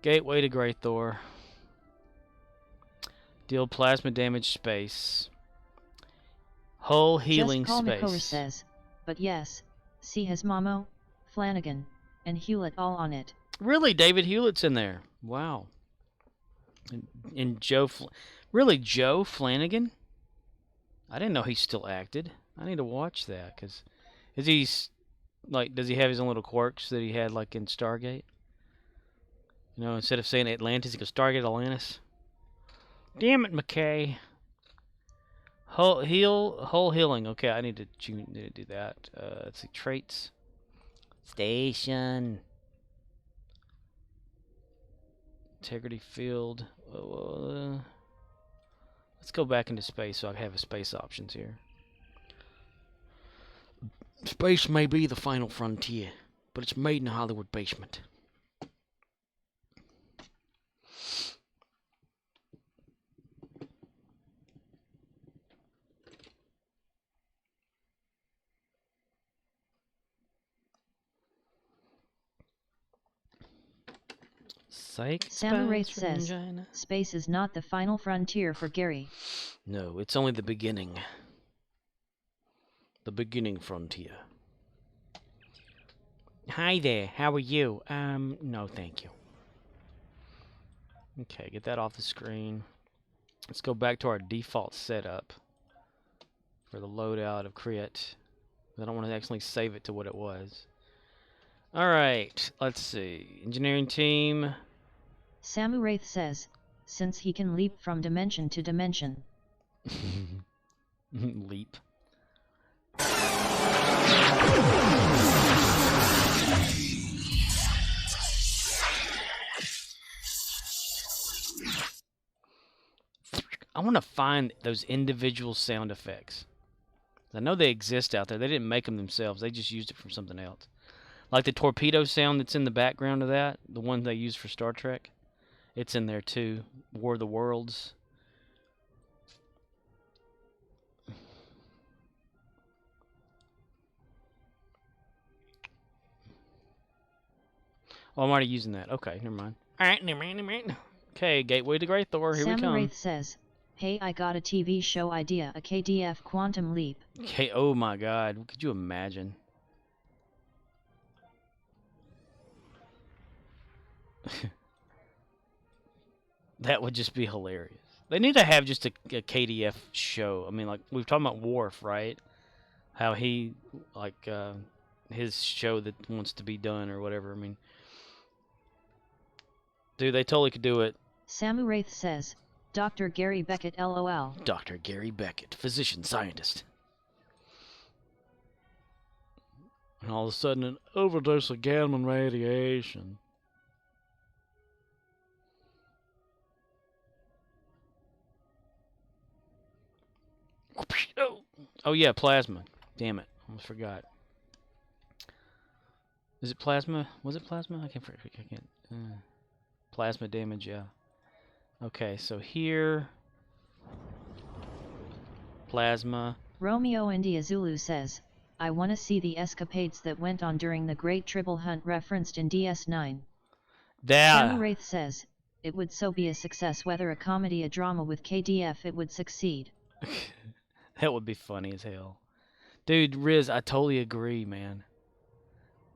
Gateway to Great Thor. Deal plasma damage space. Hull healing Just call space. McCower says, "But yes, see his Momo, Flanagan, and Hewlett all on it." Really, David Hewlett's in there. Wow. And Joe, really Joe Flanagan? I didn't know he still acted. I need to watch that because is he like? Does he have his own little quirks that he had like in Stargate? You know, instead of saying Atlantis, he goes Stargate Atlantis. Damn it, McKay. Hull healing. Okay, I need to do that. Let's see, traits. Station. Integrity field. Let's go back into space so I have a space options here. Space may be the final frontier, but it's made in a Hollywood basement. Psych. Sam Wraith says, "Space is not the final frontier for Gary." No, it's only the beginning. The beginning frontier. Hi there, how are you? No, thank you. Okay, get that off the screen. Let's go back to our default setup for the loadout of crit. I don't want to accidentally save it to what it was. Alright, let's see. Engineering team. Samu Wraith says, "Since he can leap from dimension to dimension." Leap. I want to find those individual sound effects. I know they exist out there. They didn't make them themselves. They just used it from something else. Like the torpedo sound that's in the background of that, the one they used for Star Trek. It's in there too. War of the Worlds. Oh, I'm already using that. Okay, never mind. Alright, never mind. Okay, Gateway to Great Thor, here we Samu come. Wraith says, "Hey, I got a TV show idea, a KDF Quantum Leap." Okay, oh my god, could you imagine? That would just be hilarious. They need to have just a KDF show. I mean, like, we've talked about Worf, right? How he, like, his show that wants to be done or whatever. I mean, dude, they totally could do it. Samu Wraith says, Dr. Gary Beckett LOL. Dr. Gary Beckett, physician scientist. And all of a sudden, an overdose of gamma radiation. Oh yeah, plasma. Damn it, I almost forgot. Is it plasma? Was it plasma? I can't. Plasma damage. Yeah. Okay, so here, plasma. Romeo India Zulu says, I wanna see the escapades that went on during the Great Tribble Hunt referenced in DS9. Samu Wraith says, it would so be a success whether a comedy a drama with KDF it would succeed. That would be funny as hell. Dude, Riz, I totally agree, man.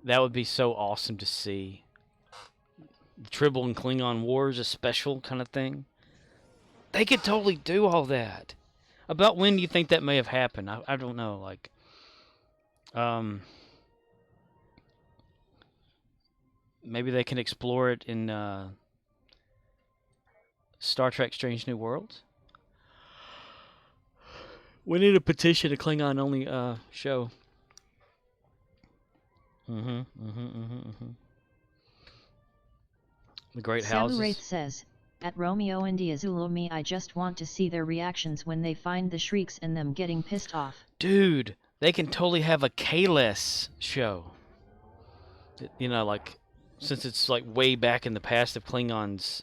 That would be so awesome to see. Tribble and Klingon Wars, a special kind of thing. They could totally do all that. About when do you think that may have happened? I don't know. Like, maybe they can explore it in Star Trek Strange New Worlds. We need to petition a Klingon-only show. The Great Houses. Samu Wraith says, at Romeo India Zulu me I just want to see their reactions when they find the shrieks and them getting pissed off. Dude, they can totally have a K-less show. You know, like, since it's like way back in the past of Klingons'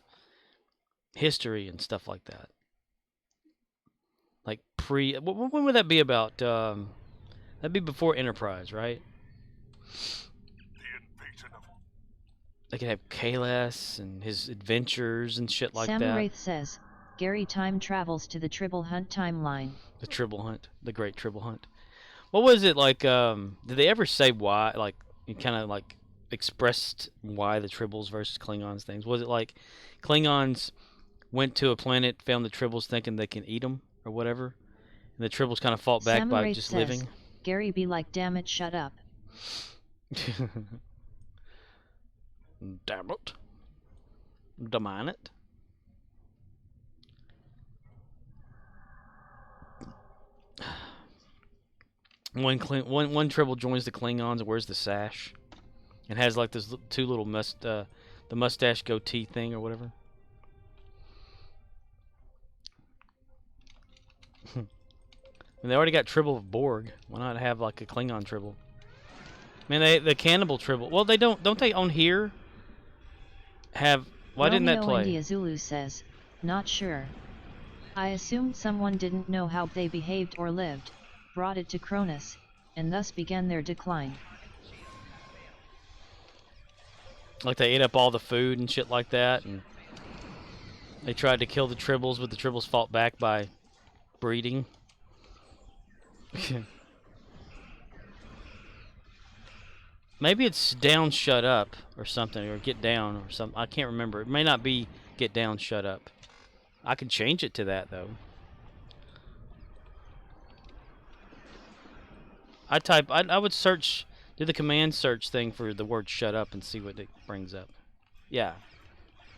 history and stuff like that. Like when would that be about? That'd be before Enterprise, right? They could have Kalas and his adventures and shit like that. Samu Wraith says, Gary time travels to the Tribble Hunt timeline. The Tribble Hunt, the Great Tribble Hunt. What was it like? Did they ever say why? Like, you kind of like expressed why the Tribbles versus Klingons things. Was it like Klingons went to a planet, found the Tribbles, thinking they can eat them or whatever, and the Tribbles kind of fought back Samu by Wraith just says, living? Gary be like, damn it, shut up. Damn it. Damn it. One Tribble joins the Klingons and wears the sash, and has like this two little the mustache goatee thing or whatever. And they already got Tribble of Borg. Why not have like a Klingon Tribble? Man, the cannibal Tribble. Well, they don't they on here have? Why didn't that play? India Zulu says, not sure. I assumed someone didn't know how they behaved or lived, brought it to Cronus, and thus began their decline. Like they ate up all the food and shit like that, and they tried to kill the Tribbles, but the Tribbles fought back by breeding. Maybe it's down, shut up, or something, or get down, or something. I can't remember. It may not be get down, shut up. I can change it to that, though. I would search, do the command search thing for the word shut up and see what it brings up. Yeah.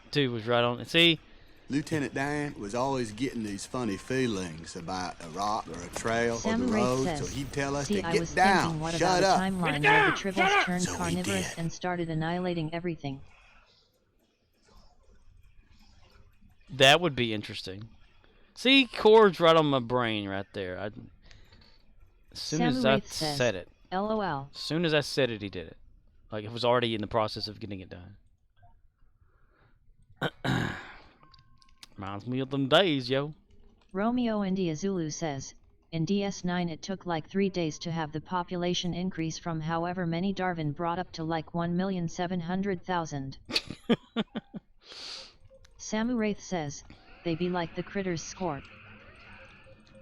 Dude was right on. See? Lieutenant Dan was always getting these funny feelings about a rock or a trail or the Samu Wraith road, says, so he'd tell us see, to I get was down, thinking what shut about up. a timeline where the Tribbles turned So we carnivorous did. and started annihilating everything. That would be interesting. See, chords right on my brain right there. As soon as I said it. LOL. As soon as I said it, he did it. Like it was already in the process of getting it done. Reminds me of them days, yo. Romeo India Zulu says, in DS9 it took like 3 days to have the population increase from however many Darwin brought up to like 1,700,000. Samu Wraith says, they be like the critters Scorp.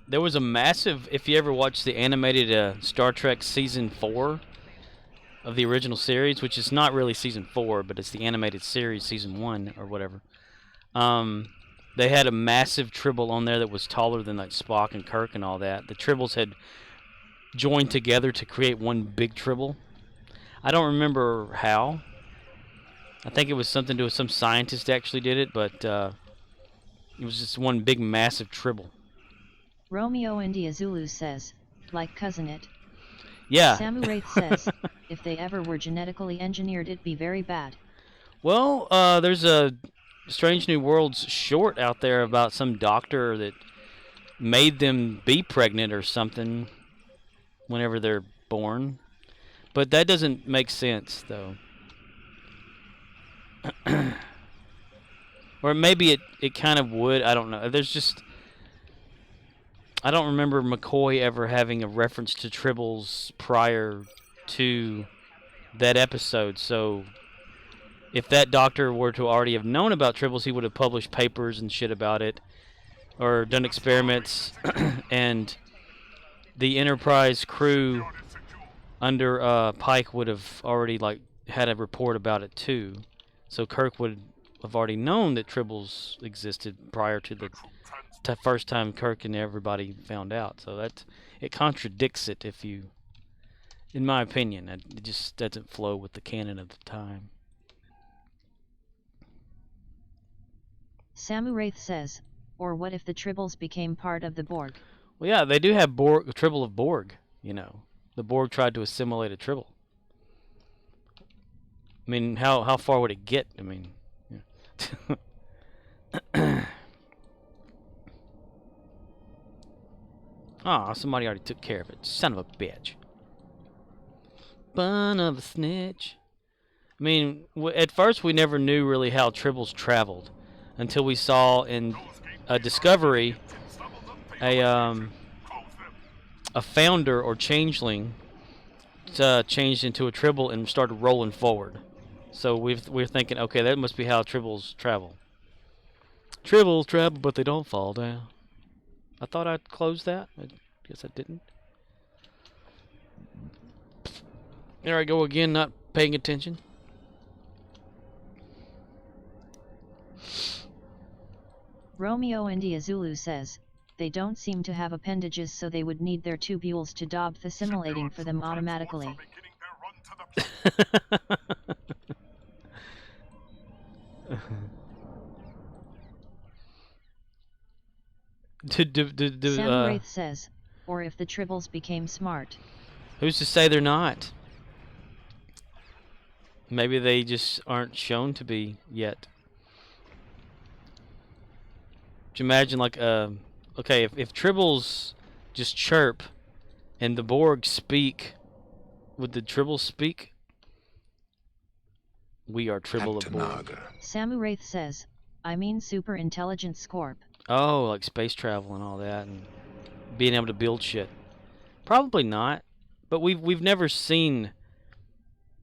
There was a massive, if you ever watched the animated Star Trek Season 4 of the original series, which is not really Season 4, but it's the animated series, Season 1 or whatever. They had a massive Tribble on there that was taller than like Spock and Kirk and all that. The Tribbles had joined together to create one big Tribble. I don't remember how. I think it was something to do with some scientist actually did it, but It was just one big massive tribble. Romeo India Zulu says, like cousin it. Yeah. Samu Wraith says, if they ever were genetically engineered, it'd be very bad. Well, there's a Strange New Worlds short out there about some doctor that made them be pregnant or something whenever they're born. But that doesn't make sense, though. Or maybe it kind of would. I don't know. There's just... I don't remember McCoy ever having a reference to tribbles prior to that episode. So if that doctor were to already have known about tribbles, he would have published papers and shit about it. Or done experiments. And the Enterprise crew under Pike would have already had a report about it too. So Kirk would have already known that tribbles existed prior to the first time Kirk and everybody found out. So it contradicts it if you, in my opinion, it just doesn't flow with the canon of the time. Samu Wraith says, or what if the tribbles became part of the Borg? Well, yeah, they do have Borg, a tribble of Borg, you know. The Borg tried to assimilate a tribble. I mean, how far would it get? I mean, yeah. Aw, somebody already took care of it. Son of a bitch. Bun of a snitch. I mean, at first we never knew really how tribbles traveled until we saw in Discovery a founder or changeling changed into a tribble and started rolling forward. So we're thinking, okay, that must be how tribbles travel. Tribbles travel, but they don't fall down. I thought I'd closed that. I guess I didn't. There I go again, not paying attention. Romeo India Zulu says, they don't seem to have appendages, so they would need their tubules to dob assimilating for them automatically. Sam Wraith says, or if the tribbles became smart. Who's to say they're not? Maybe they just aren't shown to be yet. Could you imagine, like, okay, if tribbles just chirp and the Borg speak, would the tribbles speak? We are tribble of Borg. Samu Wraith says, I mean super intelligent Scorp. Oh, like space travel and all that, and being able to build shit. Probably not, but we've never seen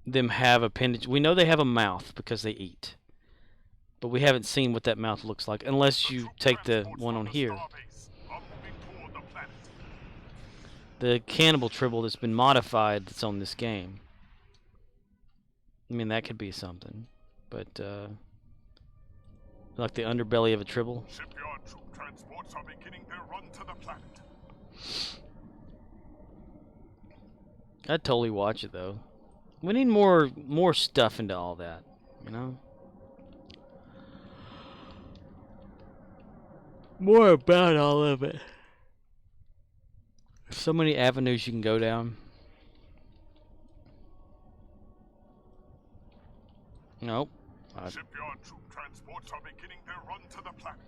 them have appendage. We know they have a mouth because they eat, but we haven't seen what that mouth looks like unless you take the one on here. The cannibal tribble that's been modified that's on this game. I mean, that could be something, but like the underbelly of a tribble. Shipyard troop transports are beginning their run to the planet. I'd totally watch it though. We need more stuff into all that, you know? More about all of it. There's so many avenues you can go down. Nope. Shipyard troop transports are beginning their run to the planet.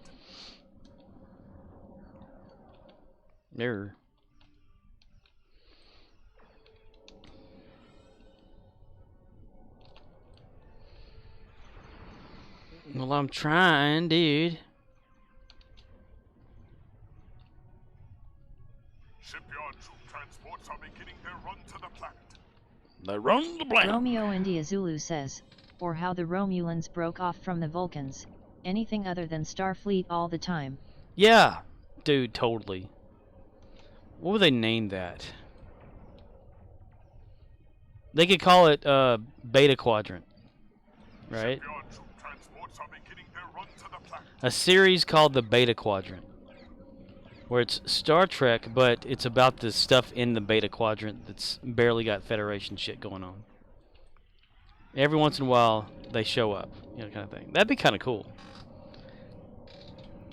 There. Well, I'm trying, dude. Shipyard troop transports are beginning their run to the planet. They run the planet. Romeo India Zulu says, or how the Romulans broke off from the Vulcans. Anything other than Starfleet all the time. Yeah, dude, totally. What would they name that? They could call it Beta Quadrant, right? A series called the Beta Quadrant, where it's Star Trek, but it's about the stuff in the Beta Quadrant that's barely got Federation shit going on. Every once in a while, they show up, you know, kind of thing. That'd be kind of cool.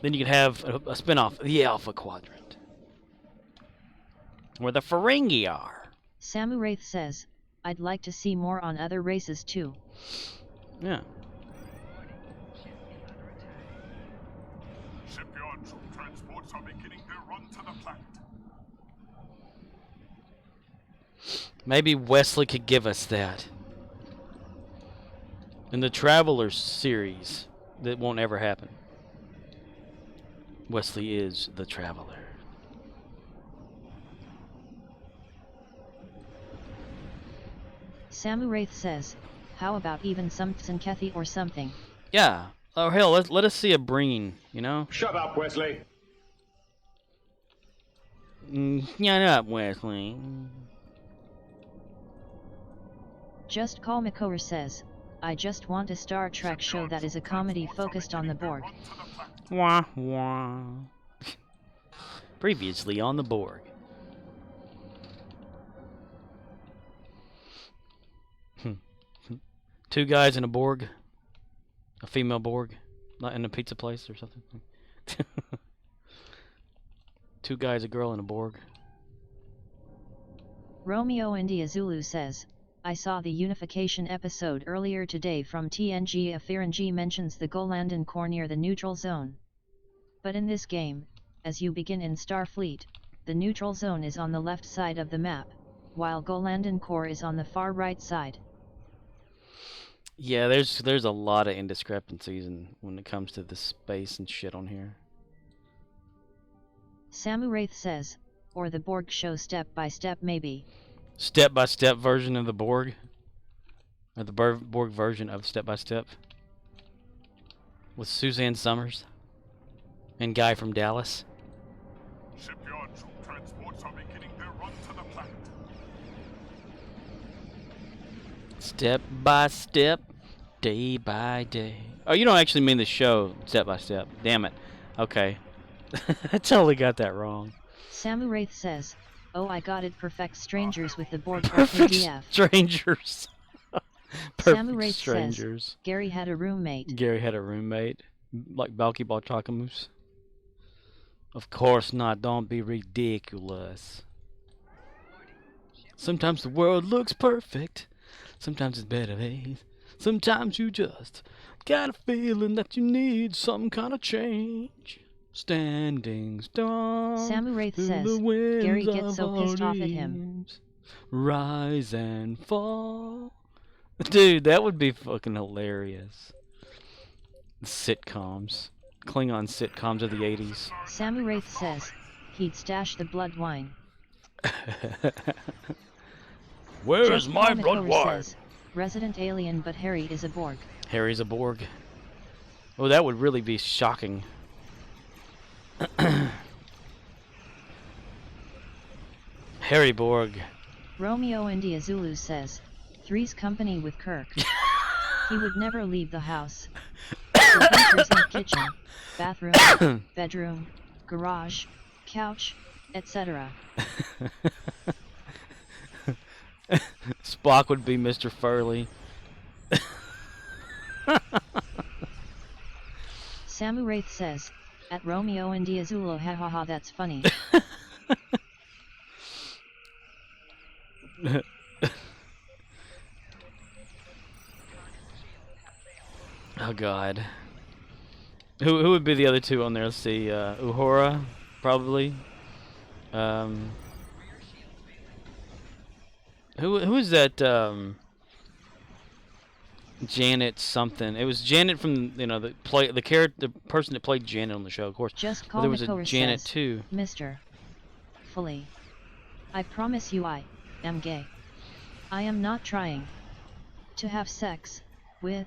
Then you can have a spin-off, the Alpha Quadrant, where the Ferengi are. Samu Wraith says, I'd like to see more on other races too. Yeah. Shipyard troop transports are beginning their run to the planet. Maybe Wesley could give us that. In the Travelers series, that won't ever happen. Wesley is the Traveler. Samu Wraith says, how about even some Tsinkethi or something? Yeah. Oh, hell, let us see a bringing, you know? Shut up, Wesley. Shut up, Wesley. Just Call Makor says, I just want a Star Trek show that is a comedy focused on the Borg. Wah, wah. Previously on the Borg. Two guys in a Borg. A female Borg. Not in a pizza place or something. Two guys, a girl, and a Borg. Romeo India Zulu says, I saw the unification episode earlier today from TNG. A Ferengi mentions the Golandan core near the neutral zone. But in this game, as you begin in Starfleet, the neutral zone is on the left side of the map, while Golandan core is on the far right side. Yeah, there's a lot of indiscrepancies when it comes to the space and shit on here. Samu Wraith says, or the Borg show step by step maybe. Step-by-step version of the Borg? Or the Borg version of Step-by-Step? With Suzanne Summers? And Guy from Dallas? Shipyard troop transports are beginning their run to the planet. Step by step, day by day. Oh, you don't actually mean the show Step by Step. Damn it. Okay. I totally got that wrong. Samu Wraith says, oh I got it, perfect strangers with the Borg Perfect RKDF. strangers. Samu Wraith strangers. says, Gary had a roommate. Gary had a roommate. Like Balky Balchakamoose. Of course not, don't be ridiculous. Sometimes the world looks perfect. Sometimes it's better days. Sometimes you just got a feeling that you need some kind of change. Standing strong. Samu Wraith through says, the winds Gary gets so of pissed our off at him. dreams. Rise and fall. Dude, that would be fucking hilarious. Sitcoms. Klingon sitcoms of the 80s. Samu Wraith says, he'd stash the blood wine. Where's Just my Paul blood McClure wine? says, resident alien but Harry is a Borg. Harry's a Borg. Oh, that would really be shocking. Harry Borg. Romeo India Zulu says, Three's company with Kirk. He would never leave the house. The bunkers in kitchen, bathroom, bedroom, garage, couch, etc. Spock would be Mr. Furley. Samu Wraith says, at Romeo India Zulu, ha ha ha, that's funny. Oh God. Who would be the other two on there? Let's see. Uhura, probably. Who is that? Janet something. It was Janet from the person that played Janet on the show, of course. Just But call there was a Makor Janet says, too. Mr. Fully. I promise you I am gay. I am not trying to have sex with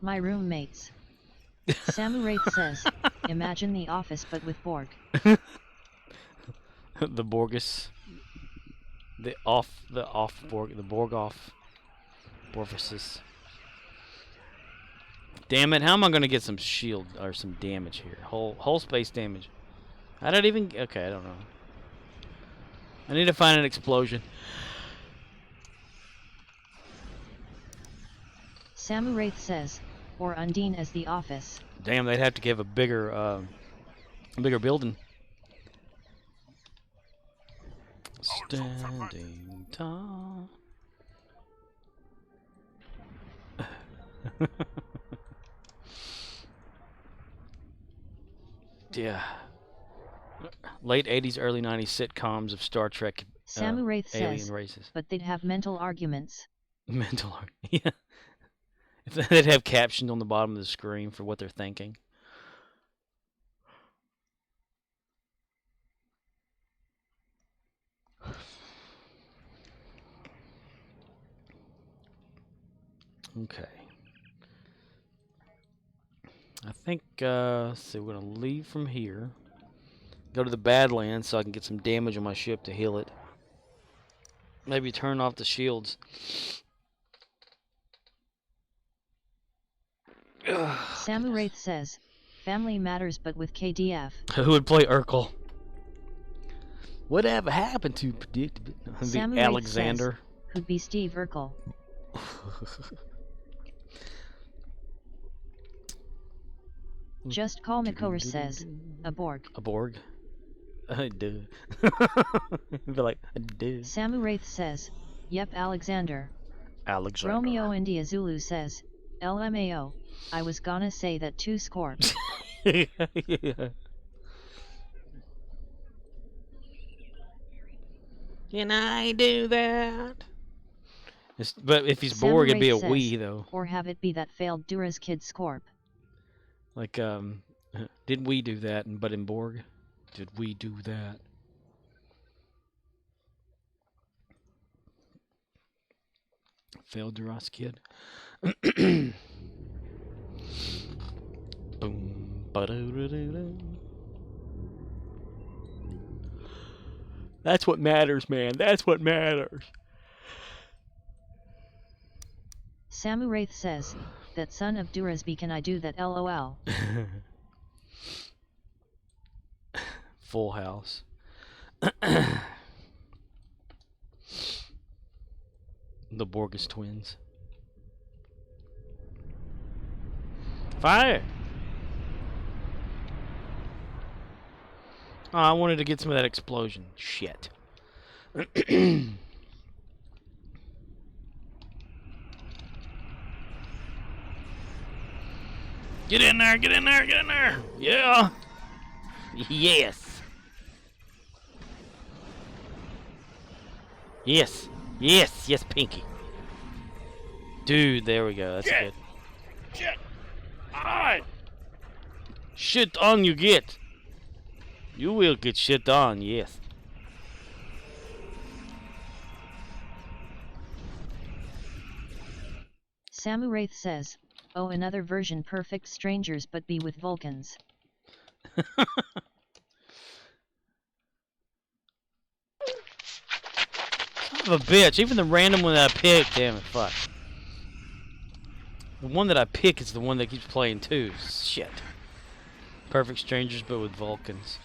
my roommates. Samu Wraith says, imagine The Office but with Borg. The Borgus. The Borg, the Borgoff. Borfuses. Damn it, how am I gonna get some shield or some damage here? Whole space damage. I don't even okay, I don't know. I need to find an explosion. Samu Wraith says, or Undine as The Office. Damn, they'd have to give a bigger A bigger building. Standing tall. Yeah. Late 80s, early 90s sitcoms of Star Trek Samu Wraith alien says, races. but they'd have mental arguments. Mental yeah. They'd have captions on the bottom of the screen for what they're thinking. Okay. I think, let's see, we're going to leave from here. Go to the Badlands so I can get some damage on my ship to heal it. Maybe turn off the shields. Samu Wraith says, family matters but with KDF. Who would play Urkel? Whatever happened to Samu Alexander? Wraith says, who'd be Steve Urkel? Just Call McCower says, a Borg. A Borg? I do. Be like, I do. Samu Wraith says, yep, Alexander. Alexander. Romeo India Zulu says, LMAO, I was gonna say that too, Scorp. Yeah. Can I do that? But if he's Samu Borg, it'd be a Wraith we, says, though. Or have it be that failed Dura's kid Scorp. Like, didn't we do that, but in Borg? Did we do that? Failed Duras kid. Boom. Ba-do-do-do-do. That's what matters, man. That's what matters. Samu Wraith says, that son of Durasby, can I do that, LOL? Full House. The Borges twins. Fire! Oh, I wanted to get some of that explosion. Shit. Get in there, get in there, get in there! Yeah! Yes! Yes! Yes! Yes, Pinky! Dude, there we go, that's good. Shit! Alright! Shit on you get! You will get shit on, yes. Samu Wraith says, oh, another version perfect strangers but be with Vulcans. Son of a bitch, even the random one that I picked, damn it, fuck. The one that I pick is the one that keeps playing too. Shit. Perfect strangers but with Vulcans.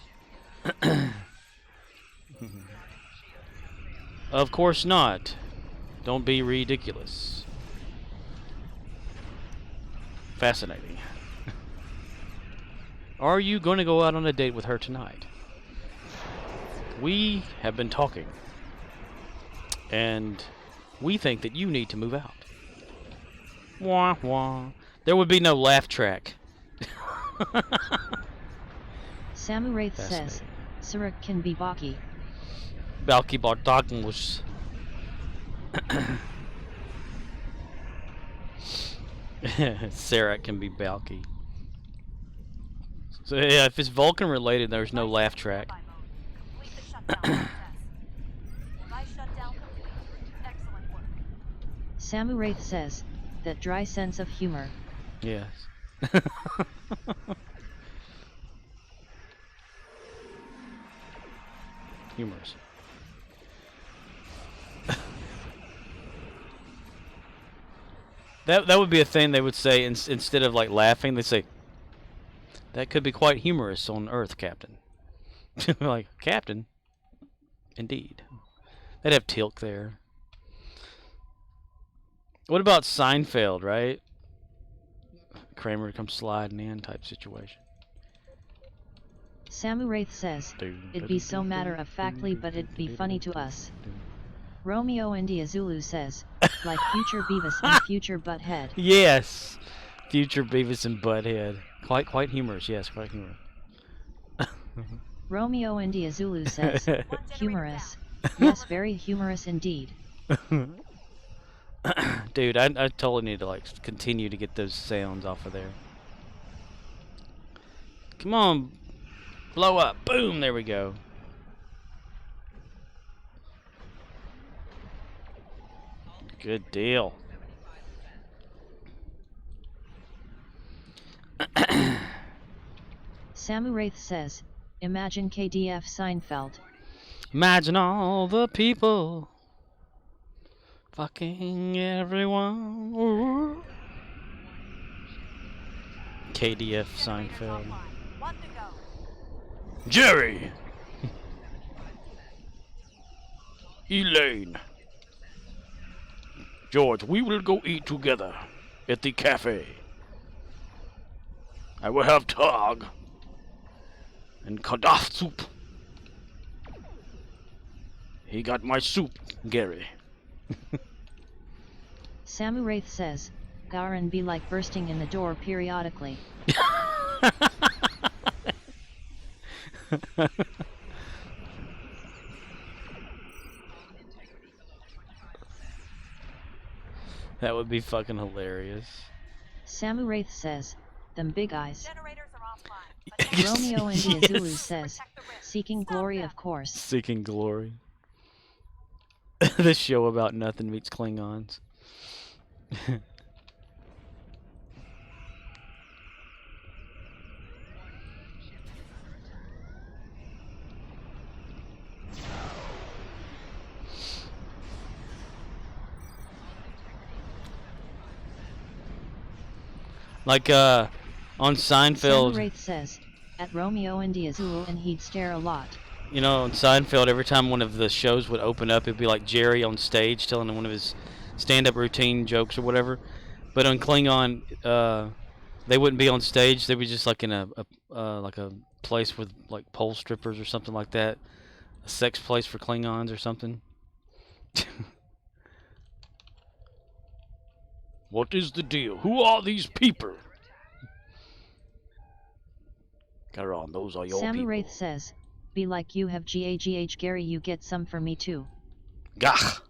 Of course not. Don't be ridiculous. Fascinating. Are you going to go out on a date with her tonight? We have been talking. And we think that you need to move out. Wah wah. There would be no laugh track. Samu Wraith says, Sarek can be Baki. Balky Bartogmus. Sarah can be Balky. So yeah, if it's Vulcan related, there's no laugh track. Samu Wraith says, that dry sense of humor. Yes. Humorous. That would be a thing they would say instead of like laughing. They say that could be quite humorous on Earth, Captain. Like, Captain, indeed. They'd have Tilk there. What about Seinfeld, right? Kramer comes sliding in type situation. Samu Wraith says, it'd be so matter-of-factly but it'd be funny to us. Romeo India Zulu says, like future Beavis and future Butthead. Yes, future Beavis and Butthead. Quite humorous. Yes, quite humorous. Romeo India Zulu says, humorous. Yes, very humorous indeed. Dude, I totally need to like continue to get those sounds off of there. Come on, blow up! Boom! There we go. Good deal. Samu Wraith says, imagine KDF Seinfeld. Imagine all the people. Fucking everyone. Ooh. KDF Seinfeld. Jerry! Elaine. George, we will go eat together at the cafe. I will have tog and kadath soup. He got my soup, Gary. Samu Wraith says, Garin be like bursting in the door periodically. That would be fucking hilarious. Samu Wraith says, them big eyes. Romeo India Zulu says, seeking glory of course. Seeking glory. The show about nothing meets Klingons. Like on Seinfeld. Samu Wraith says, at Romeo India Zulu and he'd stare a lot. You know, on Seinfeld, every time one of the shows would open up, it'd be like Jerry on stage telling one of his stand-up routine jokes or whatever. But on Klingon, they wouldn't be on stage. They were just like in a place with like pole strippers or something like that, a sex place for Klingons or something. What is the deal? Who are these people? Garon, those are your Samu people. Wraith says, be like you have GAGH Gary, you get some for me too. Gah!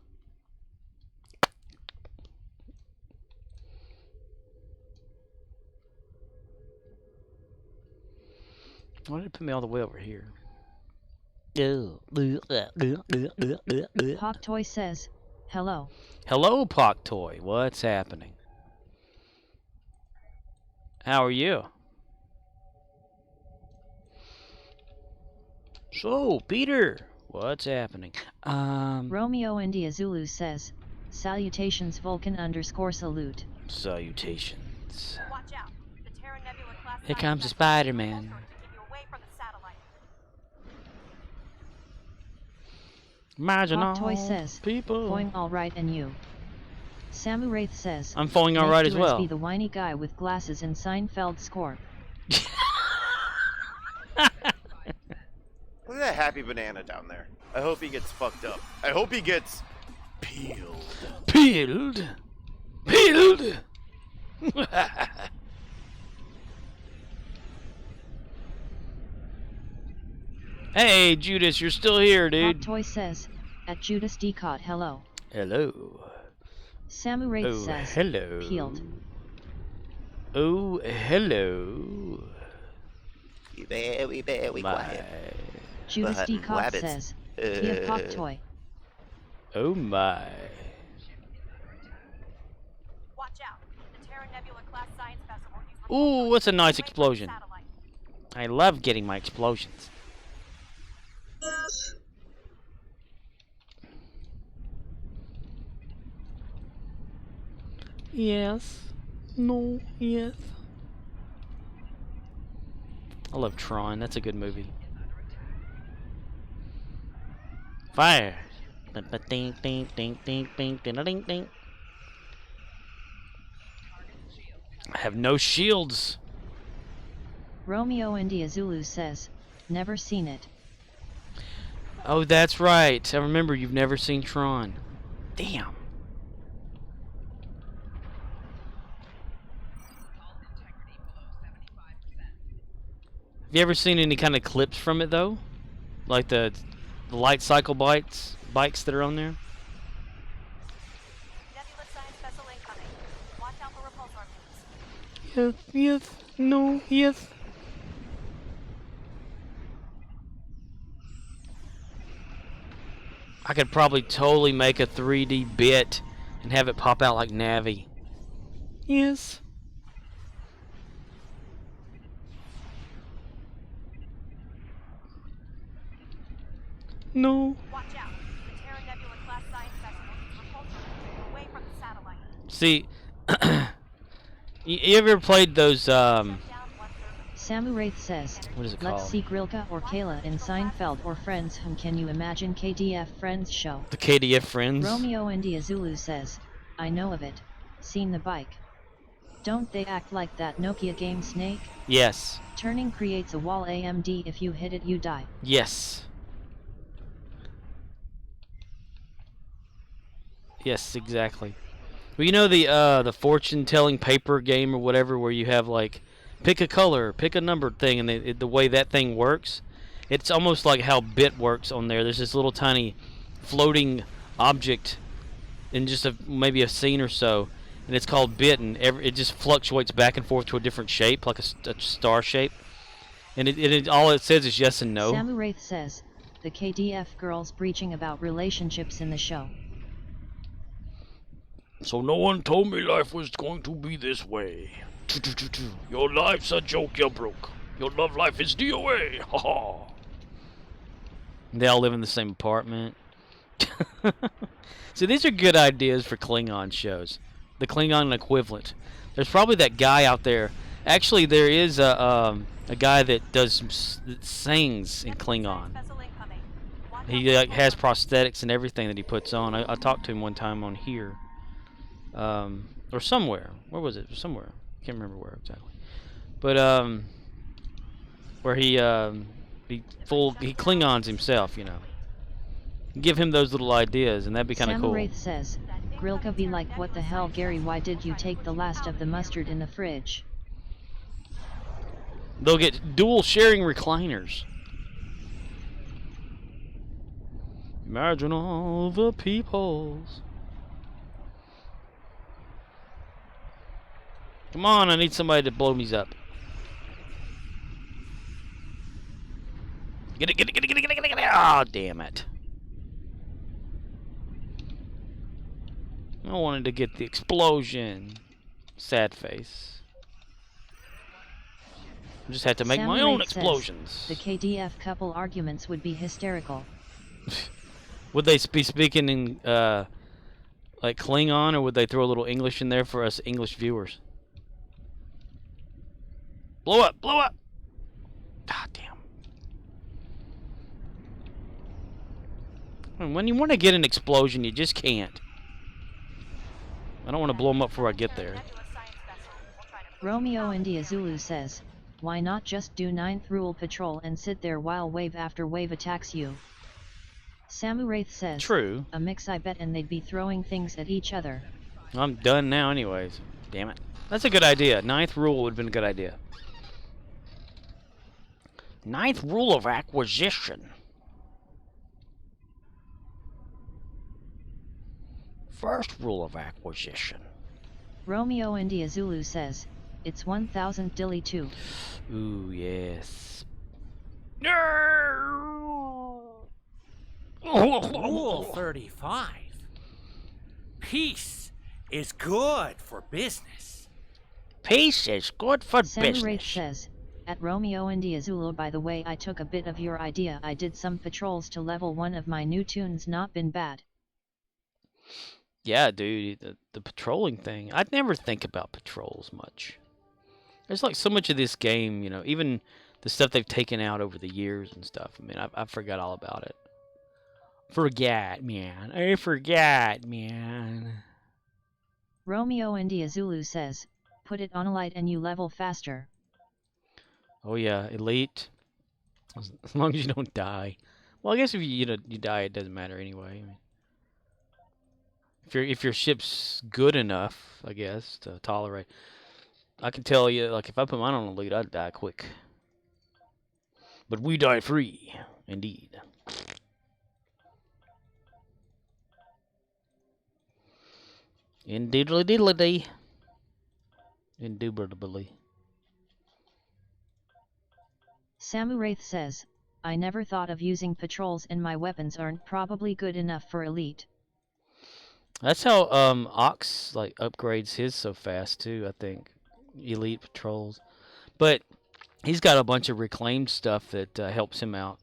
Why did it put me all the way over here? Hawk Toy says, hello. Hello, Pock Toy. What's happening? How are you? So, Peter, what's happening? Romeo India Zulu says, salutations Vulcan _ salute. Salutations. Watch out. The Terra Nebula class Here comes the Spider-Man. Imagine Hawk Toy all says, people. going alright and you. Samu Wraith says, I'm falling alright as well. Be the whiny guy with glasses in Seinfeld score. Look at that happy banana down there. I hope he gets fucked up. I hope he gets peeled. Peeled? Peeled? Hey, Judas, you're still here, dude. Hawk Toy says, at Judas Decott, hello. Hello. Samu Wraith says, hello. peeled. Oh, hello. Very quiet. Judas Decott says, Kia Hawk Toy. Oh my. Watch out. The Terra Nebula class science festival. Ooh, what's a nice explosion. I love getting my explosions. Yes. No. Yes. I love Tron. That's a good movie. Fire. Ding ding ding ding ding ding ding ding. I have no shields. Romeo India Zulu says, Never seen it. Oh, that's right. I remember you've never seen Tron. Damn. Have you ever seen any kind of clips from it though? Like the light cycle bikes that are on there? Yes, yes, no, yes. I could probably totally make a 3D bit and have it pop out like Navi. Yes. No. Watch out. The Terra Nebula class science vessel is repulsing away from the satellite. See, you ever played those, Samu Wraith says, what is it let's called? see Grilka or Kayla in Seinfeld or Friends. Whom can you imagine KDF Friends show? The KDF Friends? Romeo India Zulu says, I know of it. Seen the bike. Don't they act like that Nokia game Snake? Yes. Turning creates a wall AMD. If you hit it, you die. Yes. Yes, exactly. Well, you know the fortune-telling paper game or whatever, where you have like pick a color, pick a number thing, and the way that thing works, it's almost like how Bit works on there. There's this little tiny floating object in just maybe a scene or so, and it's called Bit, and it just fluctuates back and forth to a different shape, like a star shape, and it all it says is yes and no. Samu Wraith says, the KDF girls preaching about relationships in the show. So no one told me life was going to be this way. Your life's a joke, you broke. Your love life is DOA. Ha ha. They all live in the same apartment. So these are good ideas for Klingon shows. The Klingon equivalent. There's probably that guy out there. Actually, there is a guy that that sings in Klingon. He has prosthetics and everything that he puts on. I talked to him one time on here. Or somewhere. Where was it? Somewhere. I can't remember where exactly. But where he Klingons himself, you know. Give him those little ideas, and that'd be kind of cool. Wraith says, Grilka be like, what the hell, Gary? Why did you take the last of the mustard in the fridge? They'll get dual sharing recliners. Imagine all the peoples. Come on, I need somebody to blow me up. Get it, get it, get it, get it, get it, get it. Oh, damn it. I wanted to get the explosion. Sad face. I just had to make my own explosions. Says, the KDF couple arguments would be hysterical. Would they be speaking in, like Klingon, or would they throw a little English in there for us English viewers? Blow up! Blow up! God damn. And when you want to get an explosion, you just can't. I don't want to blow them up before I get there. Romeo India Zulu says, why not just do 9th Rule Patrol and sit there while wave after wave attacks you? Samu Wraith says, true. A mix, I bet, and they'd be throwing things at each other. I'm done now anyways. Damn it. That's a good idea. 9th Rule would have been a good idea. 9th Rule of Acquisition. First Rule of Acquisition. Romeo India Zulu says, it's 1000 dilly too. Ooh, yes. Rule 35. Peace is good for business. Peace is good for business. Wraith says, at Romeo India Zulu, by the way, I took a bit of your idea. I did some patrols to level 1 of my new tunes, not been bad. Yeah, dude, the patrolling thing. I'd never think about patrols much. There's like so much of this game, you know, even the stuff they've taken out over the years and stuff. I mean, I forgot all about it. Forgot, man. I forgot, man. Romeo India Zulu says, put it on Elite and you level faster. Oh yeah, Elite. As long as you don't die. Well, I guess if you die, it doesn't matter anyway. I mean, if your ship's good enough, I guess, to tolerate. I can tell you, like, if I put mine on elite, I'd die quick. But we die free, indeed. Indeedly diddly dee. Indubitably. Samuraith says, I never thought of using patrols and my weapons aren't probably good enough for elite. That's how Ox like upgrades his so fast too, I think. Elite patrols. But he's got a bunch of reclaimed stuff that helps him out.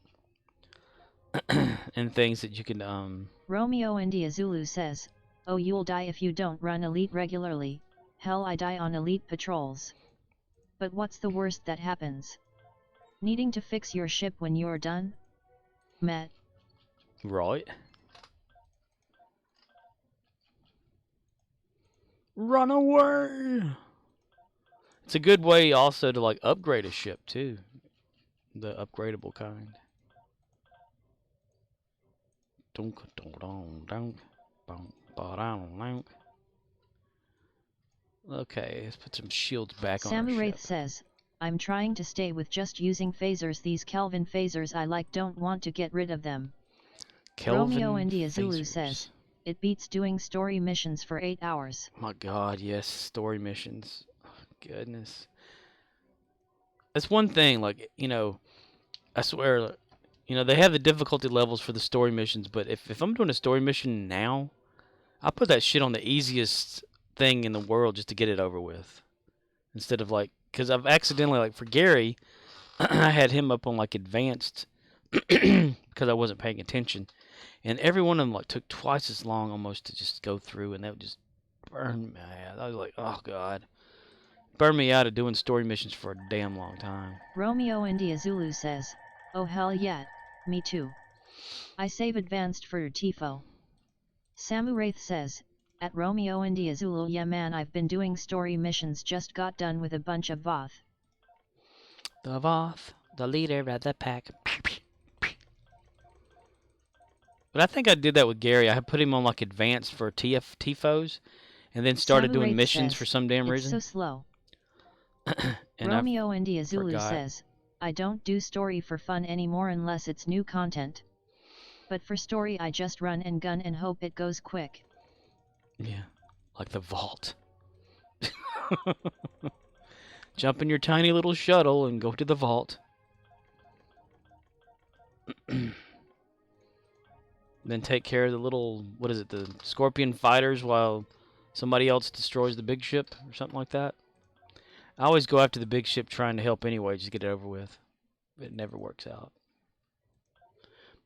And things that you can Romeo India Zulu says, oh, you'll die if you don't run elite regularly. Hell, I die on elite patrols. But what's the worst that happens? Needing to fix your ship when you're done? Met. Right. Run away! It's a good way also to like upgrade a ship too. The upgradable kind. Dunk, dunk, dunk, dunk, dunk, dunk. Okay, let's put some shields back on our ship. Samuraith says, I'm trying to stay with just using phasers. These Kelvin phasers I like, don't want to get rid of them. Kelvin Romeo India Zulu phasers. says, it beats doing story missions for 8 hours. My God, yes, story missions. Oh, goodness. That's one thing, like, I swear, they have the difficulty levels for the story missions, but if I'm doing a story mission now, I put that shit on the easiest thing in the world just to get it over with. Instead of like, because I've accidentally, like for Gary, I had him up on like advanced because I wasn't paying attention. And every one of them like took twice as long almost to just go through, and that would just burn me out. I was like, oh God. Burn me out of doing story missions for a damn long time. Romeo India Zulu says, oh hell yeah, me too. I save advanced for Tifo. Samuraith says, at Romeo India Zulu, yeah man, I've been doing story missions, just got done with a bunch of Voth. The Voth, the leader of the pack. But I think I did that with Gary. I put him on like advanced for Tifos, and then started doing missions for some damn reason. It's so slow. And Romeo India Zulu says, I don't do story for fun anymore unless it's new content. But for story I just run and gun and hope it goes quick. Yeah, like the vault. Jump in your tiny little shuttle and go to the vault. Then take care of the little, what is it, the scorpion fighters while somebody else destroys the big ship or something like that. I always go after the big ship trying to help anyway, just get it over with. It never works out.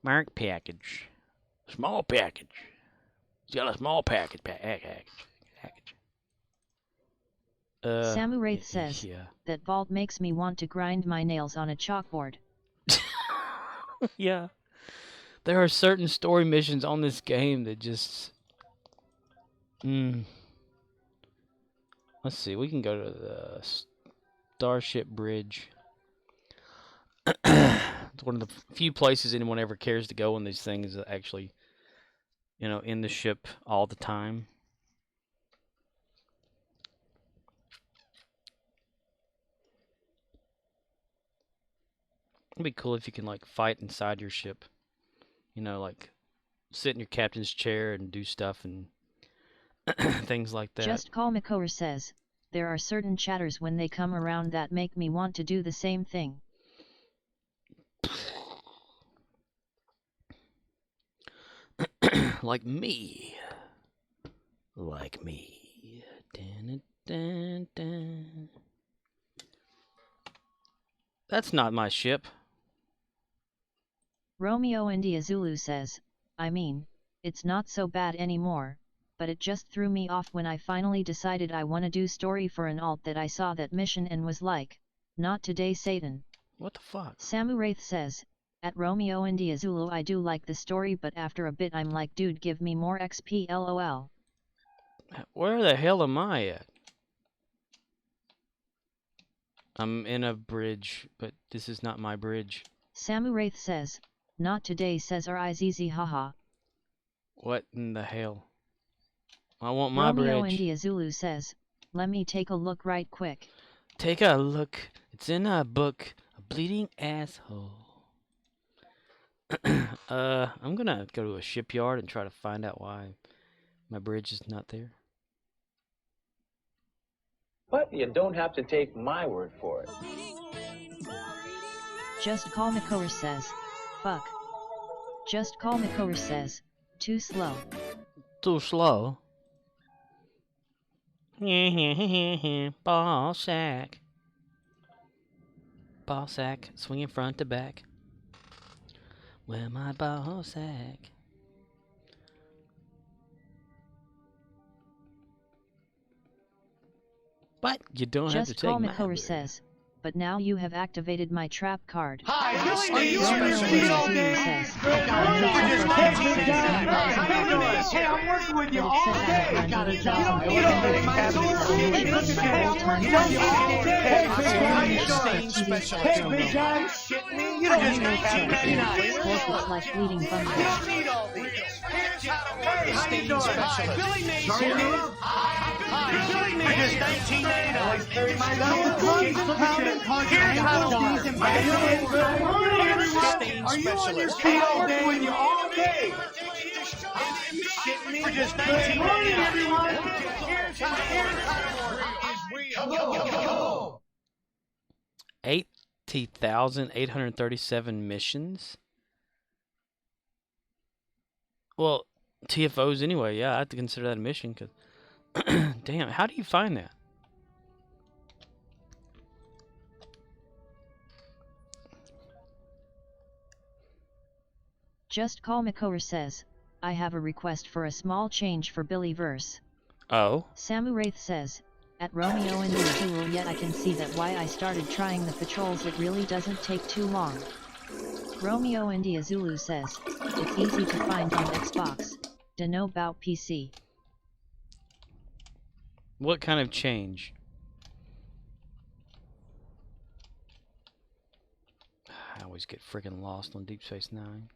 Mark package. Small package. He's got a small package. Samuraith says, that vault makes me want to grind my nails on a chalkboard. Yeah. There are certain story missions on this game that just... Let's see, we can go to the Starship Bridge. It's one of the few places anyone ever cares to go when these things are actually, in the ship all the time. It'd be cool if you can, like, fight inside your ship. Like, sit in your captain's chair and do stuff and things like that. Just Call Makor says, there are certain chatters when they come around that make me want to do the same thing. Like me. Like me. Dun, dun, dun. That's not my ship. Romeo India Zulu says, I mean, it's not so bad anymore, but it just threw me off when I finally decided I want to do story for an alt that I saw that mission and was like, not today Satan. What the fuck? Samuraith says, at Romeo India Zulu I do like the story, but after a bit I'm like, dude, give me more XP lol. Where the hell am I at? I'm in a bridge, but this is not my bridge. Samu Wraith says, not today says R-I-Z-Z haha. What in the hell? I want my Romeo bridge. India Zulu says, let me take a look right quick. Take a look. It's in a book. A bleeding asshole. I'm gonna go to a shipyard and try to find out why my bridge is not there. But you don't have to take my word for it. Just Call Makor says, fuck. Just Call Makor says, too slow. Too slow? Ball sack. Ball sack, swinging front to back. Where my ball sack? But you don't have to Just take Call my Makor word. says, but now you have activated my trap card. Hi, Billy, Romeo you India all Zulu day. says, Good morning. Hey, I'm working with you all day. I got a job. You don't need my soul. Hey, big guy, shit me. You don't need It's like bleeding You bundles. don't need all these. Hey, how you doing? Hi, Billy Mays here. Billy Mays just 1999. My little cookies, here's how to use them. Are you on your feet all day? With you all day. Shit me. We're just 1999. Everyone. Here's how to 80,837 missions. Well, TFOs anyway. Yeah, I have to consider that a mission. Cause damn, how do you find that? Just Call Makor says, I have a request for a small change for Billy verse. Oh. Samu Wraith says, at Romeo and Zulu yet I can see that why I started trying the patrols it really doesn't take too long. Romeo India Zulu says, it's easy to find on Xbox, da know bout PC. What kind of change? I always get freaking lost on Deep Space Nine.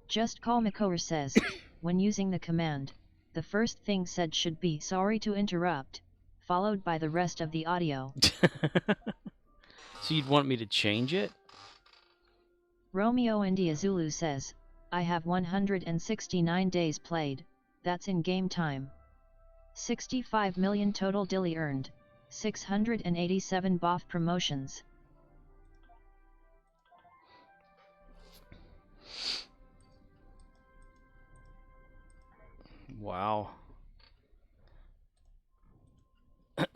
Just Call Makor says, when using the command, the first thing said should be sorry to interrupt, followed by the rest of the audio. So you'd want me to change it? Romeo India Zulu says, I have 169 days played, that's in game time. 65 million total dilly earned, 687 BOF promotions. Wow.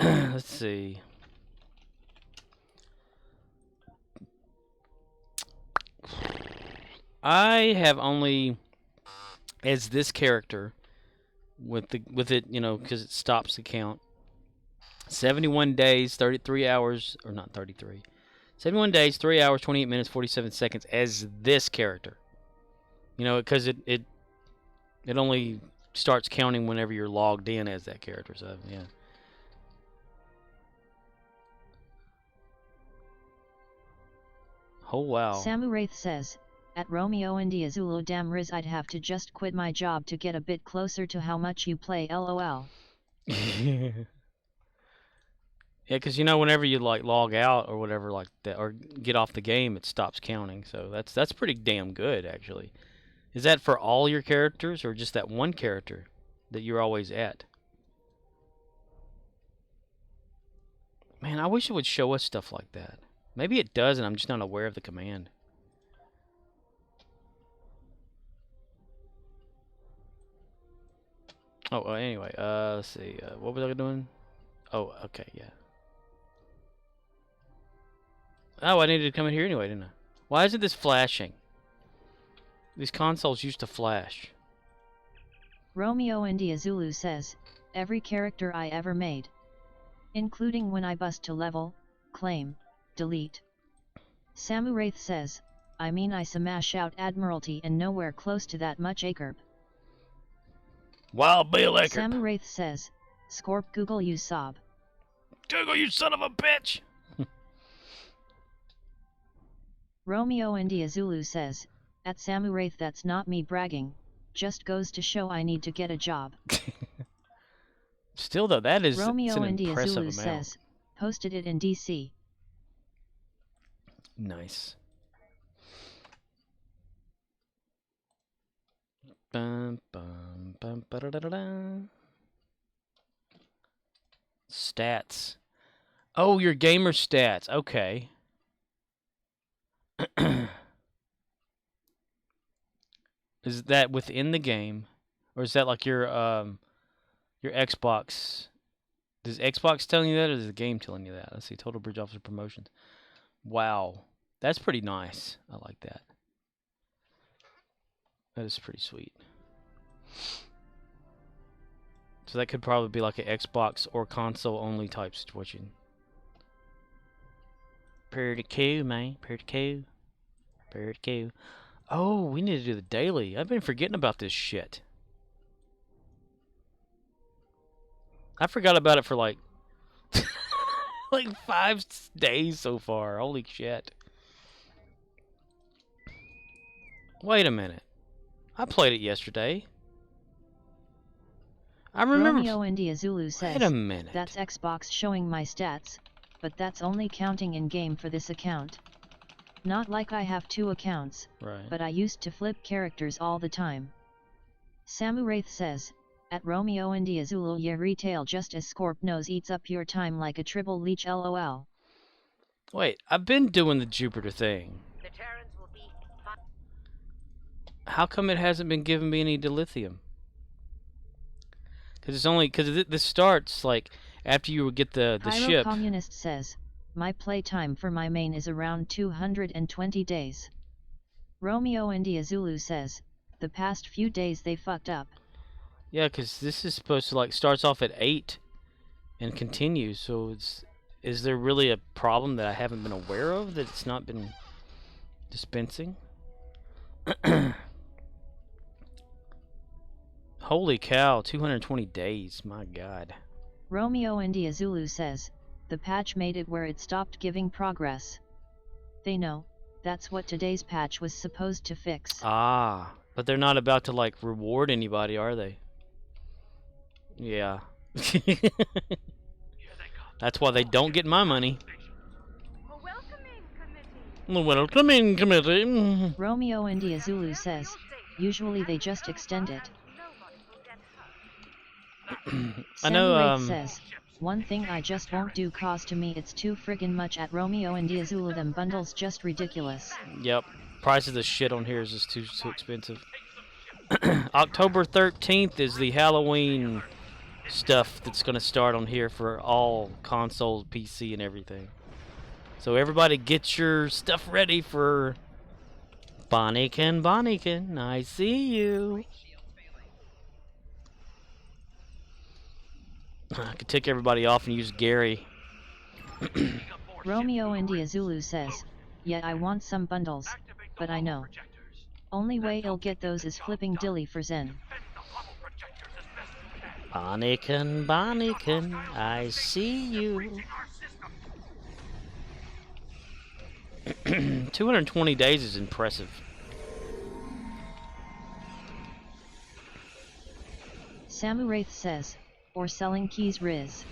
Let's see. I have only, as this character, with it, you know, because it stops the count. 71 days, 33 hours, or not 33. 71 days, 3 hours, 28 minutes, 47 seconds as this character. You know, because it only starts counting whenever you're logged in as that character. So yeah. Oh wow. Samu Wraith says, at Romeo India Zulu damn Riz I'd have to just quit my job to get a bit closer to how much you play lol. Yeah, because you know whenever you like log out or whatever like that or get off the game, it stops counting. So that's pretty damn good actually. Is that for all your characters or just that one character that you're always at? Man, I wish it would show us stuff like that. Maybe it does and I'm just not aware of the command. Oh, anyway, let's see. What was I doing? Oh, okay, yeah. Oh, I needed to come in here anyway, didn't I? Why isn't this flashing? These consoles used to flash. Romeo India Zulu says, every character I ever made. Including when I bust to level, claim, delete. Samu Wraith says, I mean I smash out Admiralty and nowhere close to that much acre. Wild Bill Eckert. Samu Wraith says, Scorp Google you sob. Google you son of a bitch! Romeo India Zulu says, at Samu Wraith that's not me bragging, just goes to show I need to get a job. Still though, that is Romeo an India impressive Zulu amount. says, posted it in DC. Nice. Bum, bum, bum, ba-da-da-da-da. Stats. Oh, your gamer stats. Okay. Is that within the game, or is that like your Xbox? Does Xbox telling you that, or is the game telling you that? Let's see. Total Bridge Officer promotions. Wow, that's pretty nice. I like that. That is pretty sweet. So that could probably be like an Xbox or console only type situation. Pretty cool, man. Pretty cool. Pretty cool. Oh, we need to do the daily. I've been forgetting about this shit. I forgot about it for like like 5 days so far. Holy shit. Wait a minute. I played it yesterday. I remember. Romeo India Zulu says, Wait a minute. that's Xbox showing my stats, but that's only counting in-game for this account. Not like I have 2 accounts, right. But I used to flip characters all the time. Samu Wraith says, at Romeo India Zulu ye retail just as Scorp nose eats up your time like a tribble leech lol. Wait, I've been doing the Jupiter thing. How come it hasn't been giving me any dilithium? Because it's only this starts like after you get the Pyro ship. Communist says, my playtime for my main is around 220 days. Romeo India Zulu says, the past few days they fucked up. Yeah, because this is supposed to like starts off at 8 and continues. So is there really a problem that I haven't been aware of that it's not been dispensing? Holy cow, 220 days, my god. Romeo India Zulu says, the patch made it where it stopped giving progress. They know, that's what today's patch was supposed to fix. Ah, but they're not about to like reward anybody, are they? Yeah. That's why they don't get my money. Welcoming committee. Romeo India Zulu says, usually they just extend it. I know, Wraith says, one thing I just won't do cause to me it's too friggin' much at Romeo India Zulu them bundles just ridiculous. Yep. Prices of shit on here is just too expensive. October 13th is the Halloween stuff that's going to start on here for all consoles, PC, and everything. So everybody get your stuff ready for Bonniekin, I see you. I could take everybody off and use Gary. Romeo India Zulu says, yeah, I want some bundles, but I know. Only way I'll get those is flipping dilly for Zen. Bonniekin, I see you. 220 days is impressive. Samu Wraith says, or selling keys Riz.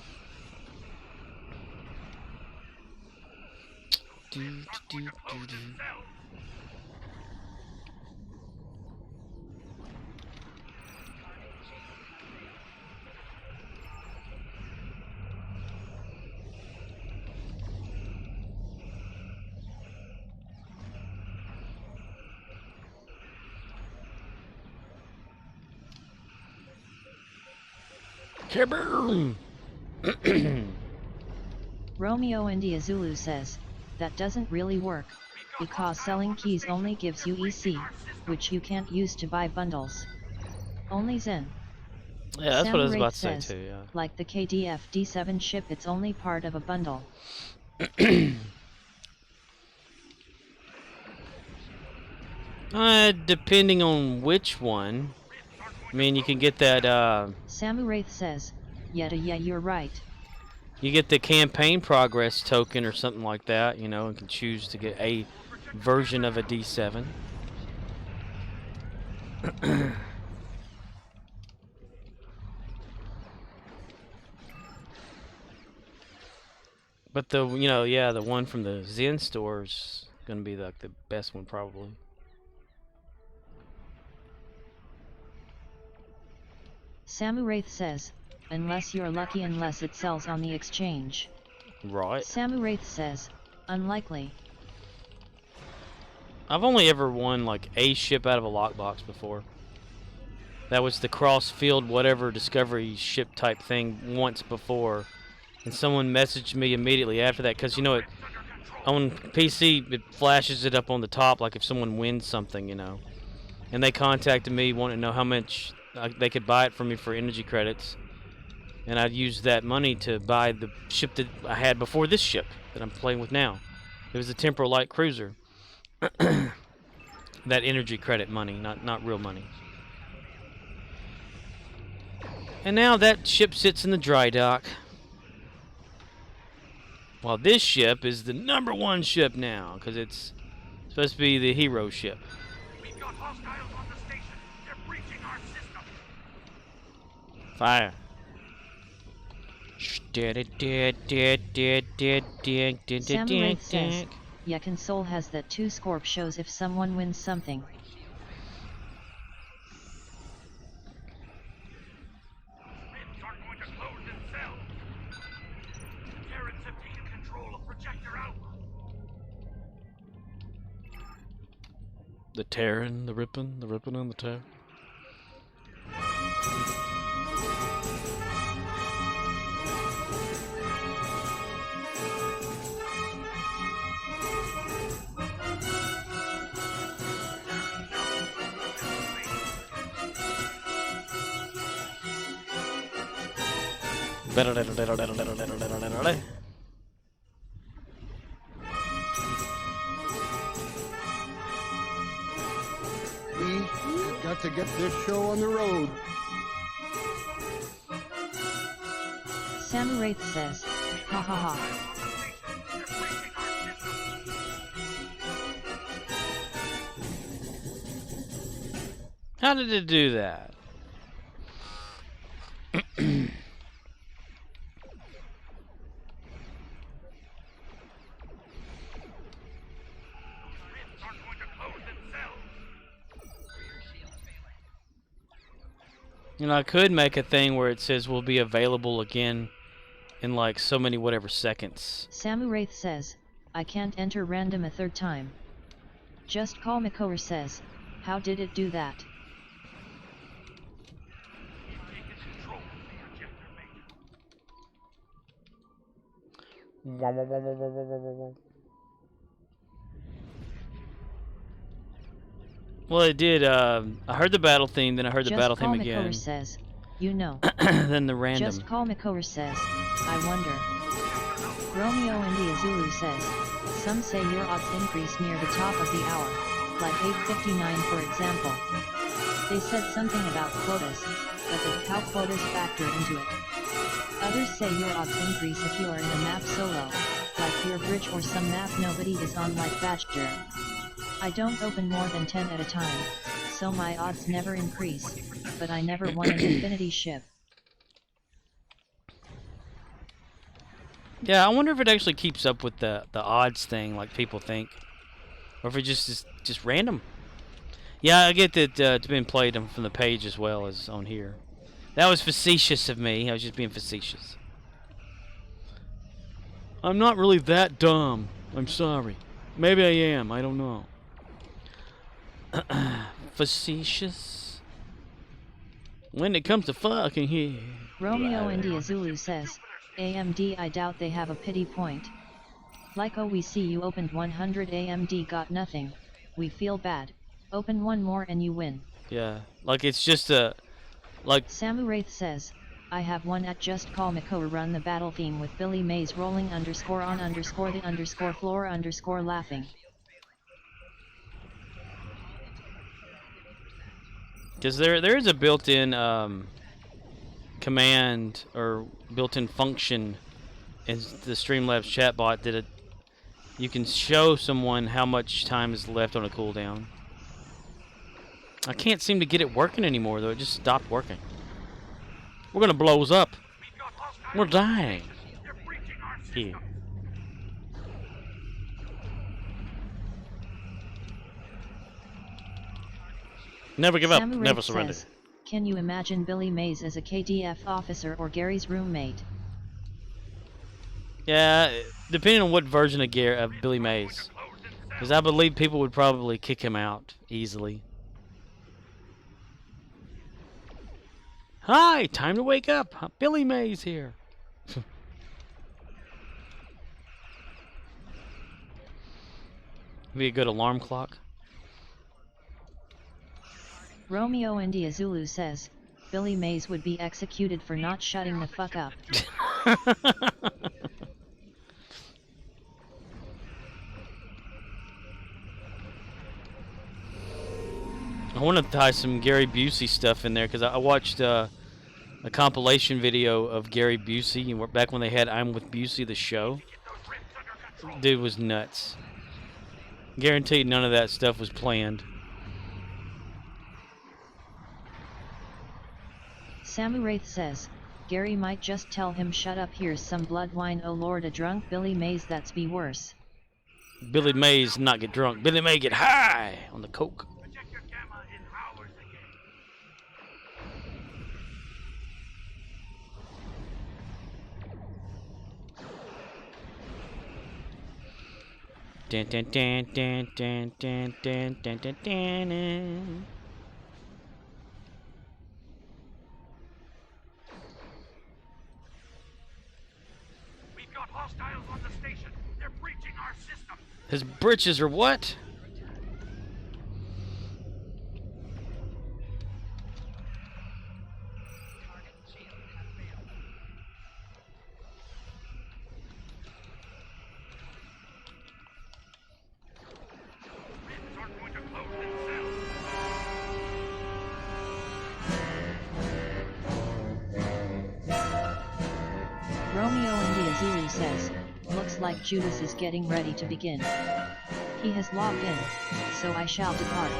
Kaboom! Romeo India Zulu says, that doesn't really work, because selling keys only gives you EC, which you can't use to buy bundles. Only Zen. Yeah, that's what I was about to says, say too, yeah. Like the KDF D7 ship, it's only part of a bundle. Depending on which one. I mean, you can get that, Samu Wraith says, yeah, you're right. you get the campaign progress token or something like that, you know, and can choose to get a version of a D7. But the, you know, yeah, the one from the Zen store's gonna be like the best one probably. Samu Wraith says, unless you're lucky, unless it sells on the exchange. Right. Samu Wraith says, unlikely. I've only ever won like a ship out of a lockbox before. That was the cross-field whatever discovery ship type thing once before. And someone messaged me immediately after that, because, you know, on PC, it flashes it up on the top, like if someone wins something, you know. And they contacted me wanting to know how much they could buy it from me for energy credits. And I'd use that money to buy the ship that I had before this ship that I'm playing with now. It was a Temporal Light Cruiser. That energy credit money, not real money. And now that ship sits in the dry dock. While this ship is the #1 ship now, because it's supposed to be the hero ship. We've got hostiles on the station. They're breaching our system. Fire. Samu Wraith says, yeah, console has that too. Scorp shows if someone wins something. The Terran, the ripping on the Terran. We've got to get this show on the road. Samu Wraith says, ha ha ha. How did it do that? You know, I could make a thing where it says will be available again in like so many whatever seconds. Samu Wraith says, I can't enter random a third time. Just Call Makover says, how did it do that? Well, it did. I heard the battle theme, then I heard the Just battle Call theme again. Makover says, you know. Then the random. Just Call Makover says, I wonder. Romeo India Zulu says, some say your odds increase near the top of the hour, like 8:59 for example. They said something about quotas, but the how quotas factor into it. Others say your odds increase if you are in a map solo, like your bridge or some map nobody is on like Badger. I don't open more than 10 at a time, so my odds never increase, but I never won an infinity ship. Yeah, I wonder if it actually keeps up with the odds thing like people think. Or if it just is just random. Yeah, I get that it's been played from the page as well as on here. That was facetious of me. I was just being facetious. I'm not really that dumb. I'm sorry. Maybe I am. I don't know. Facetious. When it comes to fucking here. Romeo India Zulu says, AMD I doubt they have a pity point. Like oh we see you opened 100 AMD got nothing. We feel bad. Open one more and you win. Yeah, like it's just a... Like Samu Wraith says, I have one at Just Call Makoa run the battle theme with Billy Mays rolling _ on _ the _ floor _ laughing. Because there is a built-in command or built-in function in the Streamlabs chatbot that you can show someone how much time is left on a cooldown. I can't seem to get it working anymore though. It just stopped working. We're gonna blow us up. We're dying. Here. Never give up. Samu Never Wraith surrender. says, can you imagine Billy Mays as a KDF officer or Gary's roommate? Yeah, depending on what version of Billy Mays. Because I believe people would probably kick him out easily. Hi, time to wake up. Billy Mays here. Be a good alarm clock. Romeo India Zulu says, Billy Mays would be executed for not shutting the fuck up. I want to tie some Gary Busey stuff in there because I watched a compilation video of Gary Busey back when they had I'm with Busey the show. Dude was nuts. Guaranteed none of that stuff was planned. Samu Wraith says, Gary might just tell him shut up, here's some blood wine, oh lord, a drunk Billy Mays, that's be worse. Billy Mays not get drunk. Billy May get high on the coke. Dun, dun, dun, dun, dun, dun, dun, dun, dun, dun. We've got hostiles on the station. They're breaching our system. His britches are what? Romeo India Zulu says, looks like Judas is getting ready to begin. He has logged in, so I shall depart.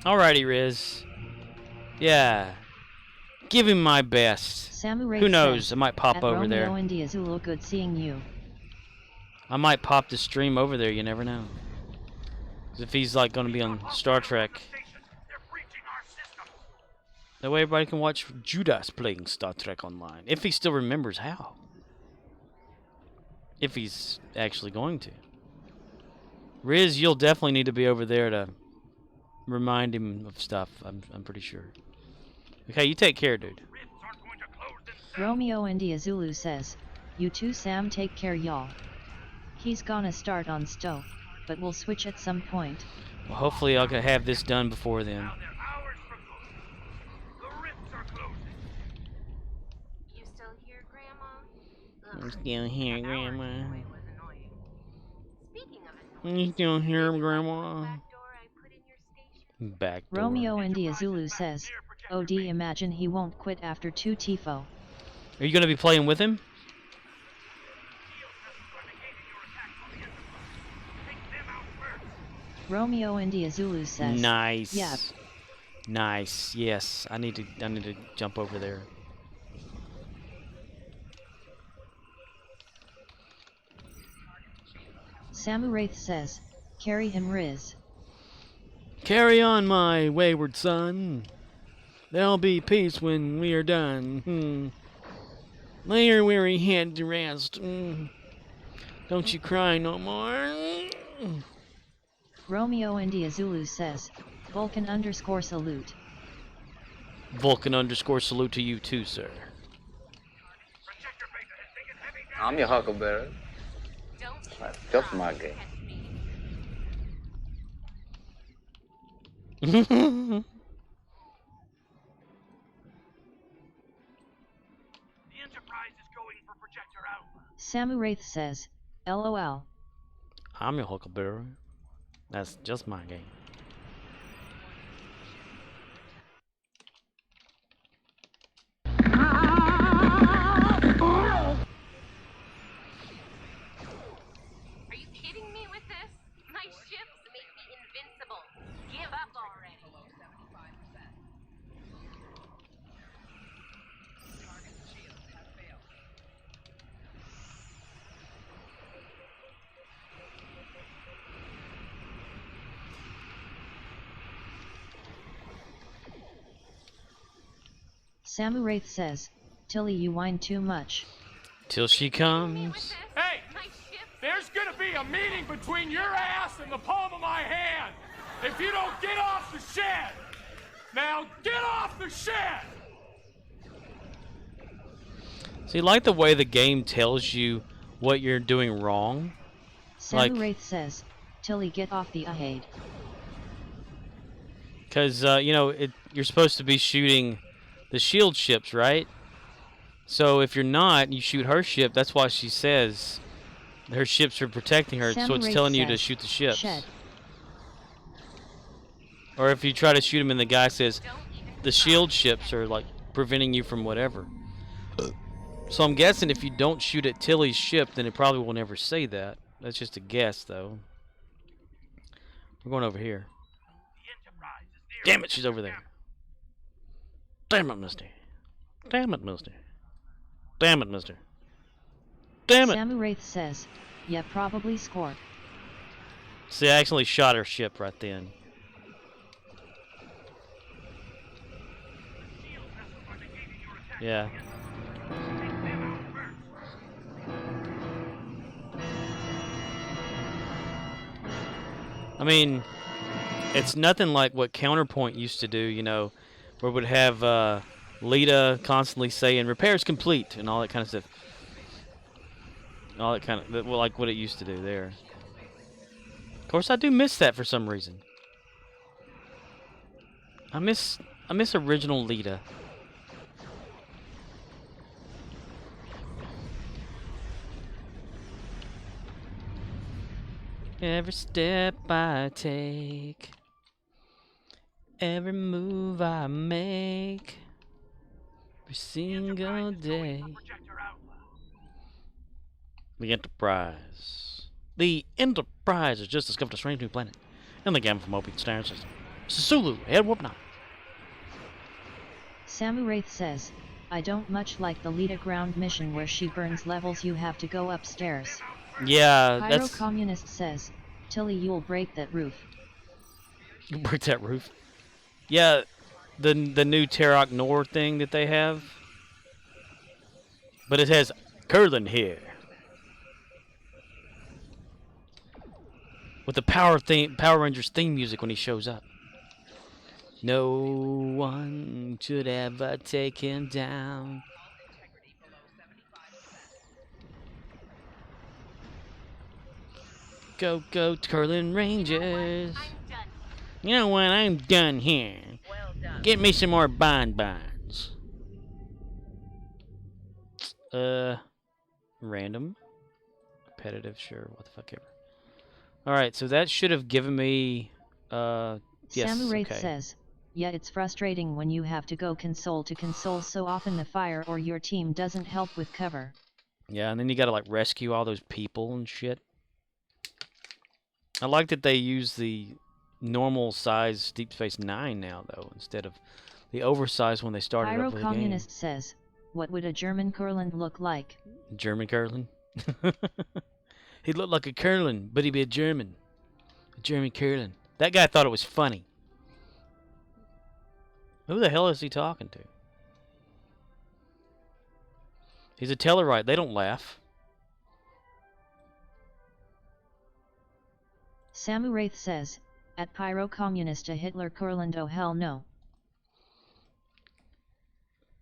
Alrighty, Riz. Yeah. Give him my best. Samu Wraith Who knows? says, I might pop at over Romeo there. India Zulu, good seeing you. I might pop the stream over there. You never know. 'Cause if he's like going to be on Star Trek, that way everybody can watch Judas playing Star Trek Online. If he still remembers how. If he's actually going to. Riz, you'll definitely need to be over there to remind him of stuff. I'm pretty sure. Okay, you take care, dude. Romeo India Zulu says, you too Sam, take care y'all. He's gonna start on Stowe, but we'll switch at some point. Well, hopefully I'll have this done before then. You still here, Grandma? I'm still here, Grandma. Speaking of You still here, Grandma? Back door. Romeo India Zulu says, OD, imagine he won't quit after 2 TIFO. Are you going to be playing with him? Romeo India Zulu says, Nice. Yep. Nice. Yes, I need to jump over there. Samu Wraith says, carry him Riz. Carry on, my wayward son. There'll be peace when we are done. Lay your weary head to rest. Don't you cry no more. Romeo India Zulu says, Vulcan _ salute. Vulcan _ salute to you too, sir. I'm your huckleberry. Just my game. Samu Wraith says, LOL. I'm your Huckleberry. That's just my game. Are you kidding me with this? My ships make me invincible. Give up already. Samu Wraith says, Tilly, you whine too much. Till she comes. Hey! There's gonna be a meeting between your ass and the palm of my hand if you don't get off the shed! Now get off the shed! See, like the way the game tells you what you're doing wrong. Samu Wraith says, Tilly, get off the ahade. Because, you know, you're supposed to be shooting the shield ships, right? So if you're not, you shoot her ship. That's why she says her ships are protecting her. So it's telling you to shoot the ships. Shed. Or if you try to shoot him and the guy says the shield ships are like preventing you from whatever. So I'm guessing if you don't shoot at Tilly's ship, then it probably will never say that. That's just a guess, though. We're going over here. Damn it, she's over there. Damn it, mister. Damn it, mister. Damn it, mister. Damn it. Samu Wraith says, yeah, probably scored. See, I actually shot her ship right then. Yeah. I mean, it's nothing like what Counterpoint used to do, you know, where it would have Lita constantly saying, repairs complete, and all that kind of stuff. All that kind of, well, like what it used to do there. Of course, I do miss that for some reason. I miss original Lita. Every step I take, every move I make, every single day. The Enterprise. The Enterprise has just discovered a strange new planet in the Gamma from Open Star System. Sulu, head warp 9. Samu Wraith says, I don't much like the Lita ground mission where she burns levels, you have to go upstairs. Yeah, Pyro that's... Communist says, Tilly, you'll break that roof. Break that roof? Yeah, the new Terok Nor thing that they have. But it has curling hair. With the Power Rangers theme music when he shows up. No one should ever take him down. Go, go, curling Rangers. You know what? I'm done here. Well done. Get me some more bonbons. Random. Competitive, sure. What the fuck ever. Alright, so that should have given me, yes, Samu Wraith okay. says, yeah, it's frustrating when you have to go console to console so often the fire or your team doesn't help with cover. Yeah, and then you gotta, like, rescue all those people and shit. I like that they use the normal size Deep Space Nine now, though, instead of the oversized when they started Pyro up with the game. Communist says, what would a German Kurland look like? German Curlin? He'd look like a Curlin, but he'd be a German. A German Curlin. That guy thought it was funny. Who the hell is he talking to? He's a Tellarite. They don't laugh. Samu Wraith says, at Pyro Communist a Hitler Kurland, oh hell no.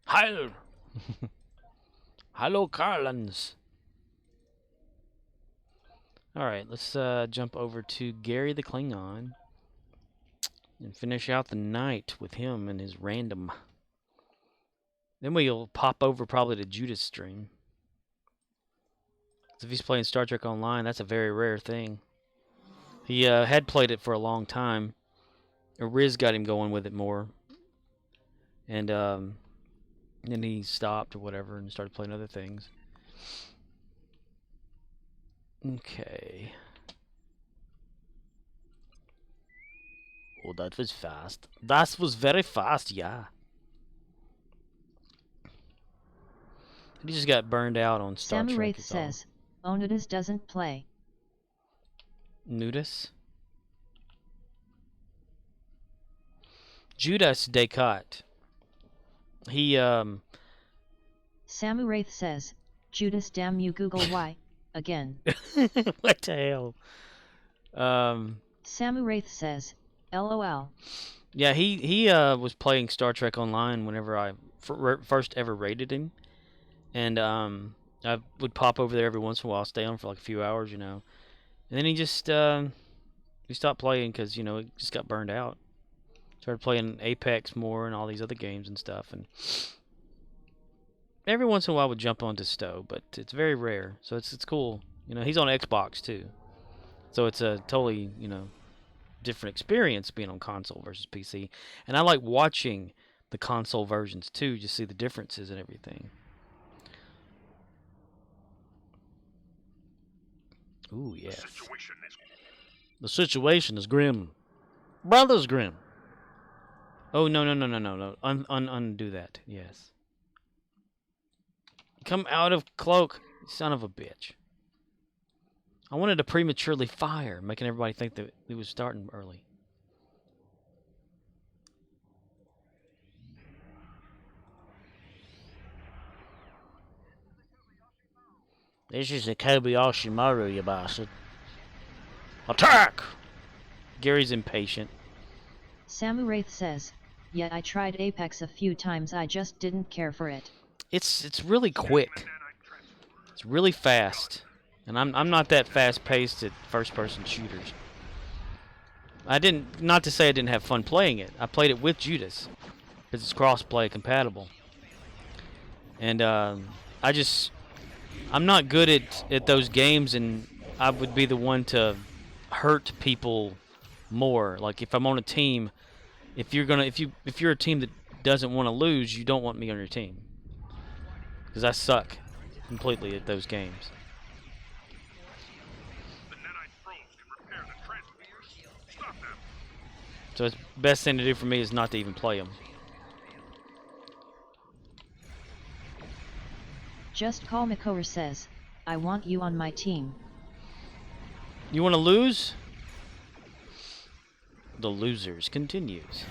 Heil! Hello, Carlins. Alright, let's jump over to Gary the Klingon and finish out the night with him and his random. Then we'll pop over probably to Judas' stream. If he's playing Star Trek Online, that's a very rare thing. He had played it for a long time. Riz got him going with it more. And then he stopped or whatever and started playing other things. Okay. Oh, that was fast. That was very fast, yeah. He just got burned out on Star Trek. Samuraith says, Onudis doesn't play. Nudis? Judas Descartes. He, Samuraith says, Judas damn you Google why, again. What the hell? Samuraith says, LOL. Yeah, he was playing Star Trek Online whenever I first ever raided him. And I would pop over there every once in a while, stay on for like a few hours, you know. And then he just he stopped playing because, you know, he just got burned out. Started playing Apex more and all these other games and stuff. And every once in a while I would jump onto Stowe, but it's very rare. So it's cool. You know, he's on Xbox too. So it's a totally, you know, different experience being on console versus PC. And I like watching the console versions too, just see the differences and everything. Ooh, yes. The situation is grim. Brother's grim. Oh, no. Undo that. Yes. Come out of cloak, son of a bitch. I wanted to prematurely fire, making everybody think that it was starting early. This is the Kobayashi Maru, you bastard. Attack! Gary's impatient. Samuraith says, yeah, I tried Apex a few times, I just didn't care for it. It's really quick. It's really fast. And I'm not that fast-paced at first-person shooters. Not to say I didn't have fun playing it. I played it with Judas, because it's cross-play compatible. And I'm not good at those games, and I would be the one to hurt people more. Like if I'm on a team, if you're a team that doesn't want to lose, you don't want me on your team, because I suck completely at those games. So the best thing to do for me is not to even play them. Just Call Makover says, I want you on my team. You want to lose? The losers continues.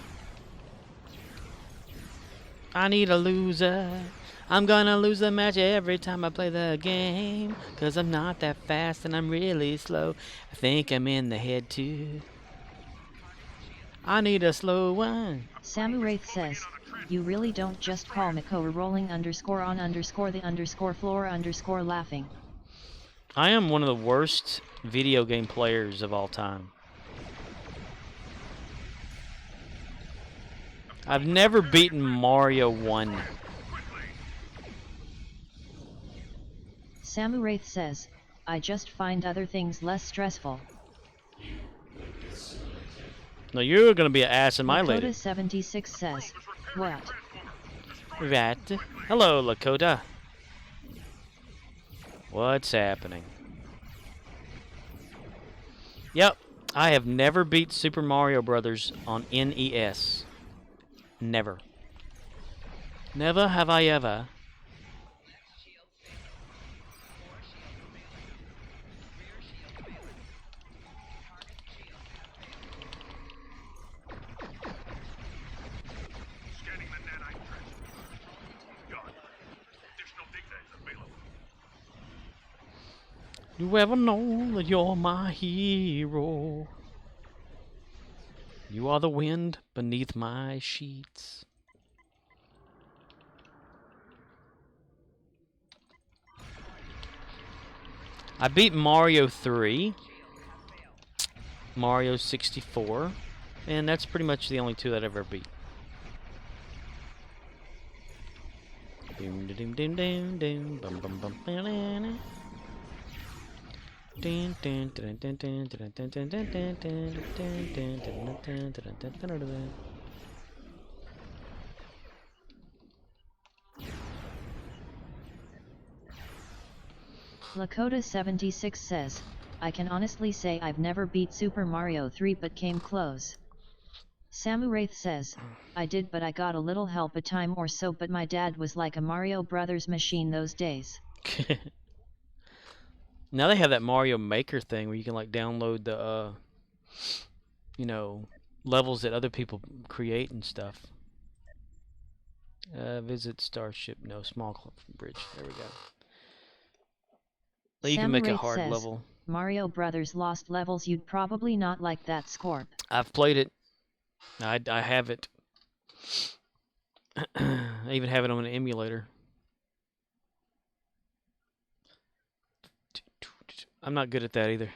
I need a loser. I'm gonna lose the match every time I play the game, 'cause I'm not that fast and I'm really slow. I think I'm in the head too. I need a slow one. Samuraith says, you really don't just call Makover rolling _on_the_floor _laughing. I am one of the worst video game players of all time. I've never beaten Mario 1. Samuraith says, I just find other things less stressful. No, you're gonna be an ass in my lady. Lakota76 says, what? That. Hello, Lakota. What's happening? Yep, I have never beat Super Mario Brothers on NES. Never. Never have I ever. You ever know that you're my hero? You are the wind beneath my sheets. I beat Mario 3, Mario 64, and that's pretty much the only two that I've ever beat. Doom doom doom doom doom bum bum bum. Lakota76 says, I can honestly say I've never beat Super Mario 3 but came close. Samuraith says, I did but I got a little help a time or so, but my dad was like a Mario Brothers machine those days. Now they have that Mario Maker thing where you can like download the you know, levels that other people create and stuff. Visit Starship, no, small bridge. There we go. You can make a hard says, level. Mario Brothers lost levels, you'd probably not like that, Scorp. I've played it. I have it. I even have it on an emulator. I'm not good at that either.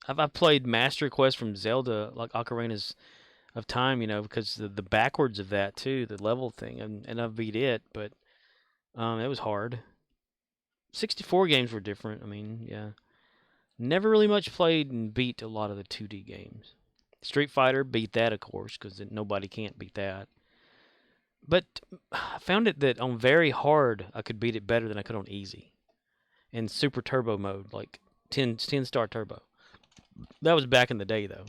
I've played Master Quest from Zelda, like Ocarina's of Time, you know, because the backwards of that too, the level thing, and I've beat it, but it was hard. 64 games were different. I mean, yeah. Never really much played and beat a lot of the 2D games. Street Fighter, beat that, of course, because nobody can't beat that. But I found it that on very hard, I could beat it better than I could on easy. In Super Turbo mode, like 10-star turbo. That was back in the day, though.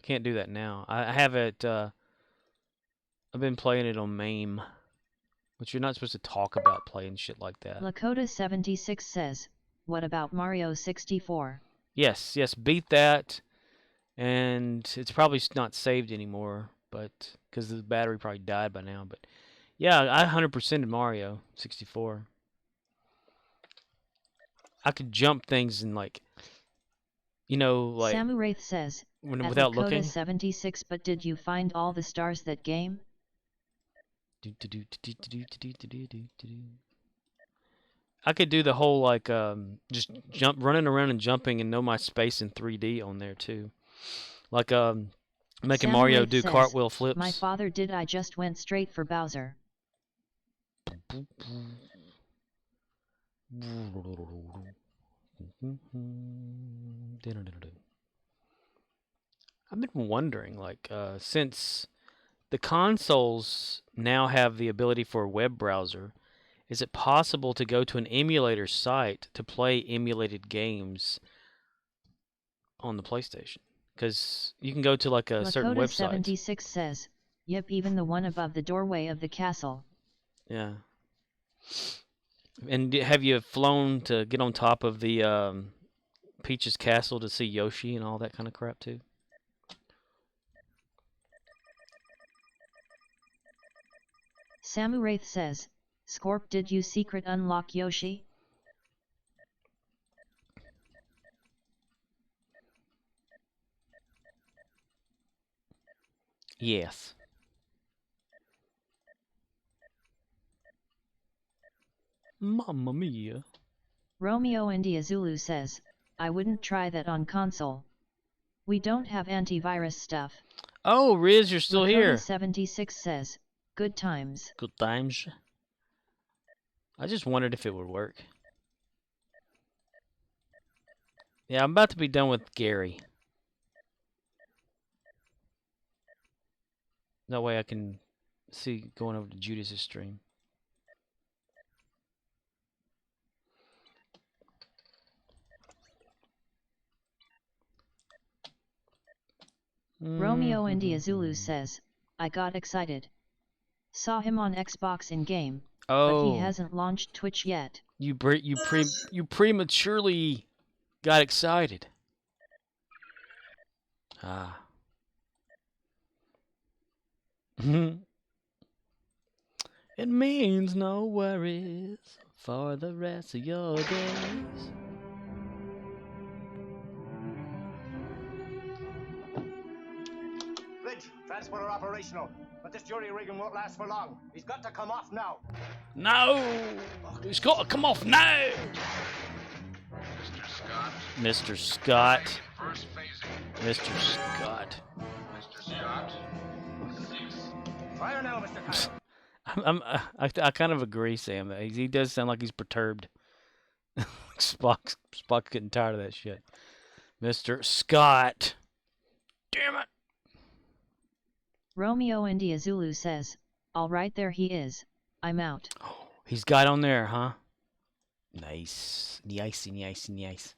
Can't do that now. I have it, I've been playing it on MAME. Which you're not supposed to talk about playing shit like that. Lakota76 says, what about Mario 64? Yes, beat that. And it's probably not saved anymore, but because the battery probably died by now. But yeah, I 100%ed Mario 64. I could jump things and like, you know, like Samuraith says, without looking. 76, but did you find all the stars that game? I could do the whole like just running around and jumping and know my space in 3D on there too, like making Mario do cartwheel flips. My father did. I just went straight for Bowser. I've been wondering, like, since the consoles now have the ability for a web browser, is it possible to go to an emulator site to play emulated games on the PlayStation? Because you can go to like a certain website. 76 says, yep, even the one above the doorway of the castle. Yeah. And have you flown to get on top of the Peach's castle to see Yoshi and all that kind of crap too? Samuraith says, Scorp, did you secret unlock Yoshi? Yes. Mamma mia. Romeo India Zulu says, I wouldn't try that on console. We don't have antivirus stuff. Oh, Riz, you're still here. 76 says, good times. Good times. I just wondered if it would work. Yeah, I'm about to be done with Gary. That way I can see going over to Judas's stream. Romeo India Zulu says, I got excited. Saw him on Xbox in game, but he hasn't launched Twitch yet. You prematurely got excited. Ah. It means no worries for the rest of your days. Bridge, transporter operational, but this jury rigging won't last for long. He's got to come off now. No! He's got to come off now! Mr. Scott. Mr. Scott. Fire now, Mr. Kyle. I kind of agree, Sam. He does sound like he's perturbed. Spock's getting tired of that shit. Mr. Scott. Damn it. Romeo India Zulu says, all right, there he is. I'm out. He's got on there, huh? Nice. Nice.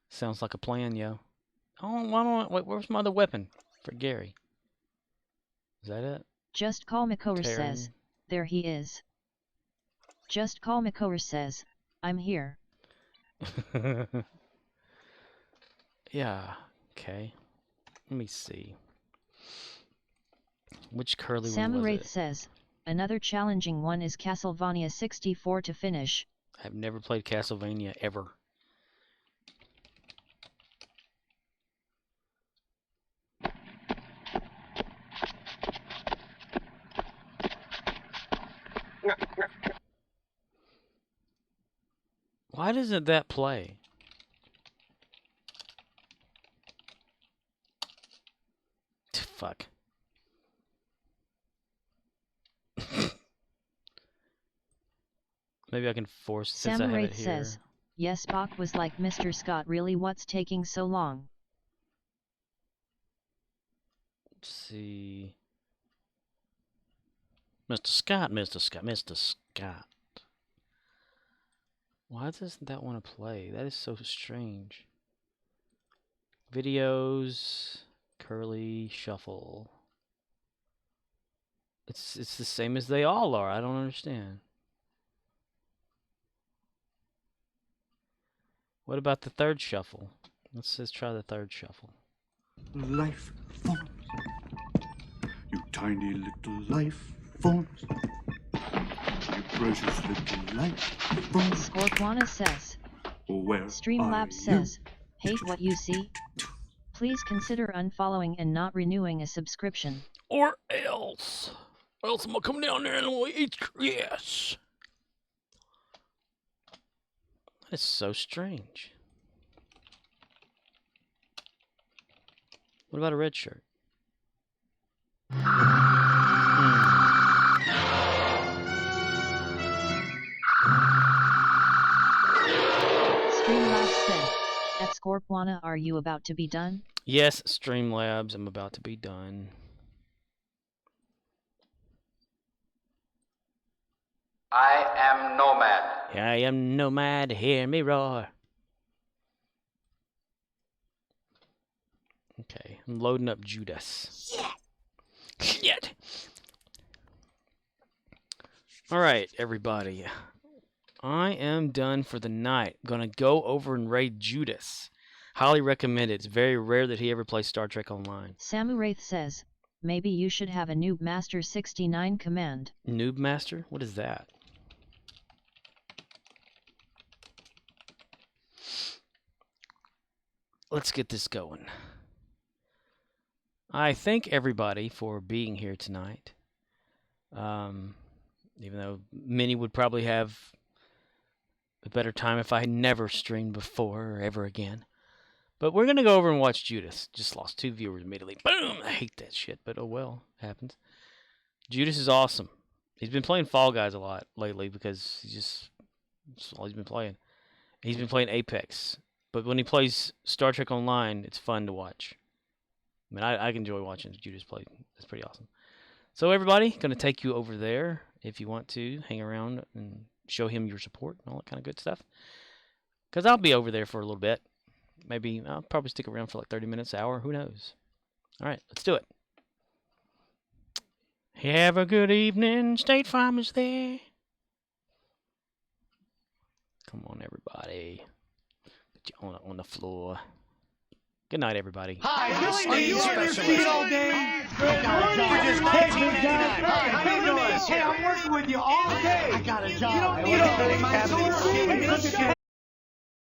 Sounds like a plan, yo. Oh, wait, where's my other weapon for Gary? Is that it? Just Call Makor says, there he is. Just Call Makor says, I'm here. Yeah, okay. Let me see. Which curly one was Samuraith it? says, another challenging one is Castlevania 64 to finish. I've never played Castlevania ever. Why doesn't that play? Fuck. Maybe I can force since I have it Samuraith here. says, yes, Spock was like, Mr. Scott, really, what's taking so long? Let's see. Mr. Scott. Why doesn't that want to play? That is so strange. Videos, curly, shuffle. It's the same as they all are. I don't understand. What about the third shuffle? Let's try the third shuffle. Life forms. You tiny little life forms. You precious little life forms. Scorpwana says, Where Streamlabs says, hate what you see? Please consider unfollowing and not renewing a subscription. Or else I'm gonna come down there and we'll eat your ass. That is so strange. What about a red shirt? Streamlabs said, at Scorpwana, are you about to be done? Yes, Streamlabs, I'm about to be done. I am Nomad. I am Nomad, hear me roar. Okay, I'm loading up Judas. Shit! Alright, everybody. I am done for the night. Gonna go over and raid Judas. Highly recommend it. It's very rare that he ever plays Star Trek Online. Samuraith says, maybe you should have a Noob Master 69 command. Noob Master? What is that? Let's get this going. I thank everybody for being here tonight. Even though many would probably have a better time if I had never streamed before or ever again. But we're going to go over and watch Judas. Just lost 2 viewers immediately. Boom! I hate that shit, but oh well. It happens. Judas is awesome. He's been playing Fall Guys a lot lately because that's all he's been playing. He's been playing Apex. But when he plays Star Trek Online, it's fun to watch. I mean, I enjoy watching Judas play. It's pretty awesome. So everybody, going to take you over there if you want to hang around and show him your support and all that kind of good stuff. Because I'll be over there for a little bit. Maybe I'll probably stick around for like 30 minutes, hour, who knows. All right, let's do it. Have a good evening. State Farm is there. Come on, everybody. Get you on the floor. Good night, everybody. Hi, are you on your feet all day? Good morning. Hey, I'm working with you all day. I got a job. You don't need a